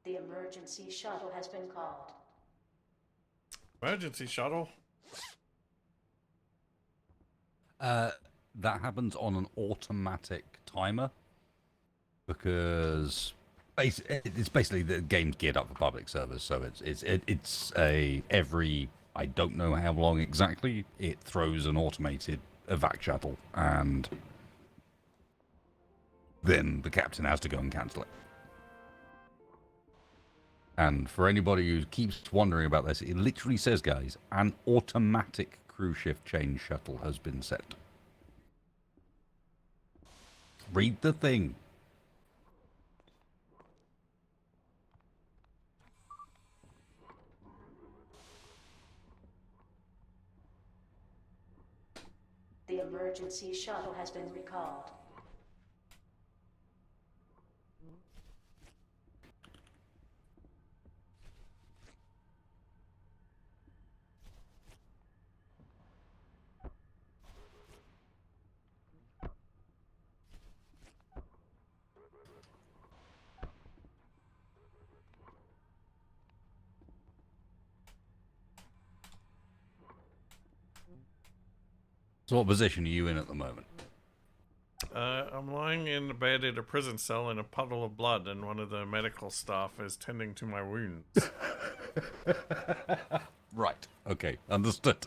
The emergency shuttle has been called. Emergency shuttle? That happens on an automatic timer because it's basically the game's geared up for public service, so it's a every I don't know how long exactly it throws an automated evac shuttle, and then the captain has to go and cancel it. And for anybody who keeps wondering about this, it literally says, guys, an automatic crew shift change shuttle has been set. Read the thing. The emergency shuttle has been recalled. So what position are you in at the moment? I'm lying in a bed in a prison cell in a puddle of blood, and one of the medical staff is tending to my wounds. Right. Okay, understood.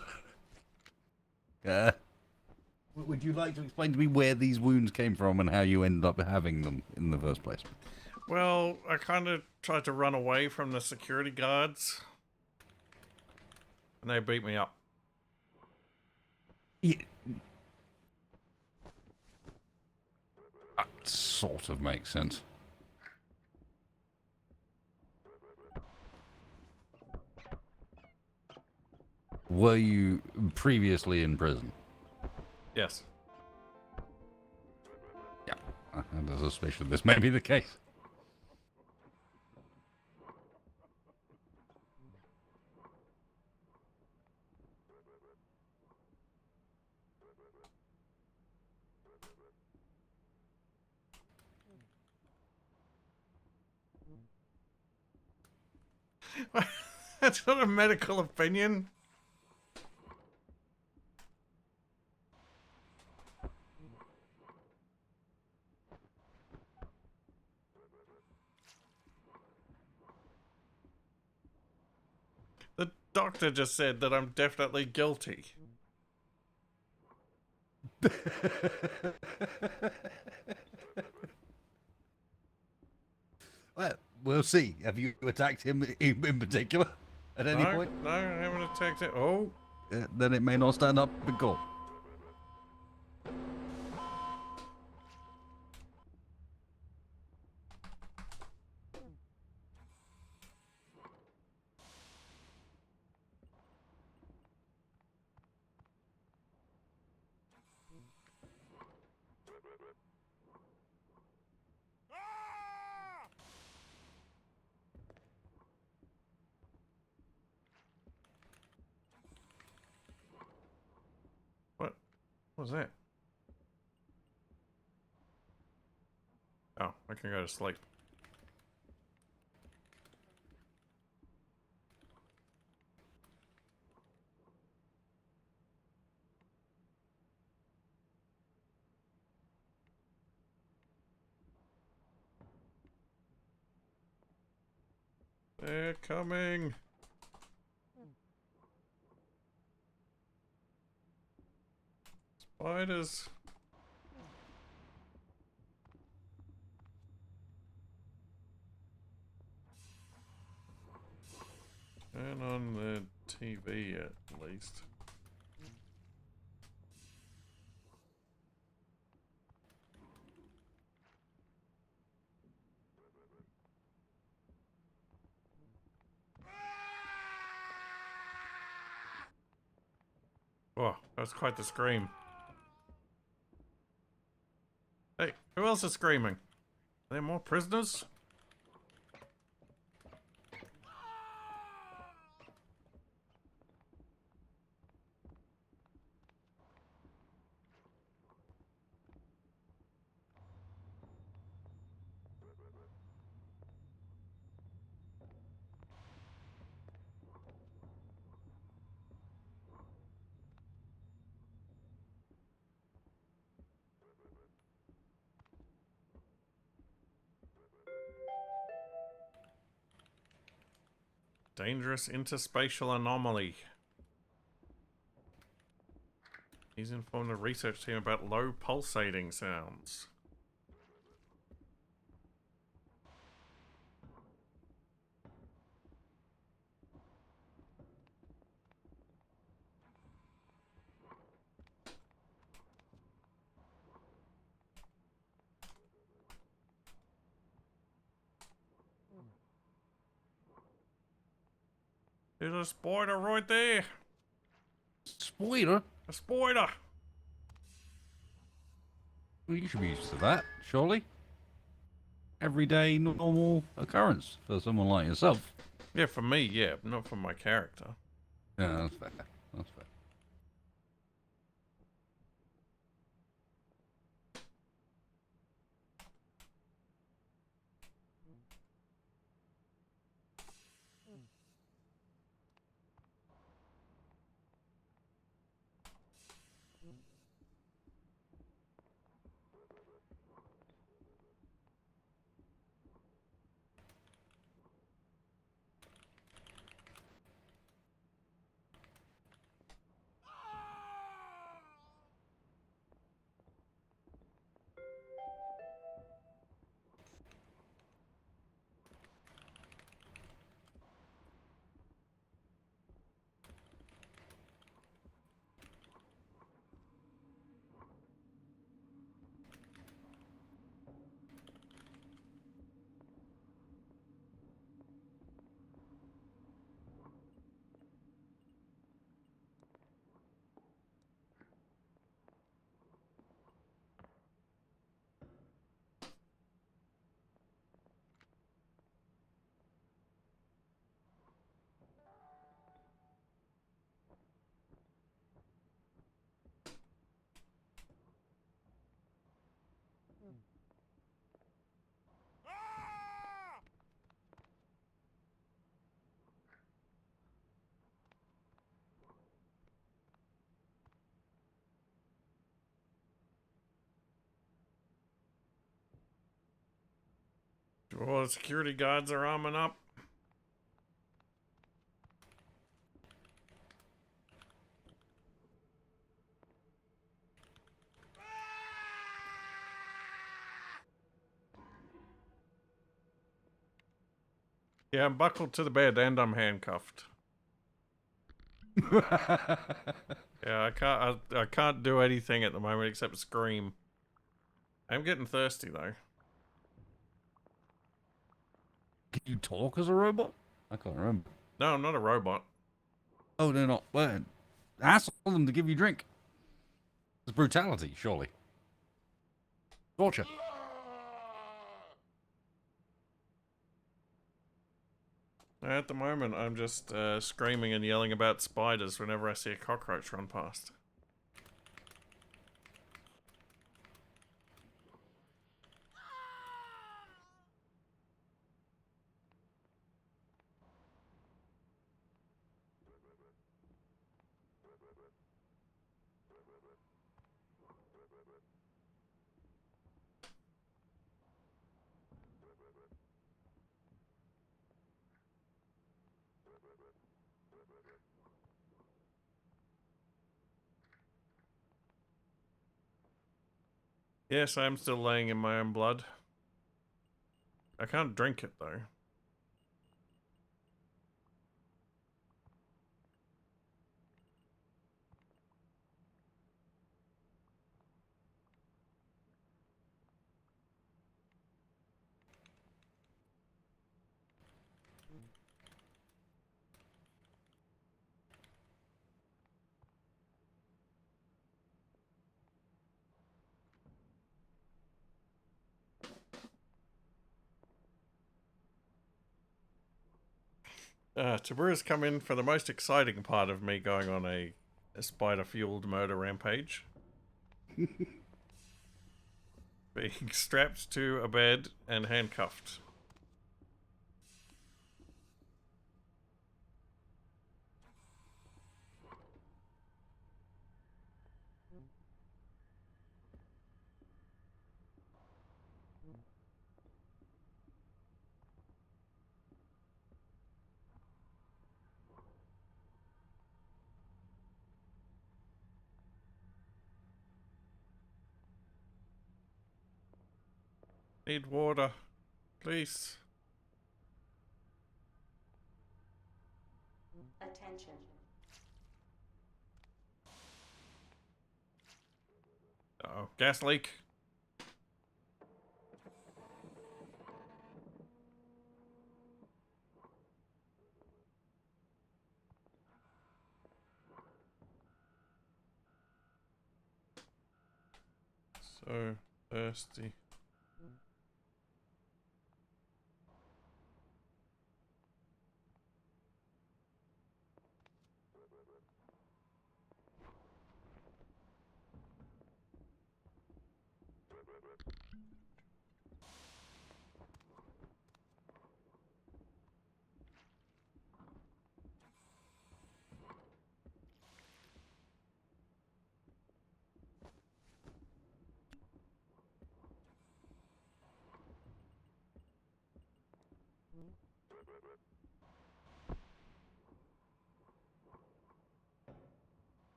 Would you like to explain to me where these wounds came from and how you ended up having them in the first place? Well, I kind of tried to run away from the security guards, and they beat me up. Yeah. That sort of makes sense. Were you previously in prison? Yes. Yeah, I had a suspicion this may be the case. That's not a medical opinion. The doctor just said that I'm definitely guilty. Well, we'll see. Have you attacked him in particular at any point? No, I haven't attacked it. Oh, Then it may not stand up in court. what was that? Oh, I can go to sleep. They're coming. Spiders. Turn on the TV at least. Oh, that's quite the scream. Hey, who else is screaming? Are there more prisoners? Dangerous interspatial anomaly. He's informed the research team about low pulsating sounds. There's a spider right there. Spoiler? A spider. Well, you should be used to that, surely. Everyday, normal occurrence for someone like yourself. Yeah, for me, yeah, but not for my character. Yeah, that's fair. That's fair. All the security guards are arming up. Yeah, I'm buckled to the bed and I'm handcuffed. Yeah, I can't do anything at the moment except scream. I'm getting thirsty though. Can you talk as a robot? I can't remember. No, I'm not a robot. Oh, they're not. Well, ask them to give you drink. It's brutality, surely. Torture. At the moment, I'm just screaming and yelling about spiders whenever I see a cockroach run past. Yes, I'm still laying in my own blood. I can't drink it though. Taburu's come in for the most exciting part of me going on a spider-fueled murder rampage. Being strapped to a bed and handcuffed. Need water, please. Attention. Uh-oh, gas leak. So thirsty.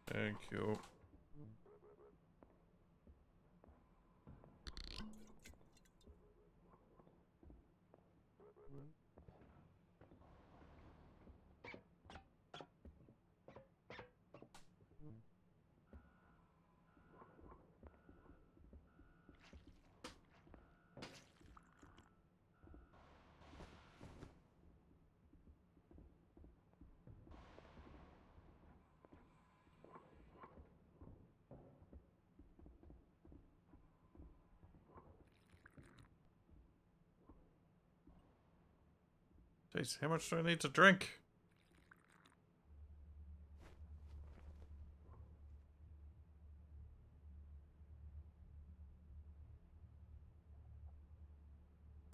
Thank you. Jeez, how much do I need to drink?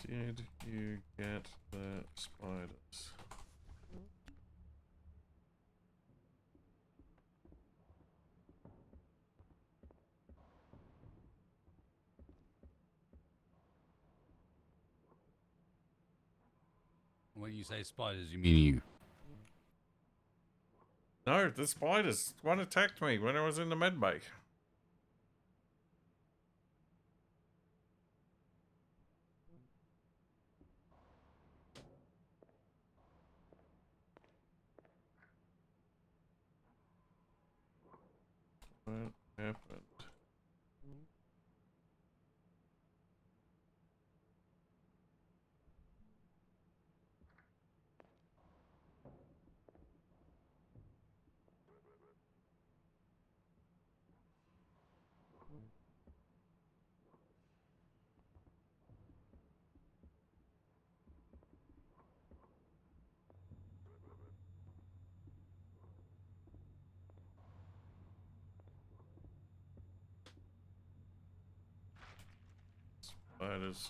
Did you get the spiders? When you say spiders, you mean you. No, the spiders. One attacked me when I was in the medbay. What happened? Spiders.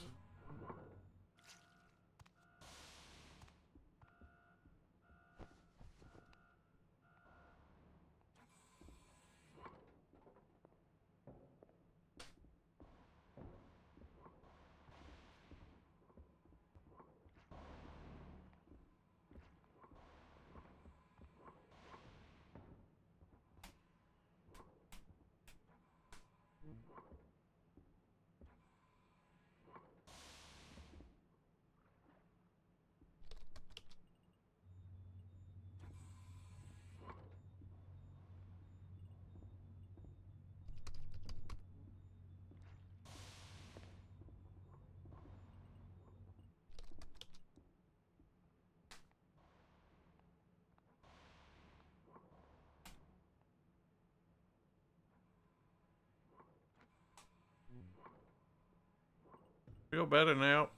Feel better now.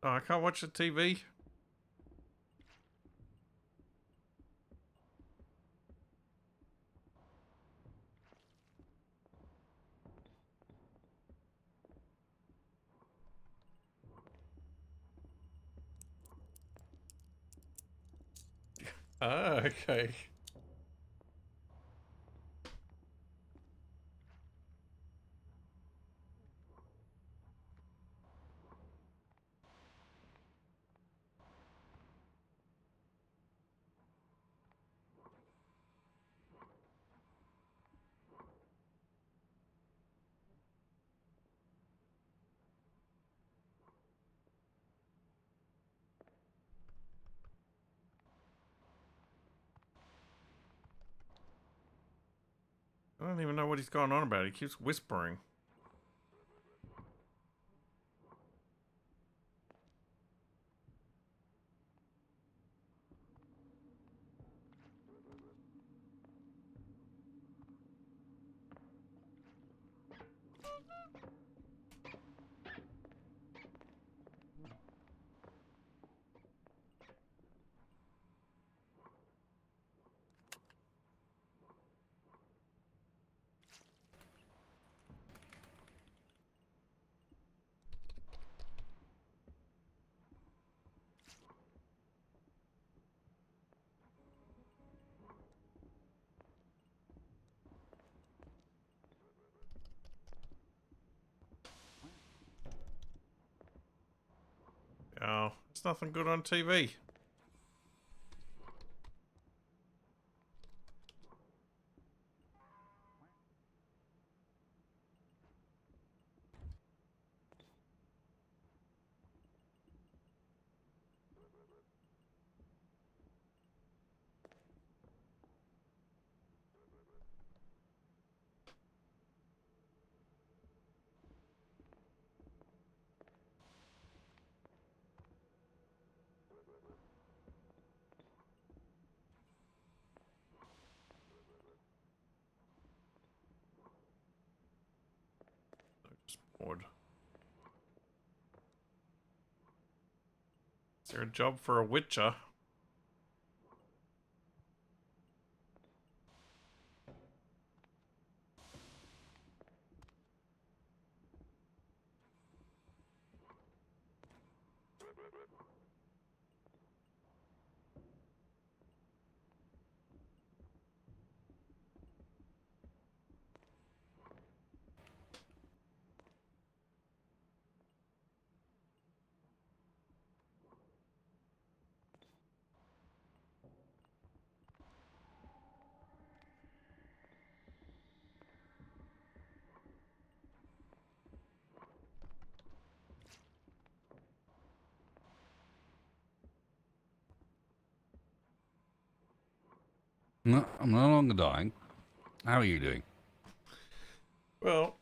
Oh, I can't watch the TV. Ah, okay. I don't even know what he's going on about. He keeps whispering. Oh, it's nothing good on TV. Just bored. Is there a job for a witcher? No, I'm no longer dying. How are you doing? Well,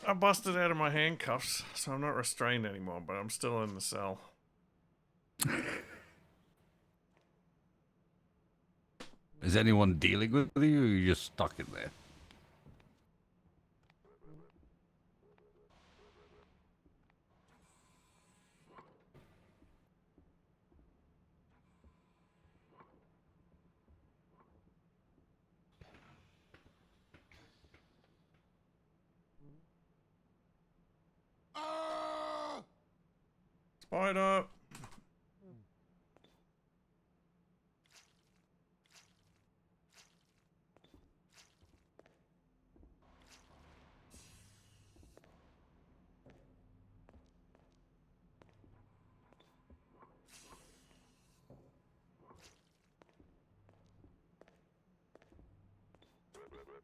I busted out of my handcuffs, so I'm not restrained anymore, but I'm still in the cell. Is anyone dealing with you, or are you just stuck in there? Spider!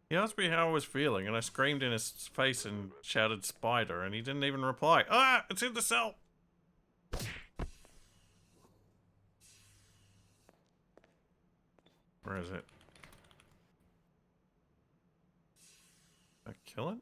He asked me how I was feeling, and I screamed in his face and shouted spider, and he didn't even reply. Ah! It's in the cell! Where is it? Did I kill it?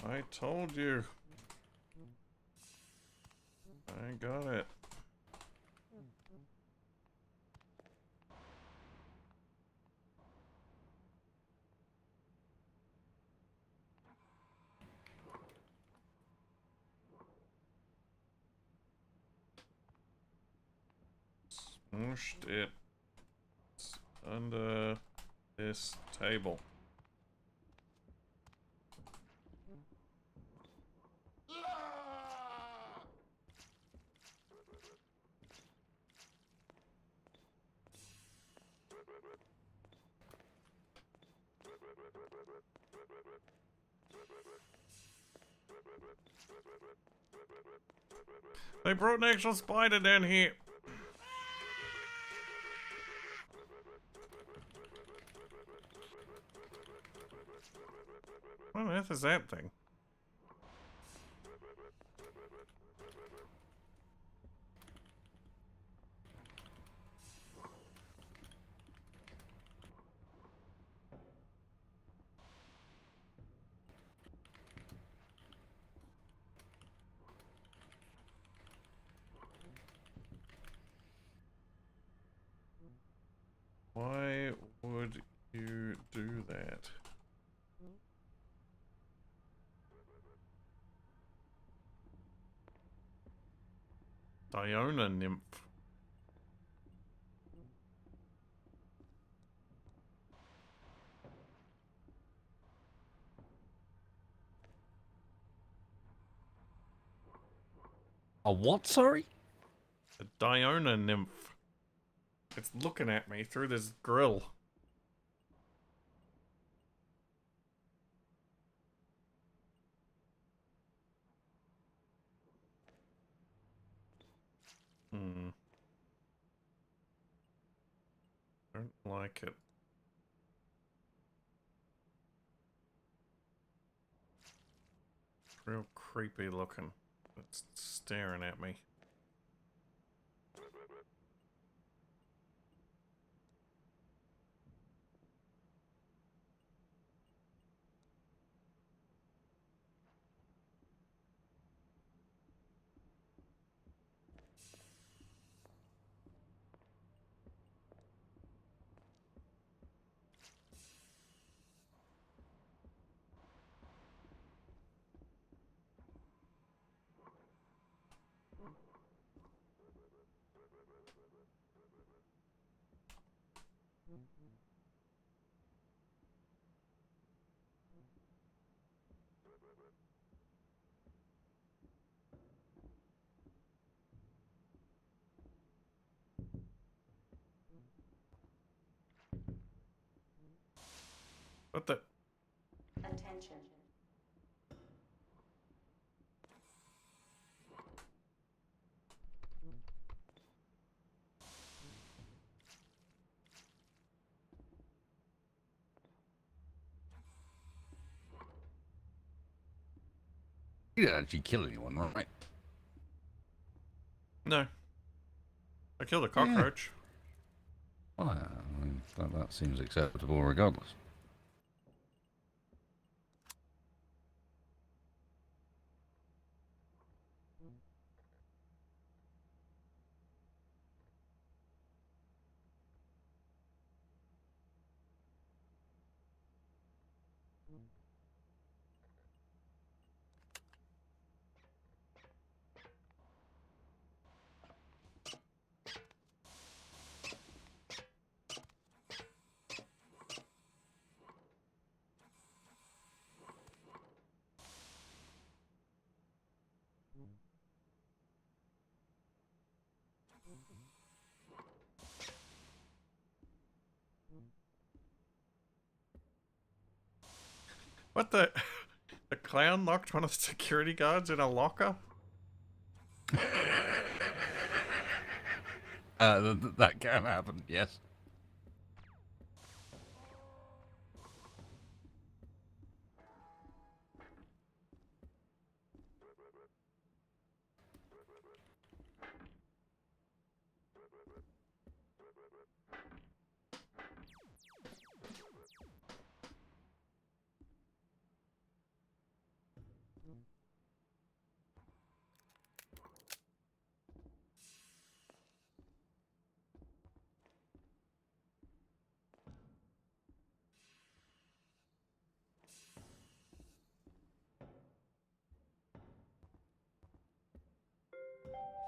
I told you. I got it. Smooshed it under this table. They brought an actual spider down here. What on earth is that thing? Why would you do that? Diona nymph. A what, sorry? A Diona nymph. It's looking at me through this grill. Hmm. Don't like it. Real creepy looking. It's staring at me. What the? Attention. You didn't actually kill anyone, right? No. I killed a cockroach. Well, I mean, that seems acceptable regardless. What the? The clown locked one of the security guards in a locker? That can happen, yes.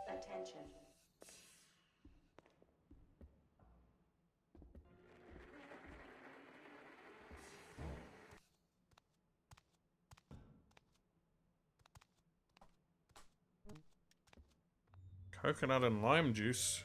Attention. Coconut and lime juice.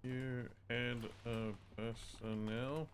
You head of personnel.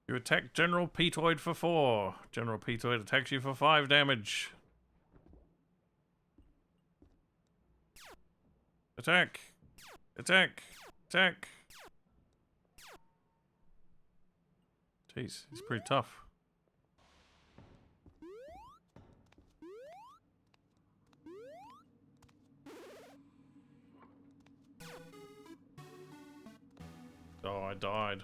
You attack General Petoid for 4. General Petoid attacks you for 5 damage. Attack! Attack! Attack! Jeez, he's pretty tough. Oh, I died.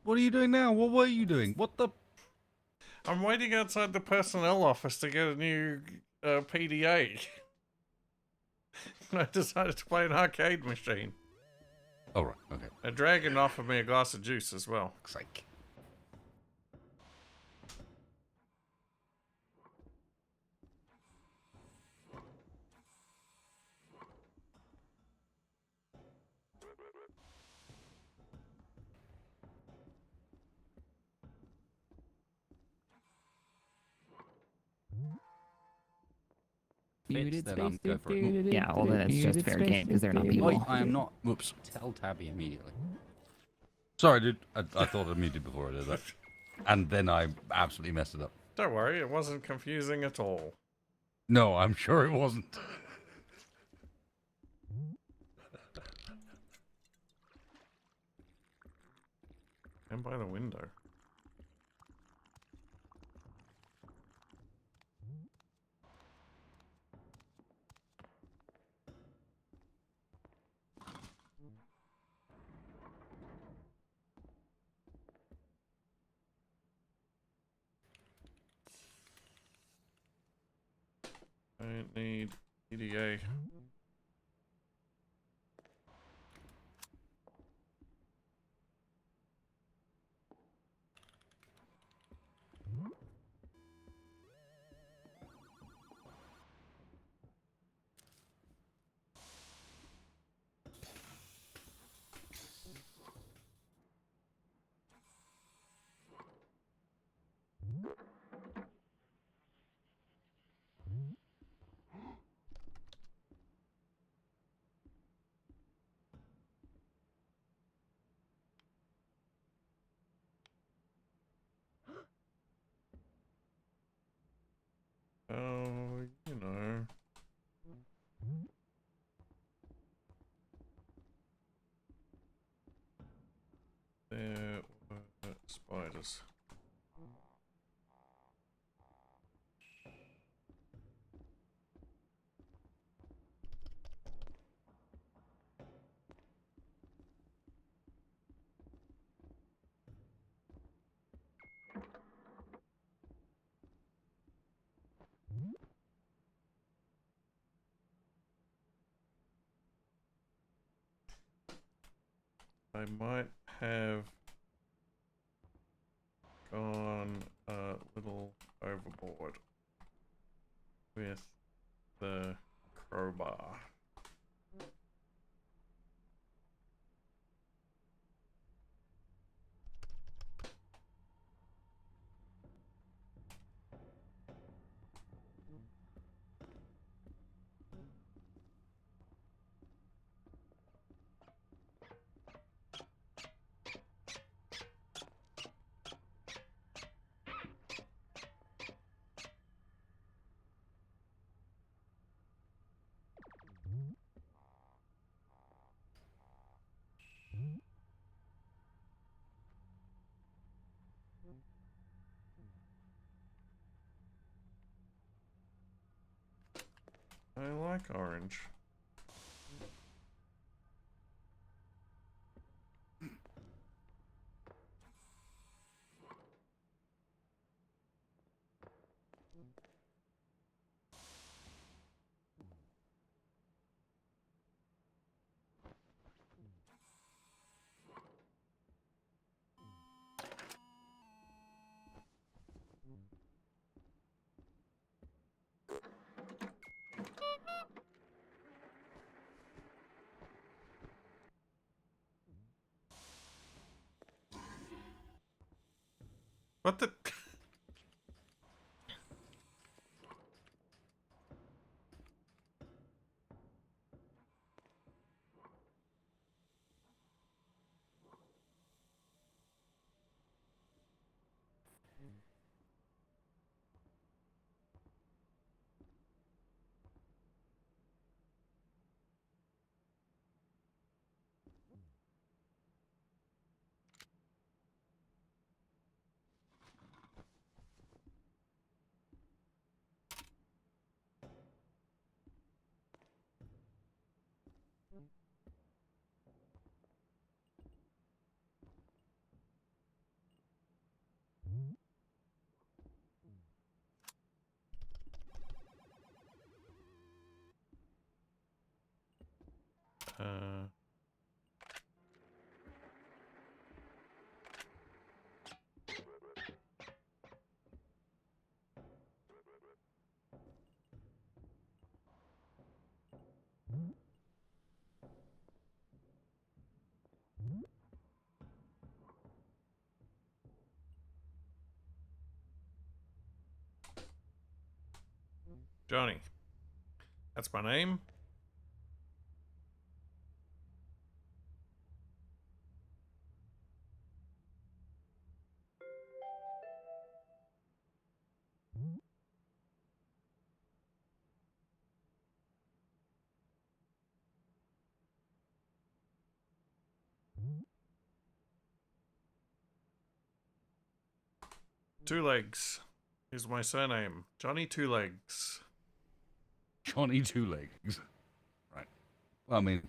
What are you doing now? What were you doing? What the? I'm waiting outside the personnel office to get a new PDA. I decided to play an arcade machine. Oh, right, okay. A dragon offered me a glass of juice as well. Fuck's sake. Then go for it. Yeah, well then it's just fair game because they're not people. Oi, I am not. Whoops. Tell Tabby immediately. Sorry, dude. I thought I muted before I did that. And then I absolutely messed it up. Don't worry, it wasn't confusing at all. No, I'm sure it wasn't. And by the window. I need EDA. Oh, you know. There were spiders. I might have gone a little overboard with the crowbar. I like orange. What the? Uh, Johnny. That's my name. Two Legs is my surname. Johnny Two Legs. Johnny Two Legs. Right. Well, I mean,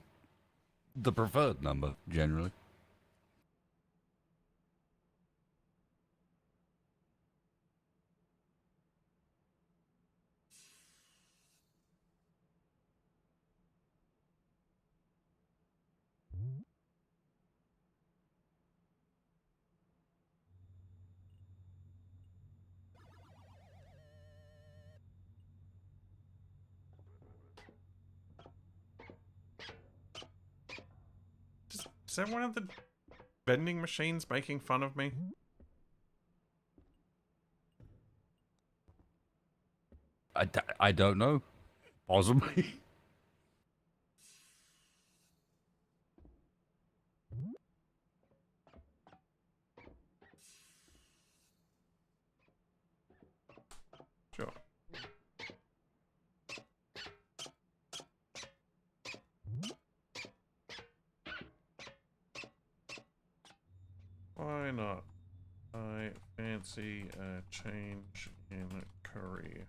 the preferred number, generally. Is that one of the vending machines making fun of me? I don't know. Possibly. Sure. Why not? I fancy a change in career.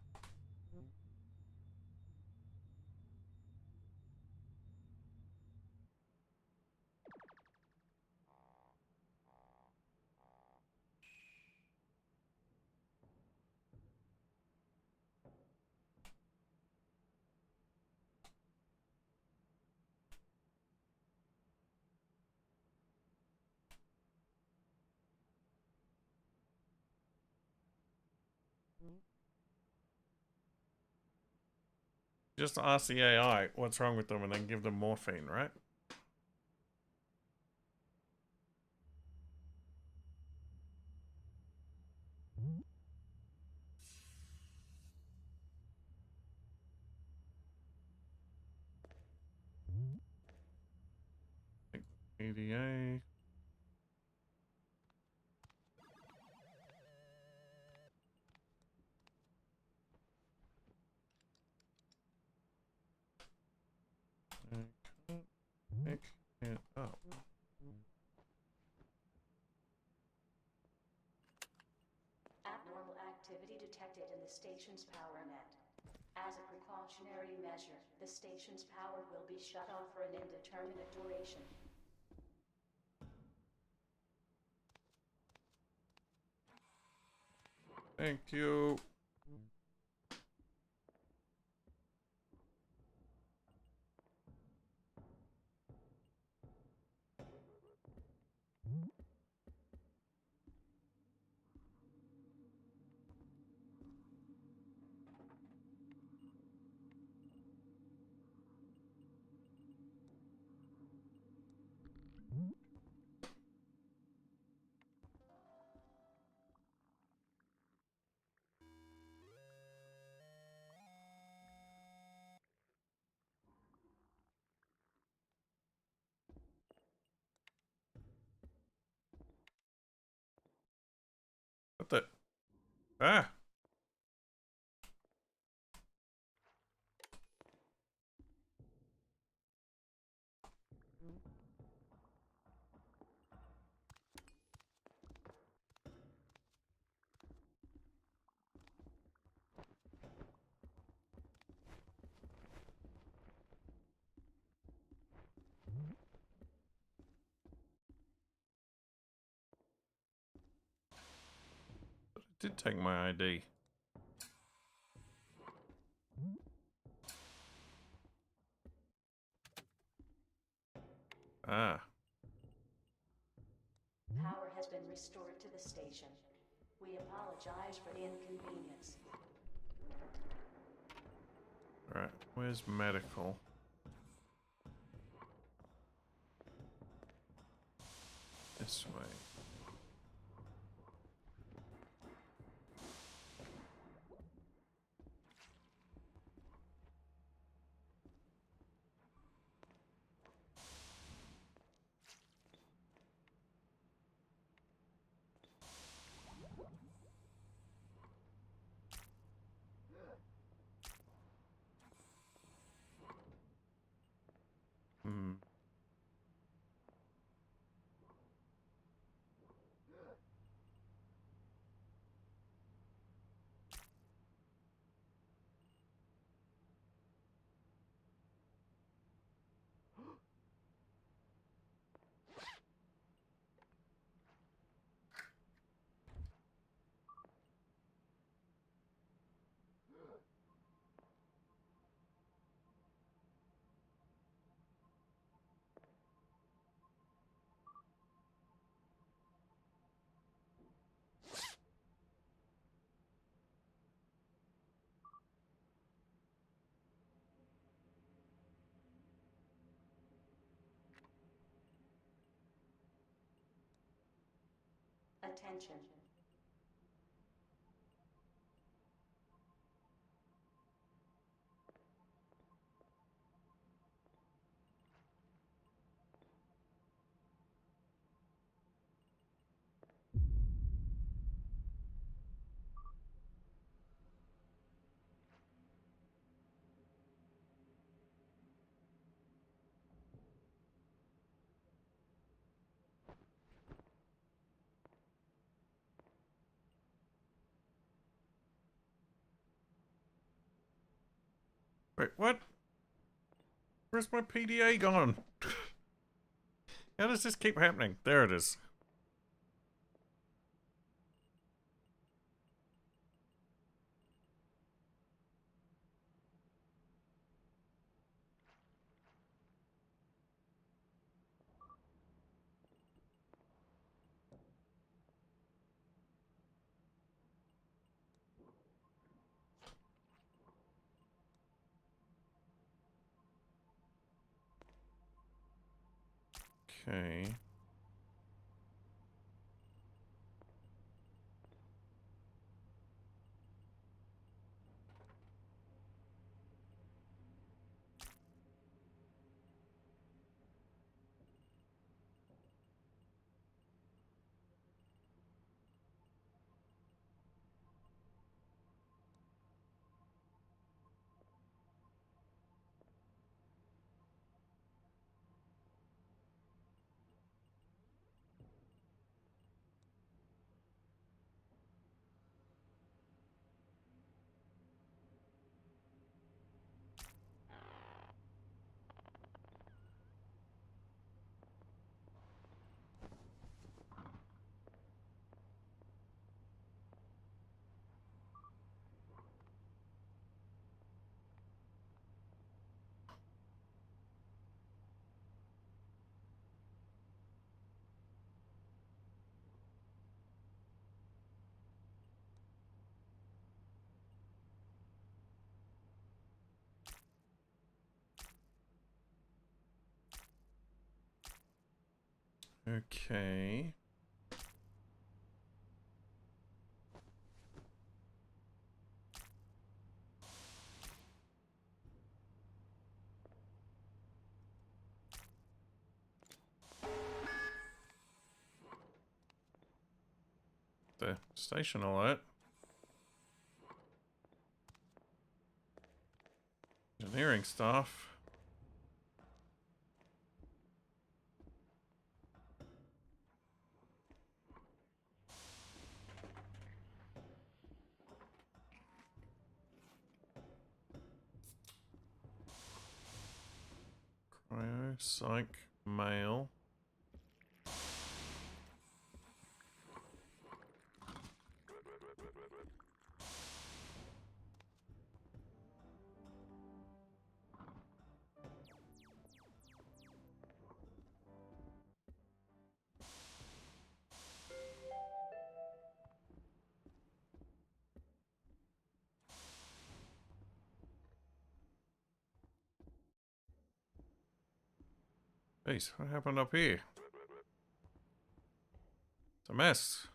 Just ask the AI what's wrong with them and then give them morphine, right? ADA. Pick it up. Abnormal activity detected in the station's power net. As a precautionary measure, the station's power will be shut off for an indeterminate duration. Thank you. What the? Ah! It did take my ID. Ah. Power has been restored to the station. We apologize for the inconvenience. Right. Where's medical? This way. Hmm. attention. Wait, what? Where's my PDA gone? How does this keep happening? There it is. Okay. Okay. The station alert. Engineering staff. Cryo, psych, mail. Jeez, what happened up here? It's a mess.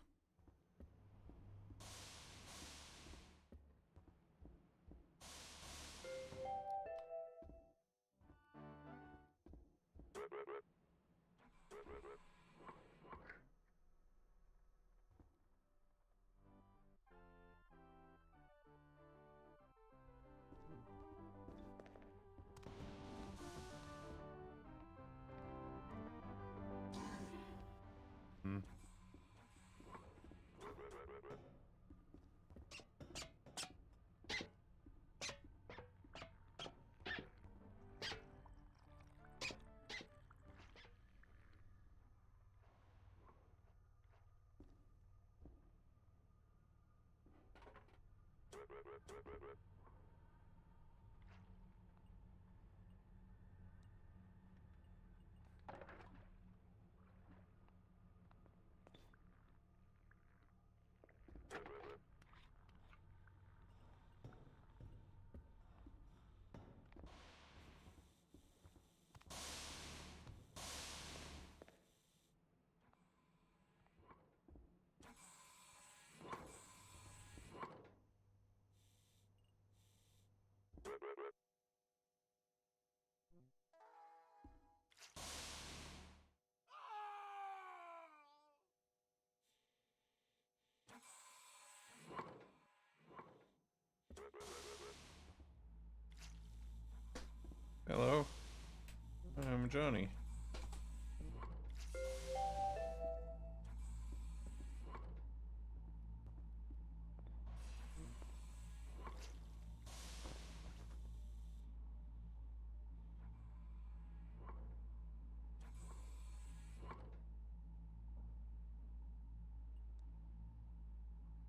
Hmm. journey.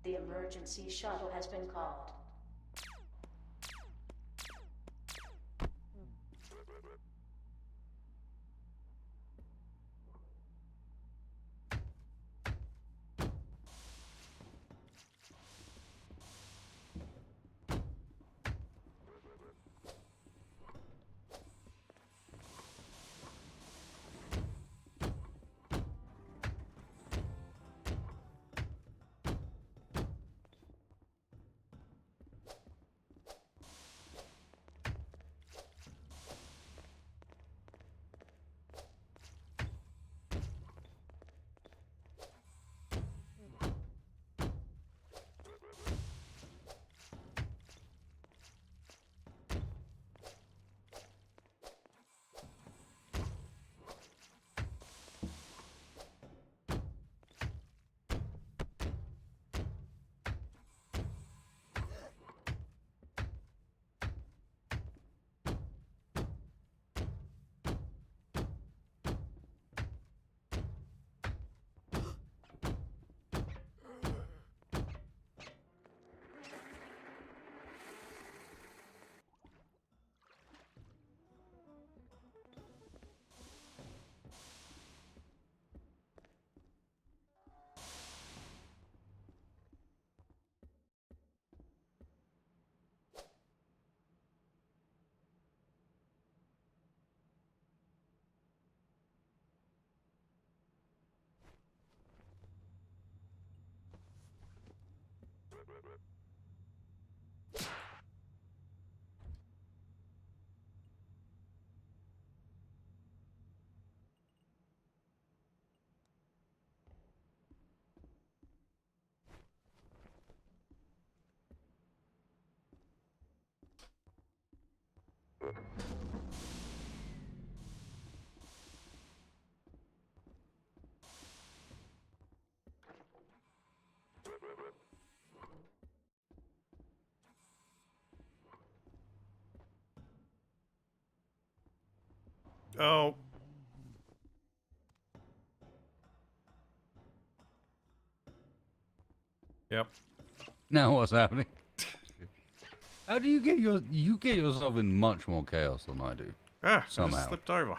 The emergency shuttle has been called. Oh. Yep. Now what's happening? How do you get yourself in much more chaos than I do? Ah, I Somehow. just slipped over.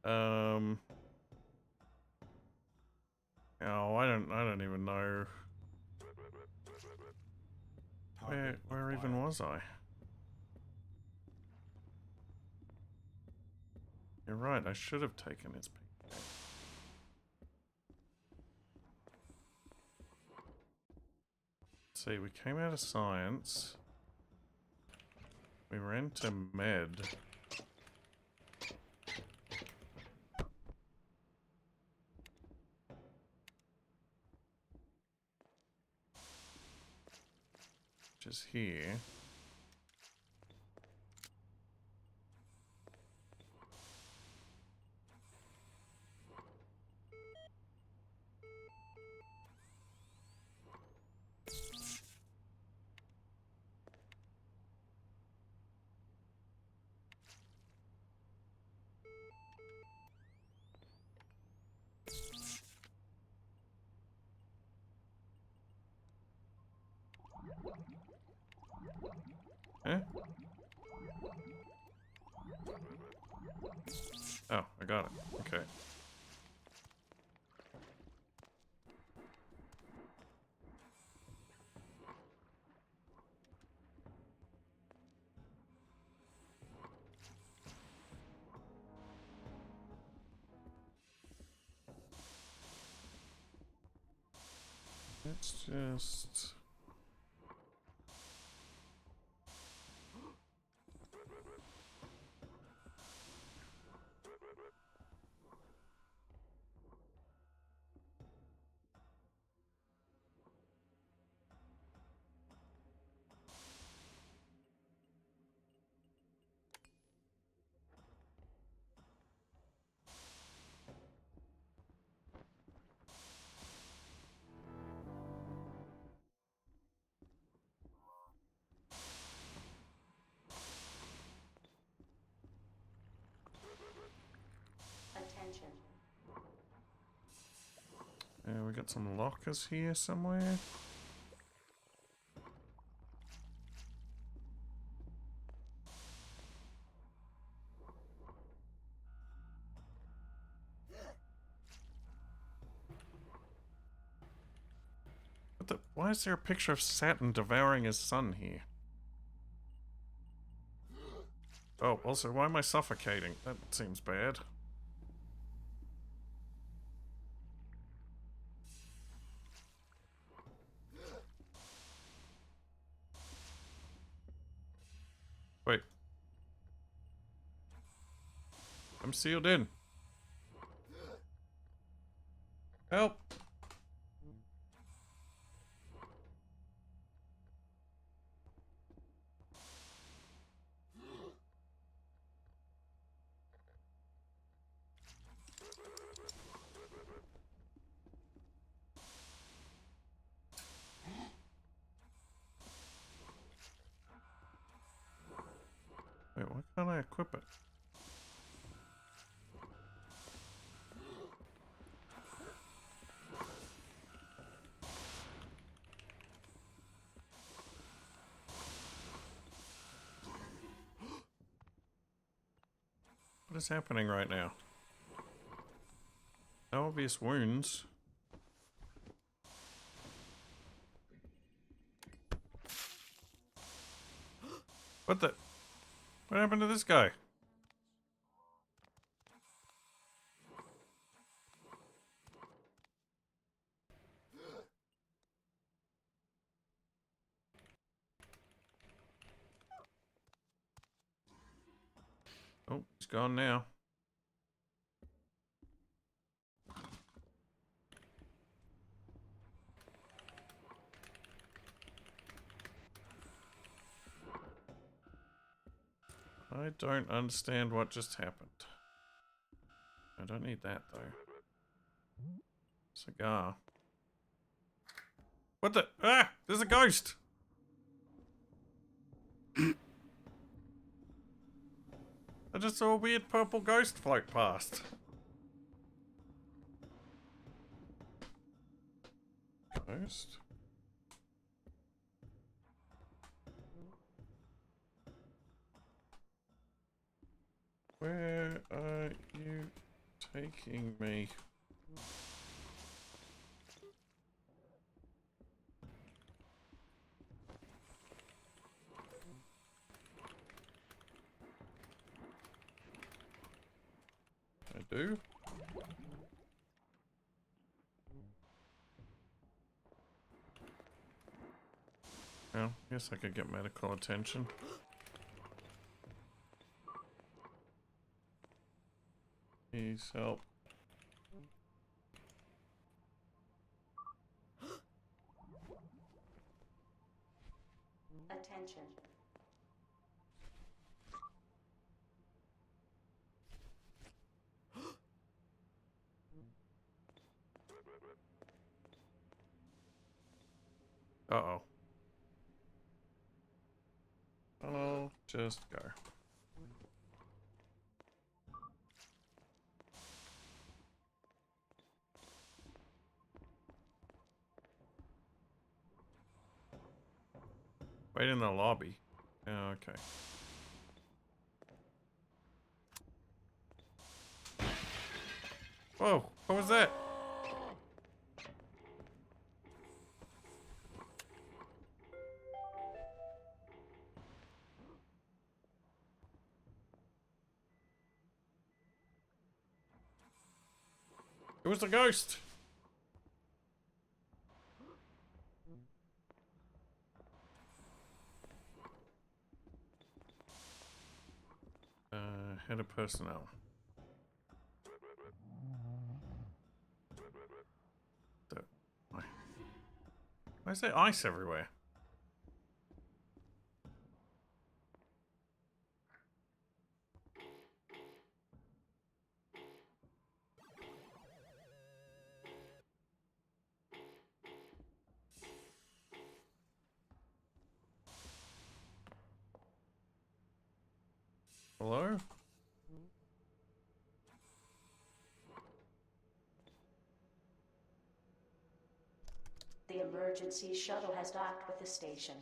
Oh, I don't even know. Where even was I? You're right, I should have taken his ping. Let's see, we came out of science. We were into med. Which is here. Eh? Oh, I got it. Okay. Let's just... Attention. We got some lockers here somewhere. Why is there a picture of Saturn devouring his son here? Oh, also, why am I suffocating? That seems bad. Wait. I'm sealed in. Help! Wait, why can't I equip it? What is happening right now? No obvious wounds. What the? What happened to this guy? Oh, he's gone now. I don't understand what just happened. I don't need that, though. Cigar. What the? Ah! There's a ghost! I just saw a weird purple ghost float past. Ghost? Where are you taking me? I do? Well, guess I could get medical attention. Please help. Attention. Uh-oh. I'll just go. Wait in the lobby. Oh, okay. Whoa, what was that? It was a ghost! Head of personnel. Why is there ice everywhere? Hello? the emergency shuttle has docked with the station.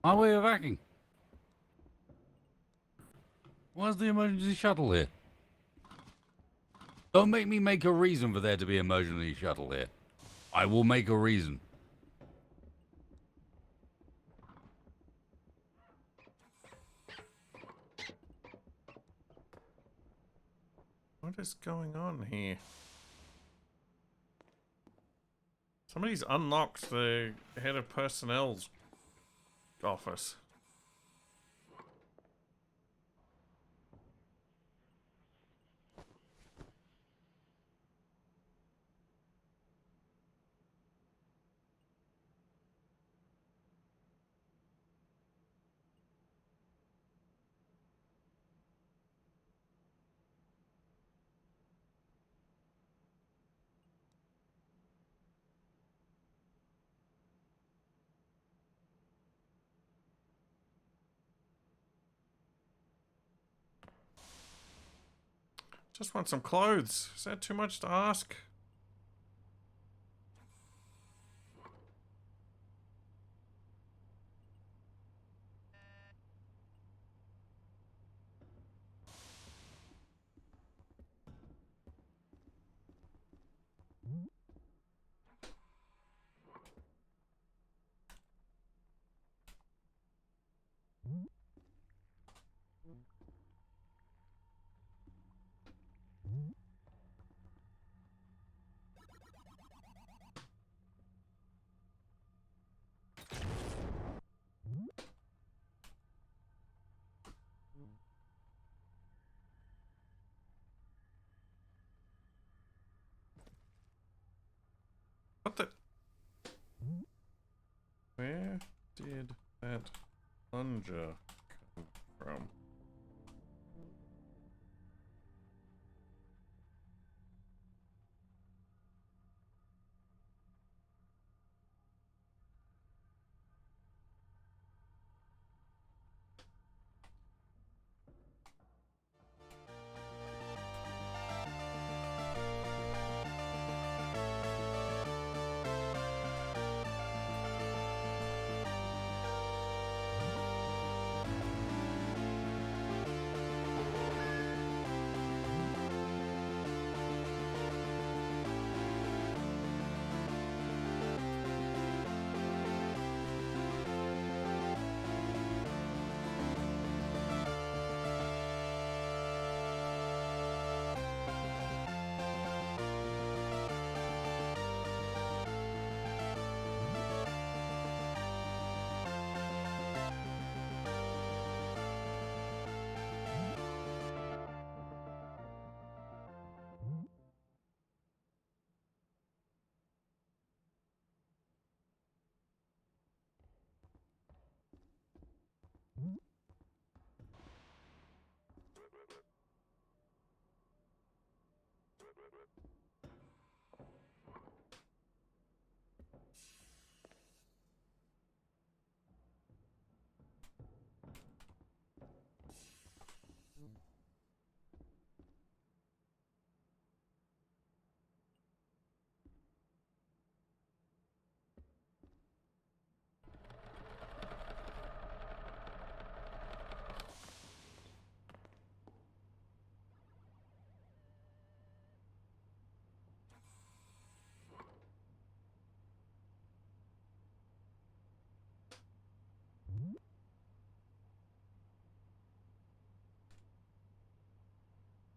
Are we evacuating? Where's the emergency shuttle here? Don't make me make a reason for there to be an emergency shuttle here. I will make a reason. What is going on here? Somebody's unlocked the head of personnel's office. Just want some clothes. Is that too much to ask? What the? Where did that plunger come from?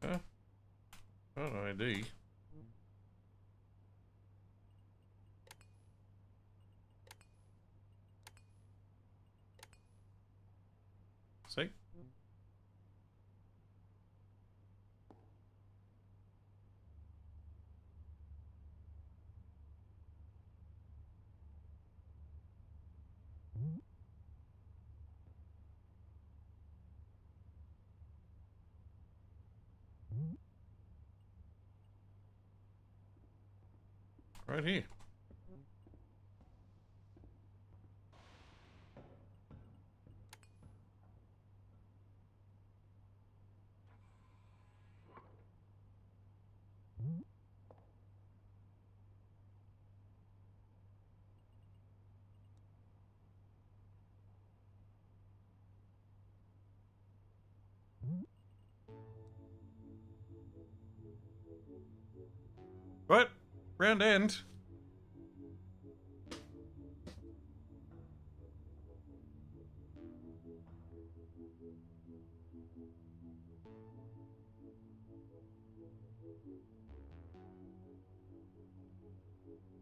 Huh? What ID? See? Right here. What? Round end?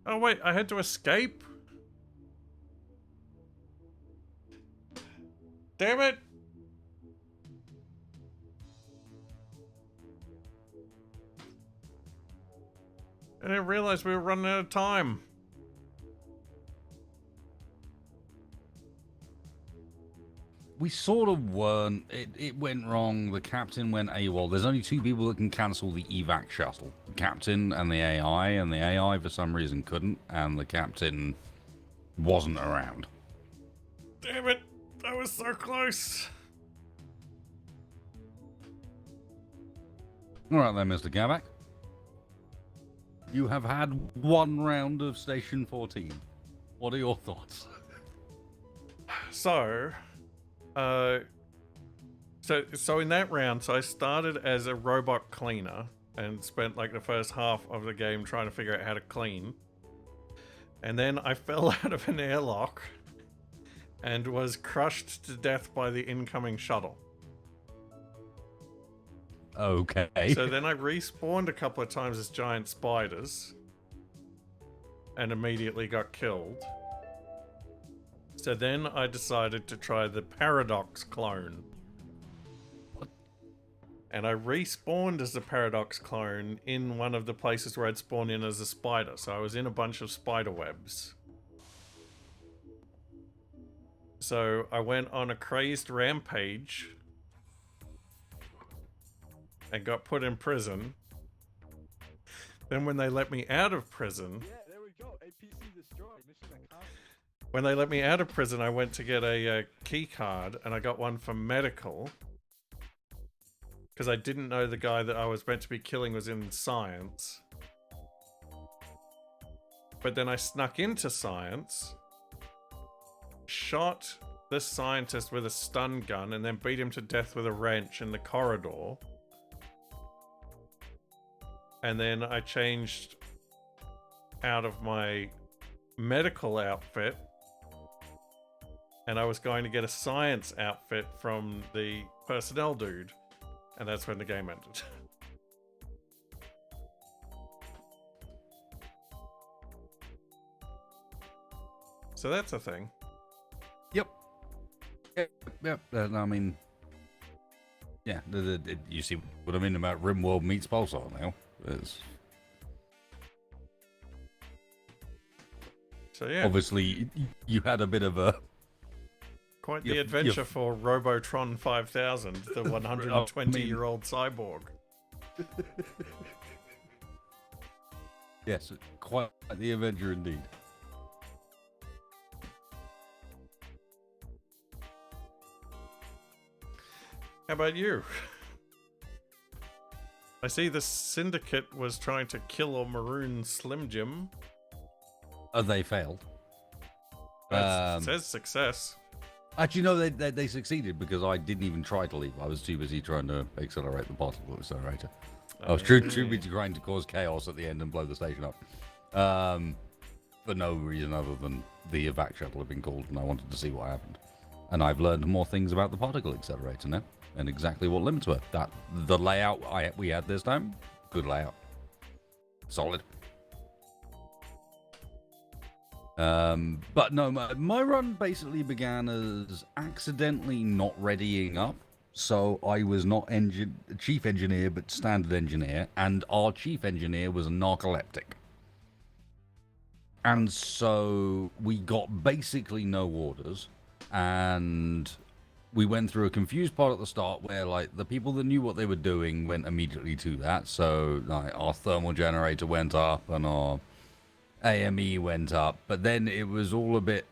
Oh wait, I had to escape? Damn it! I didn't realize we were running out of time. We sort of weren't. It went wrong. The captain went AWOL. There's only 2 people that can cancel the evac shuttle. The captain and the AI, and the AI for some reason couldn't, and the captain wasn't around. Damn it! That was so close. Alright then, Mr. Capac. You have had 1 round of Station 14. What are your thoughts? So in that round, so I started as a robot cleaner and spent like the first half of the game trying to figure out how to clean. And then I fell out of an airlock and was crushed to death by the incoming shuttle. Okay. So then I respawned a couple of times as giant spiders and immediately got killed. So then I decided to try the Paradox clone. And I respawned as the Paradox clone in one of the places where I'd spawned in as a spider. So I was in a bunch of spider webs. So I went on a crazed rampage and got put in prison. Then when they let me out of prison... Yeah, there we go. APC destroyed. Mission accomplished. When they let me out of prison, I went to get a key card, and I got one for medical. Because I didn't know the guy that I was meant to be killing was in science. But then I snuck into science, shot this scientist with a stun gun, and then beat him to death with a wrench in the corridor. And then I changed out of my medical outfit, and I was going to get a science outfit from the personnel dude, and that's when the game ended. So that's a thing. Yep. Yep. I mean, yeah. You see what I mean about RimWorld meets Pulsar now. So yeah, Obviously, you had a bit of a... quite the adventure for Robotron 5000, the 120-year-old cyborg. Yes, quite the adventure indeed. How about you? I see the Syndicate was trying to kill or maroon Slim Jim. They failed. It says success. Actually, no, they succeeded because I didn't even try to leave. I was too busy trying to accelerate the particle accelerator. I was too busy trying to cause chaos at the end and blow the station up. For no reason other than the evac shuttle had been called and I wanted to see what happened. And I've learned more things about the particle accelerator now and exactly what limits were. The layout we had this time, good layout. Solid. But no, my run basically began as accidentally not readying up. So I was not chief engineer, but standard engineer, and our chief engineer was a narcoleptic. And so we got basically no orders, and we went through a confused part at the start where, like, the people that knew what they were doing went immediately to that. So, like, our thermal generator went up and our AME went up, but then it was all a bit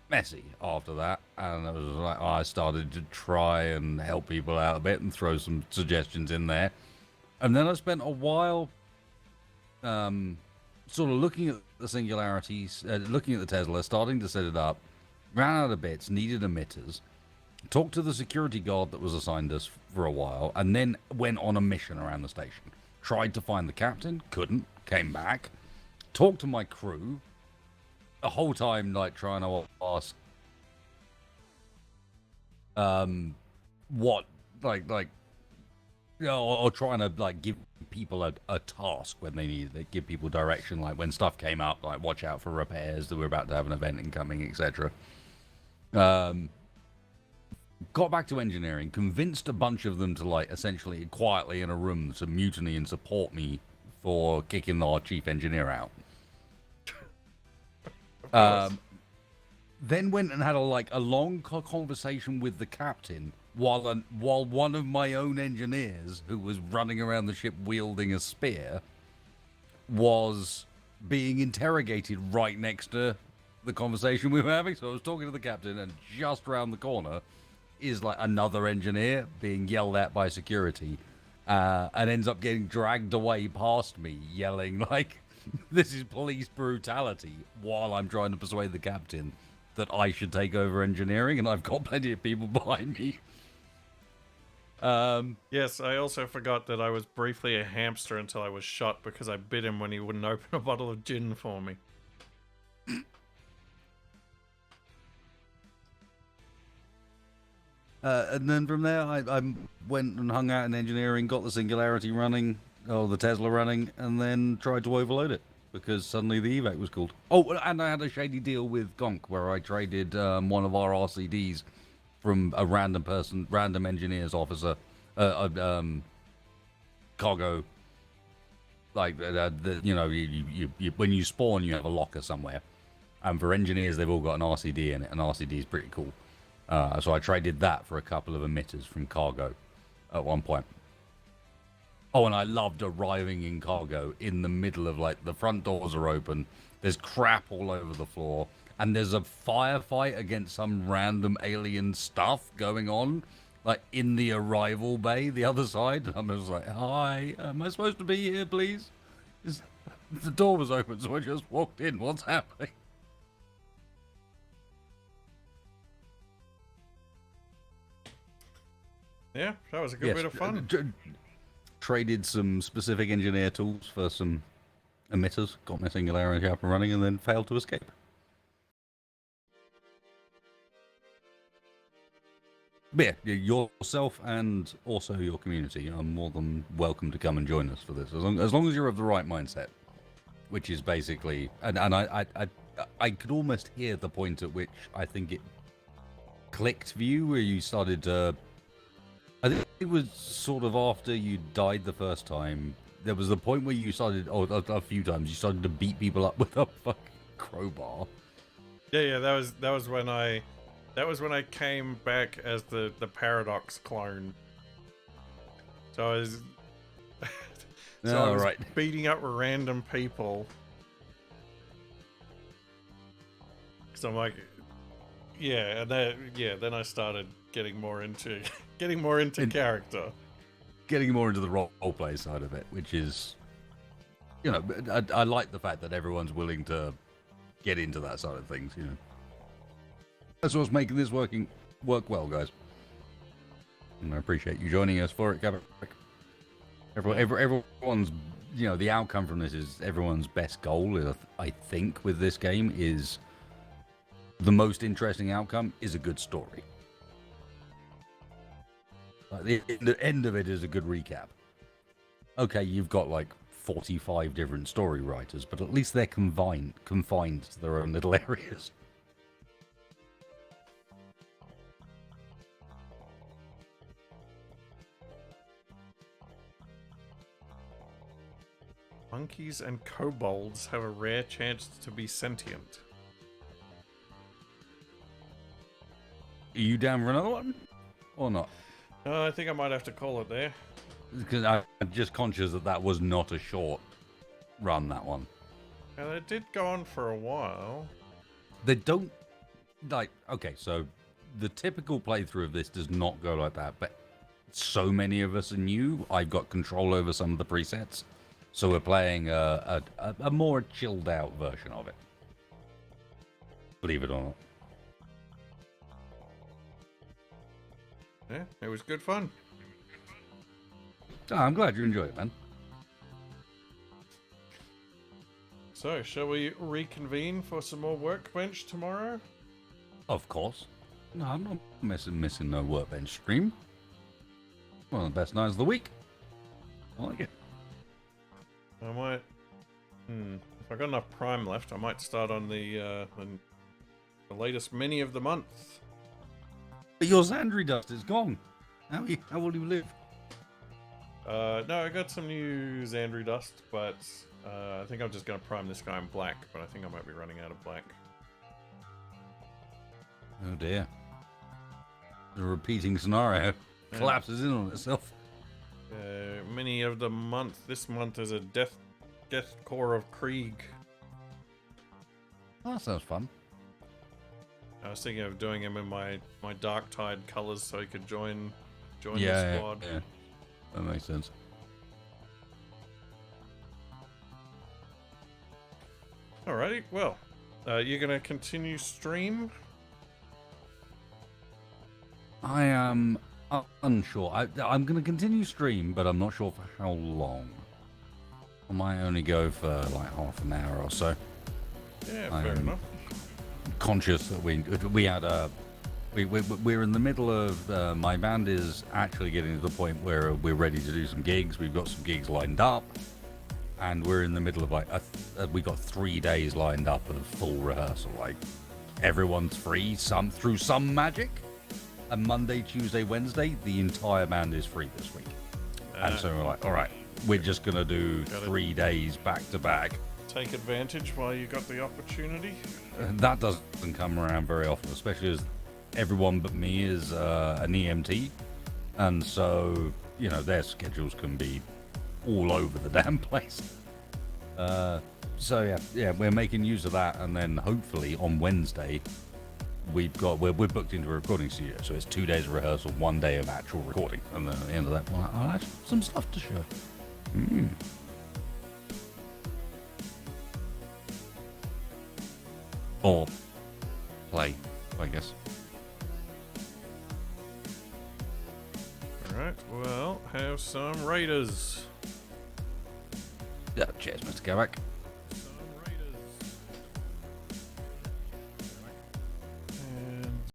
messy after that, and it was like I started to try and help people out a bit and throw some suggestions in there, and then I spent a while sort of looking at the singularities, looking at the Tesla, starting to set it up, ran out of bits, needed emitters, talked to the security guard that was assigned us for a while, and then went on a mission around the station. Tried to find the captain, couldn't, came back, talked to my crew, the whole time, like, trying to ask, what, like, you know, or trying to, like, give people a task when they need it, give people direction, like, when stuff came up, like, watch out for repairs, that we're about to have an event incoming, etc. Got back to engineering, convinced a bunch of them to, like, essentially quietly in a room to mutiny and support me for kicking our chief engineer out. Then went and had a long conversation with the captain while one of my own engineers, who was running around the ship wielding a spear, was being interrogated right next to the conversation we were having. So I was talking to the captain, and just around the corner is, like, another engineer being yelled at by security, and ends up getting dragged away past me, yelling, like, this is police brutality, while I'm trying to persuade the captain that I should take over engineering, and I've got plenty of people behind me. Yes, I also forgot that I was briefly a hamster until I was shot because I bit him when he wouldn't open a bottle of gin for me. And then from there, I went and hung out in engineering, got the Singularity running, or the Tesla running, and then tried to overload it, because suddenly the evac was called. Oh, and I had a shady deal with Gonk, where I traded one of our RCDs from a random engineer's officer, cargo. Like, you know, you when you spawn, you have a locker somewhere. And for engineers, they've all got an RCD in it, and RCD is pretty cool. So I traded that for a couple of emitters from cargo at one point. Oh, and I loved arriving in cargo in the middle of, like, the front doors are open, there's crap all over the floor, and there's a firefight against some random alien stuff going on, like, in the arrival bay, the other side. And I'm just like, hi, am I supposed to be here, please? The door was open, so I just walked in. What's happening? Yeah, that was a good bit of fun. Traded some specific engineer tools for some emitters, got my Singularity up and running, and then failed to escape. But yeah, yourself and also your community are more than welcome to come and join us for this, as long as you're of the right mindset, which is basically, and I could almost hear the point at which I think it clicked for you, where you started to. I think it was sort of after you died the first time. There was the point where you started, a few times, you started to beat people up with a fucking crowbar. Yeah, that was when I came back as the Paradox clone. So I was I was beating up random people. So I'm like, yeah, and then I started getting more into character. Getting more into the roleplay side of it, which is, you know, I like the fact that everyone's willing to get into that side of things, you know. That's what's making this work well, guys. And I appreciate you joining us for it, Capac. Everyone's, you know, the outcome from this is everyone's best goal, I think, with this game is the most interesting outcome is a good story. Like, the end of it is a good recap. Okay, you've got like 45 different story writers, but at least they're confined to their own little areas. Monkeys and kobolds have a rare chance to be sentient. Are you down for another one? Or not? I think I might have to call it there. Because I'm just conscious that was not a short run, that one. And it did go on for a while. They don't, like, okay, so the typical playthrough of this does not go like that, but so many of us are new, I've got control over some of the presets, so we're playing a more chilled out version of it. Believe it or not. Yeah, it was good fun. Oh, I'm glad you enjoyed it, man. So, shall we reconvene for some more workbench tomorrow? Of course. No, I'm not missing no workbench stream. One of the best nights of the week. I like it. I might. If I got enough Prime left, I might start on the latest mini of the month. But your Xandri dust is gone. How will you live? No, I got some new Xandri dust, but I think I'm just going to prime this guy in black, but I think I might be running out of black. Oh dear. The repeating scenario collapses in on itself. Mini of the month. This month is a Death Core of Krieg. Oh, that sounds fun. I was thinking of doing him in my Dark Tide colors so he could join the squad. Yeah. That makes sense. Alrighty, well, you're gonna continue stream? I am unsure. I'm going to continue stream, but I'm not sure for how long. I might only go for like half an hour or so. Yeah, fair enough. Conscious that we had we're in the middle of my band is actually getting to the point where we're ready to do some gigs. We've got some gigs lined up, and we're in the middle of like we got 3 days lined up of full rehearsal. Like everyone's free through some magic. And Monday, Tuesday, Wednesday, the entire band is free this week. And so we're like, all right, we're just going to do 3 days back to back. Take advantage while you got the opportunity. That doesn't come around very often, especially as everyone but me is an EMT. And so, you know, their schedules can be all over the damn place. So, yeah, we're making use of that. And then hopefully on Wednesday, we're booked into a recording studio, so it's 2 days of rehearsal, 1 day of actual recording, and then at the end of that, I'll have some stuff to show. Or play, I guess. Alright, well, have some Raiders. Yeah, cheers, Mr. Capac.